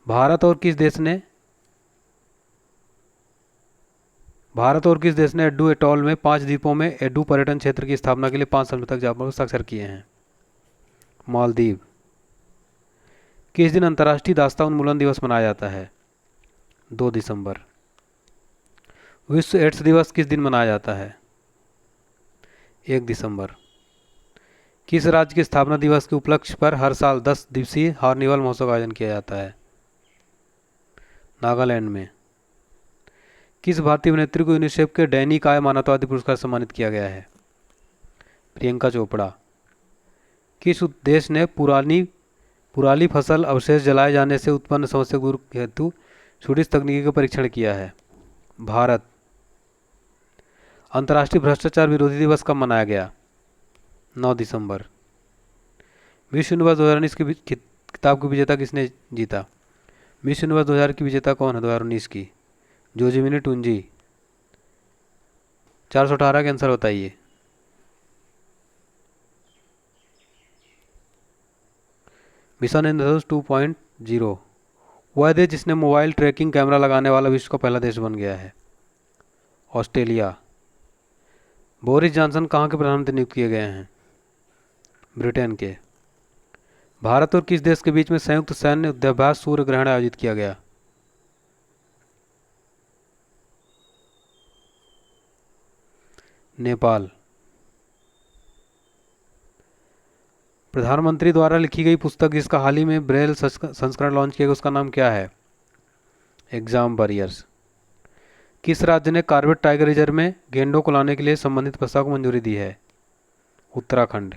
भारत और किस देश ने एडू एटॉल में 5 द्वीपों में एडू पर्यटन क्षेत्र की स्थापना के लिए 5 समझौता ज्ञापनों पर हस्ताक्षर किए हैं? मालदीव। किस दिन अंतर्राष्ट्रीय दास्तां उन्मूलन दिवस मनाया जाता है? 2 दिसंबर। विश्व एड्स दिवस किस दिन मनाया जाता है? 1 दिसंबर। किस राज्य के स्थापना दिवस के उपलक्ष्य पर हर साल 10 दिवसीय हार्निवल महोत्सव का आयोजन किया जाता है? नागालैंड में। किस भारतीय अभिनेत्री को यूनिसेफ के डैनी काय मानवतावादी पुरस्कार से सम्मानित किया गया है? प्रियंका चोपड़ा। किस देश ने पुरानी फसल अवशेष जलाए जाने से उत्पन्न समस्या दूर हेतु स्वीडिश तकनीकी का परीक्षण किया है? भारत। अंतर्राष्ट्रीय भ्रष्टाचार विरोधी दिवस कब मनाया गया? 9 दिसंबर। मिस यूनिवर्स 2019 की किताब की विजेता किसने जीता? मिस यूनिवर्स 2000 की विजेता कौन है 2019 की? जोजिमिनी टुंजी। 418 के आंसर बताइए। मिशन इंद्रधनुष 2.0 वह देश जिसने मोबाइल ट्रैकिंग कैमरा लगाने वाला विश्व का पहला देश बन गया है? ऑस्ट्रेलिया। बोरिस जॉनसन कहाँ के प्रधानमंत्री नियुक्त किए गए हैं? ब्रिटेन के। भारत और किस देश के बीच में संयुक्त सैन्य युद्धाभ्यास सूर्य ग्रहण आयोजित किया गया? नेपाल। प्रधानमंत्री द्वारा लिखी गई पुस्तक जिसका हाल ही में ब्रेल संस्करण लॉन्च किया गया उसका नाम क्या है? Exam warriors. किस राज्य ने कॉर्बेट टाइगर रिजर्व में गेंडों को लाने के लिए संबंधित प्रस्ताव को मंजूरी दी है? उत्तराखंड।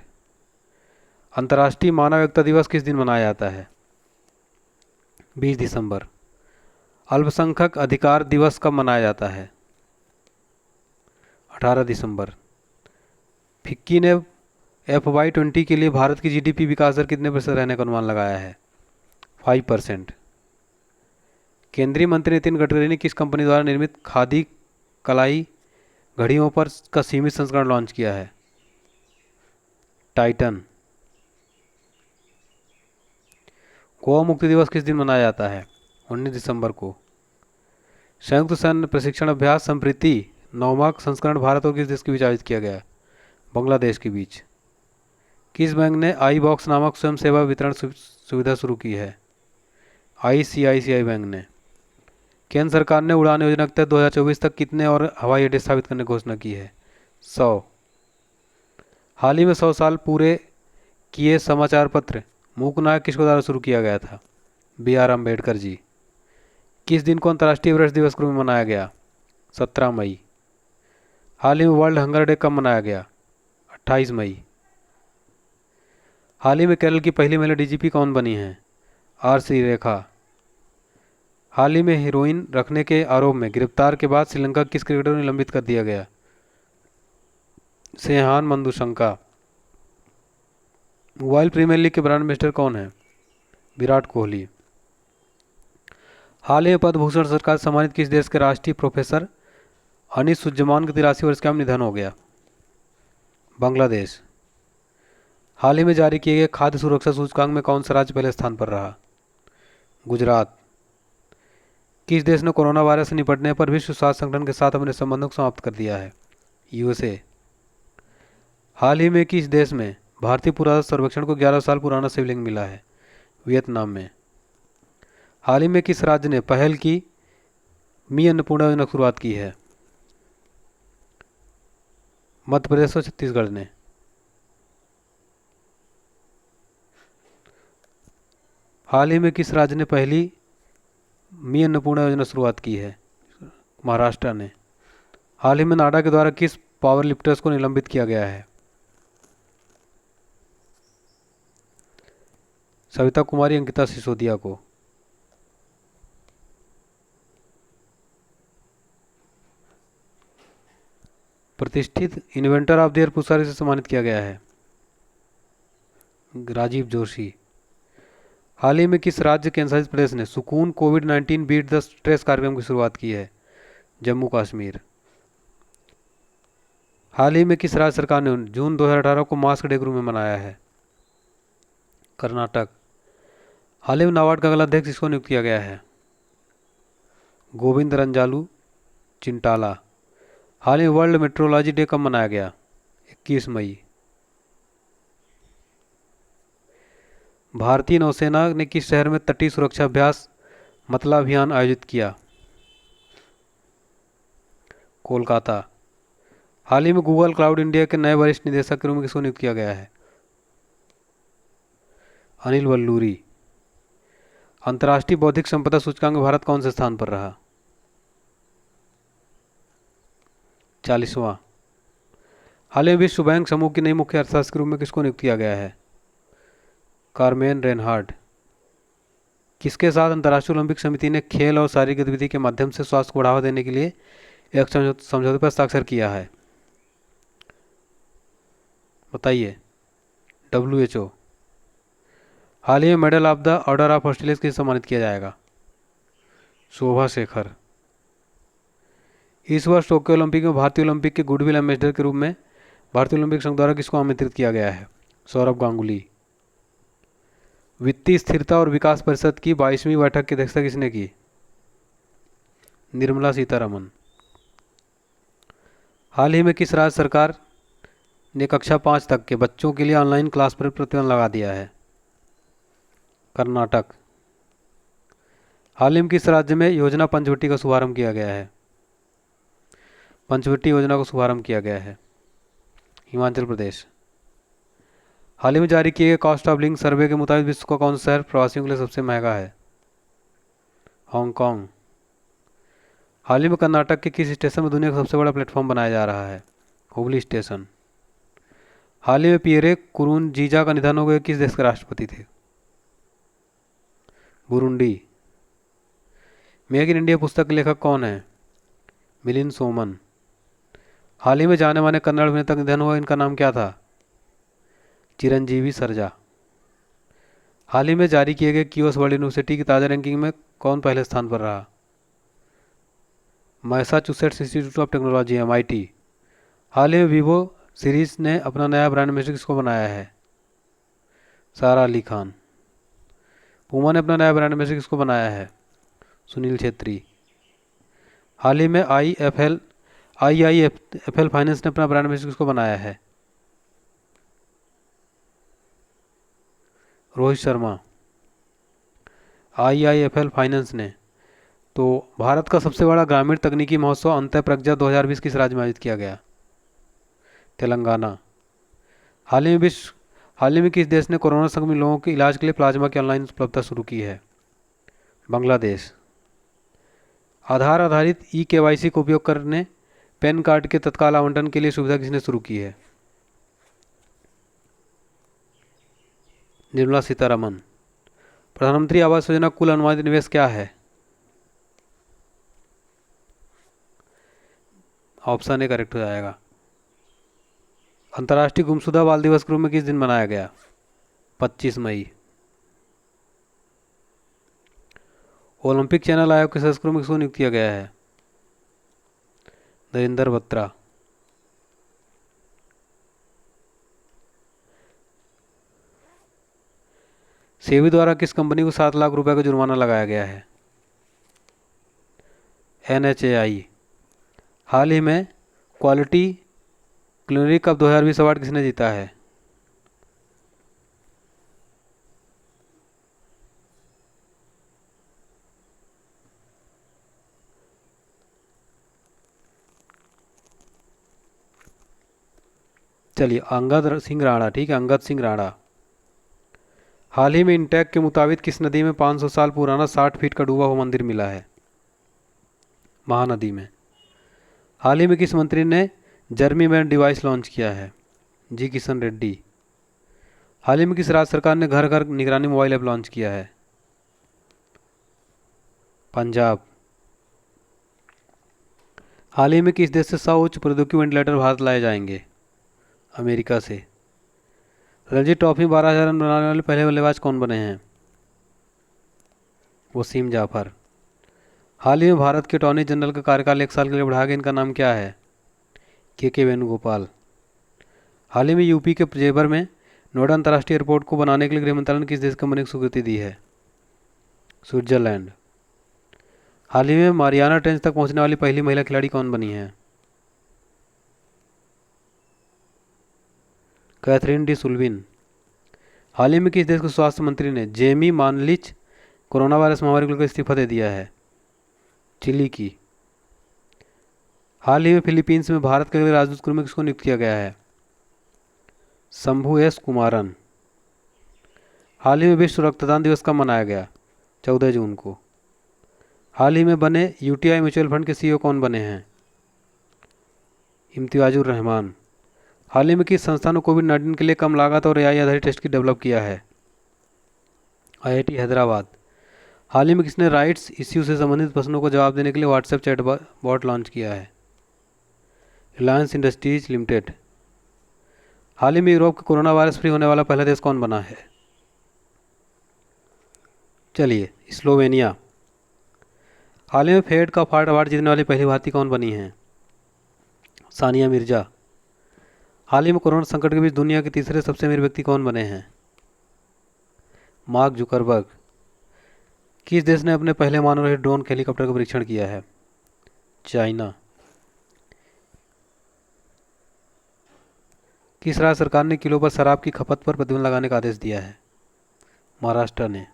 अंतर्राष्ट्रीय मानव एकता दिवस किस दिन मनाया जाता है? 20 दिसंबर। अल्पसंख्यक अधिकार दिवस कब मनाया जाता है? 18 दिसंबर। फिक्की ने FY20 के लिए भारत की GDP विकास दर कितने प्रतिशत रहने का अनुमान लगाया है? 5%। केंद्रीय मंत्री नितिन गडकरी ने किस कंपनी द्वारा निर्मित खादी कलाई घड़ियों पर का सीमित संस्करण लॉन्च किया है? टाइटन। गोवा मुक्ति दिवस किस दिन मनाया जाता है? 19 दिसंबर को। संयुक्त सैन्य प्रशिक्षण अभ्यास संप्रीति 9वां संस्करण भारत और किस देश के बीच आयोजित किया गया? बांग्लादेश के बीच। किस बैंक ने आई बॉक्स नामक स्वयं सेवा वितरण सुविधा शुरू की है? ICICI बैंक ने। केंद्र सरकार ने उड़ान योजना के तहत 2024 तक कितने और हवाई अड्डे स्थापित करने की घोषणा की है? 100। हाल ही में 100 साल पूरे किए समाचार पत्र मूकनायक किसके द्वारा शुरू किया गया था? BR अम्बेडकर जी। किस दिन को अंतर्राष्ट्रीय वृक्ष दिवस के रूप में मनाया गया? 17 मई। हाल ही में वर्ल्ड हंगर डे कब मनाया गया? 28 मई। हाल ही में केरल की पहली महिला DGP कौन बनी हैं? R श्रीरेखा। हाल ही में हीरोइन रखने के आरोप में गिरफ्तार के बाद श्रीलंका किस क्रिकेटर को निलंबित कर दिया गया? सेहान मंदुशंका। मोबाइल प्रीमियर लीग के ब्रांड एम्बेसडर कौन है? विराट कोहली। हाल ही में पद्म भूषण सरकार सम्मानित किस देश के राष्ट्रीय प्रोफेसर अनीसुज्जमान का 83 वर्ष का निधन हो गया? बांग्लादेश। हाल ही में जारी किए गए खाद्य सुरक्षा सूचकांक में कौन सा राज्य पहले स्थान पर रहा? गुजरात। किस देश ने कोरोना वायरस से निपटने पर विश्व स्वास्थ्य संगठन के साथ अपने संबंधों को समाप्त कर दिया है? USA। हाल ही में किस देश में भारतीय पुरातत्व सर्वेक्षण को 11 साल पुराना शिवलिंग मिला है? वियतनाम में। हाल ही में किस राज्य ने पहल की मी अन्नपूर्णा योजना की शुरुआत की है? मध्य प्रदेश और छत्तीसगढ़ ने। हाल ही में किस राज्य ने पहली मी अन्नपूर्णा योजना शुरुआत की है? महाराष्ट्र ने। हाल ही में नाडा के द्वारा किस पावर लिफ्टर्स को निलंबित किया गया है? सविता कुमारी अंकिता सिसोदिया को। प्रतिष्ठित इन्वेंटर ऑफ द ईयर पुरस्कार से सम्मानित किया गया है? राजीव जोशी। हाल ही में किस राज्य केंद्रशासित प्रदेश ने सुकून कोविड-19 बीट द स्ट्रेस कार्यक्रम की शुरुआत की है? जम्मू कश्मीर। हाल ही में किस राज्य सरकार ने जून 2018 को मास्क डे के रूप में मनाया है? कर्नाटक। हाल ही में नाबार्ड का अगला अध्यक्ष किसको नियुक्त किया गया है? गोविंद रंजालू चिंटाला। हाल ही में वर्ल्ड मेट्रोलॉजी डे कब मनाया गया? 21 मई। भारतीय नौसेना ने किस शहर में तटीय सुरक्षा अभ्यास मतला अभियान आयोजित किया? कोलकाता। हाल ही में गूगल क्लाउड इंडिया के नए वरिष्ठ निदेशक के रूप में किसको नियुक्त किया गया है? अनिल वल्लूरी। अंतर्राष्ट्रीय बौद्धिक संपदा सूचकांक में भारत कौन से स्थान पर रहा? 40वां। हाल ही में विश्व बैंक समूह की नई मुख्य अर्थशास्त्री के रूप में किसको नियुक्त किया गया है? Carmen Reinhard. किसके साथ अंतर्राष्ट्रीय ओलंपिक समिति ने खेल और शारीरिक गतिविधि के माध्यम से स्वास्थ्य को बढ़ावा देने के लिए एक समझौते पर हस्ताक्षर किया है? बताइए। WHO। हाल ही में medal of the order of Australia किसे सम्मानित किया जाएगा? शोभा शेखर। इस वर्ष टोक्यो ओलंपिक में भारतीय ओलंपिक के गुडविल एम्बेसडर के रूप में भारतीय ओलंपिक संघ द्वारा किसको आमंत्रित किया गया है? सौरभ गांगुली। वित्तीय स्थिरता और विकास परिषद की 22वीं बैठक की अध्यक्षता किसने की? निर्मला सीतारमन। हाल ही में किस राज्य सरकार ने कक्षा 5 तक के बच्चों के लिए ऑनलाइन क्लास पर प्रतिबंध लगा दिया है? कर्नाटक। हाल ही में किस राज्य में योजना पंचवटी का शुभारंभ किया गया है? पंचवटी योजना का शुभारंभ किया गया है हिमाचल प्रदेश। हाल ही में जारी किए गए कॉस्ट ऑफ लिविंग सर्वे के मुताबिक विश्व का कौन सा शहर प्रवासियों के लिए सबसे महंगा है? हांगकांग। हाल ही में कर्नाटक के किस स्टेशन में दुनिया का सबसे बड़ा प्लेटफॉर्म बनाया जा रहा है? हुबली स्टेशन। हाल ही में पियरे कुरुनजीजा का निधन हो गया, किस देश के राष्ट्रपति थे? बुरुंडी। मेक इन इंडिया पुस्तक के लेखक कौन है? मिलिंद सोमन। हाल ही में जाने माने कन्नड़ अभिनेता का निधन हुआ, इनका नाम क्या था? चिरंजीवी सरजा। हाल ही में जारी किए गए क्यूएस वर्ल्ड यूनिवर्सिटी की ताज़ा रैंकिंग में कौन पहले स्थान पर रहा? Massachusetts institute of technology MIT। हाल ही में वीवो सीरीज ने अपना नया ब्रांड एम्बेसडर किसको बनाया है? सारा अली खान। पूमा ने अपना नया ब्रांड एम्बेसडर किसको बनाया है? सुनील छेत्री। हाल ही में IIFL फाइनेंस ने अपना ब्रांड एम्बेसडर किसको बनाया है? रोहित शर्मा। IIFL फाइनेंस ने। तो भारत का सबसे बड़ा ग्रामीण तकनीकी महोत्सव अंतःप्रज्ञा 2020 किस राज्य में आयोजित किया गया? तेलंगाना। हाल ही में किस देश ने कोरोना संक्रमित लोगों के इलाज के लिए प्लाज्मा की ऑनलाइन उपलब्धता शुरू की है? बांग्लादेश। आधार आधारित KYC का उपयोग करने पैन कार्ड के तत्काल आवंटन के लिए सुविधा किसने शुरू की है? निर्मला सीतारमन। प्रधानमंत्री आवास योजना कुल अनुमानित निवेश क्या है? ऑप्शन ए करेक्ट हो जाएगा। अंतर्राष्ट्रीय गुमशुदा बाल दिवस के रूप में किस दिन मनाया गया? 25 मई। ओलंपिक चैनल आयोग के सदस्य के रूप में किसको नियुक्त किया गया है? नरेंद्र बत्रा। सेबी द्वारा किस कंपनी को 7 लाख रुपए का जुर्माना लगाया गया है? NHAI। हाल ही में क्वालिटी क्लिनरी कप 2020 अवार्ड किसने जीता है? चलिए, अंगद सिंह राणा। ठीक है, अंगद सिंह राणा। हाल ही में इंटेक के मुताबिक किस नदी में 500 साल पुराना 60 फीट का डूबा हुआ मंदिर मिला है? महानदी में। हाल ही में किस मंत्री ने जर्मी मैन डिवाइस लॉन्च किया है? जी किशन रेड्डी। हाल ही में किस राज्य सरकार ने घर घर निगरानी मोबाइल ऐप लॉन्च किया है? पंजाब। हाल ही में किस देश से 100 उच्च प्रौद्योगिकी वेंटिलेटर भारत लाए जाएंगे? अमेरिका से। रणजी ट्रॉफी 12,000 रन बनाने वाले पहले बल्लेबाज कौन बने हैं? वसीम जाफर। हाल ही में भारत के अटॉर्नी जनरल का कार्यकाल 1 साल के लिए बढ़ाया गया, इनका नाम क्या है? के वेणुगोपाल। हाल ही में यूपी के जेवर में नोएडा अंतर्राष्ट्रीय एयरपोर्ट को बनाने के लिए गृह मंत्रालय ने किस देश कंपनी को स्वीकृति दी है? स्विट्जरलैंड। हाल ही में मारियाना ट्रेंच तक पहुंचने वाली पहली महिला खिलाड़ी कौन बनी है? Catherine D सुल्विन। हाल ही में किस देश के स्वास्थ्य मंत्री ने जेमी मानलिच कोरोना वायरस महामारी को लेकर इस्तीफा दे दिया है? चिली की। हाल ही में फिलीपींस में भारत के अगले राजदूत के रूप में किसको नियुक्त किया गया है? शंभू एस कुमारन। हाल ही में विश्व रक्तदान दिवस कब मनाया गया? 14 जून को। हाल ही में बने यूटीआई म्यूचुअल फंड के सीईओ कौन बने हैं? इम्तियाजुर रहमान। हाल ही में किस संस्था ने कोविड-19 के लिए कम लागत और एआई आधारित टेस्ट की डेवलप किया है? आईआईटी हैदराबाद। हाल ही में किसने राइट्स इश्यू से संबंधित प्रश्नों को जवाब देने के लिए व्हाट्सएप चैट बॉट लॉन्च किया है? Reliance Industries Limited. हाल ही में यूरोप के कोरोना वायरस फ्री होने वाला पहला देश कौन बना है? चलिए, स्लोवेनिया। हाल ही में फेड का फार्ड अवार्ड जीतने वाली पहली भारतीय कौन बनी है? सानिया मिर्जा। हाल ही में कोरोना संकट के बीच दुनिया के तीसरे सबसे अमीर व्यक्ति कौन बने हैं? Mark Zuckerberg. किस देश ने अपने पहले मानव रहित ड्रोन हेलीकॉप्टर का परीक्षण किया है? चाइना। किस राज्य सरकार ने किलो पर शराब की खपत पर प्रतिबंध लगाने का आदेश दिया है? महाराष्ट्र ने।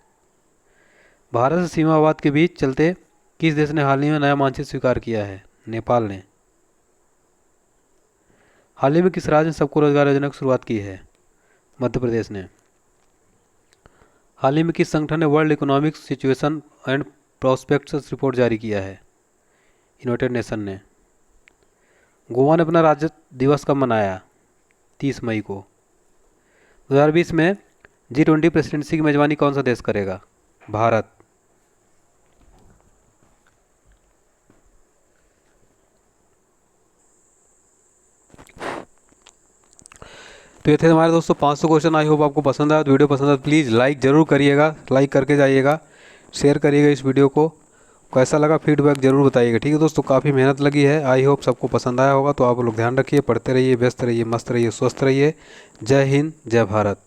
भारत से सीमा विवाद के बीच चलते किस देश ने हाल ही में नया मानचित्र स्वीकार किया है? नेपाल ने। हाल ही में किस राज्य ने सबको रोजगार योजना की शुरुआत की है? मध्य प्रदेश ने। हाल ही में किस संगठन ने world economic situation and prospects report जारी किया है? यूनाइटेड नेशन ने। गोवा ने अपना राज्य दिवस कब मनाया? 30 मई को। 2020 में G20 प्रेसिडेंसी की मेजबानी कौन सा देश करेगा? भारत। तो ये थे हमारे दोस्तों 500 क्वेश्चन। आई होप आपको पसंद आया। तो वीडियो पसंद आया तो प्लीज़ लाइक ज़रूर करिएगा, लाइक करके जाइएगा, शेयर करिएगा इस वीडियो को। कैसा लगा फीडबैक ज़रूर बताइएगा, ठीक है दोस्तों। काफ़ी मेहनत लगी है, आई होप सबको पसंद आया होगा। तो आप लोग ध्यान रखिए, पढ़ते रहिए, व्यस्त रहिए, मस्त रहिए, स्वस्थ रहिए। जय हिंद, जय भारत।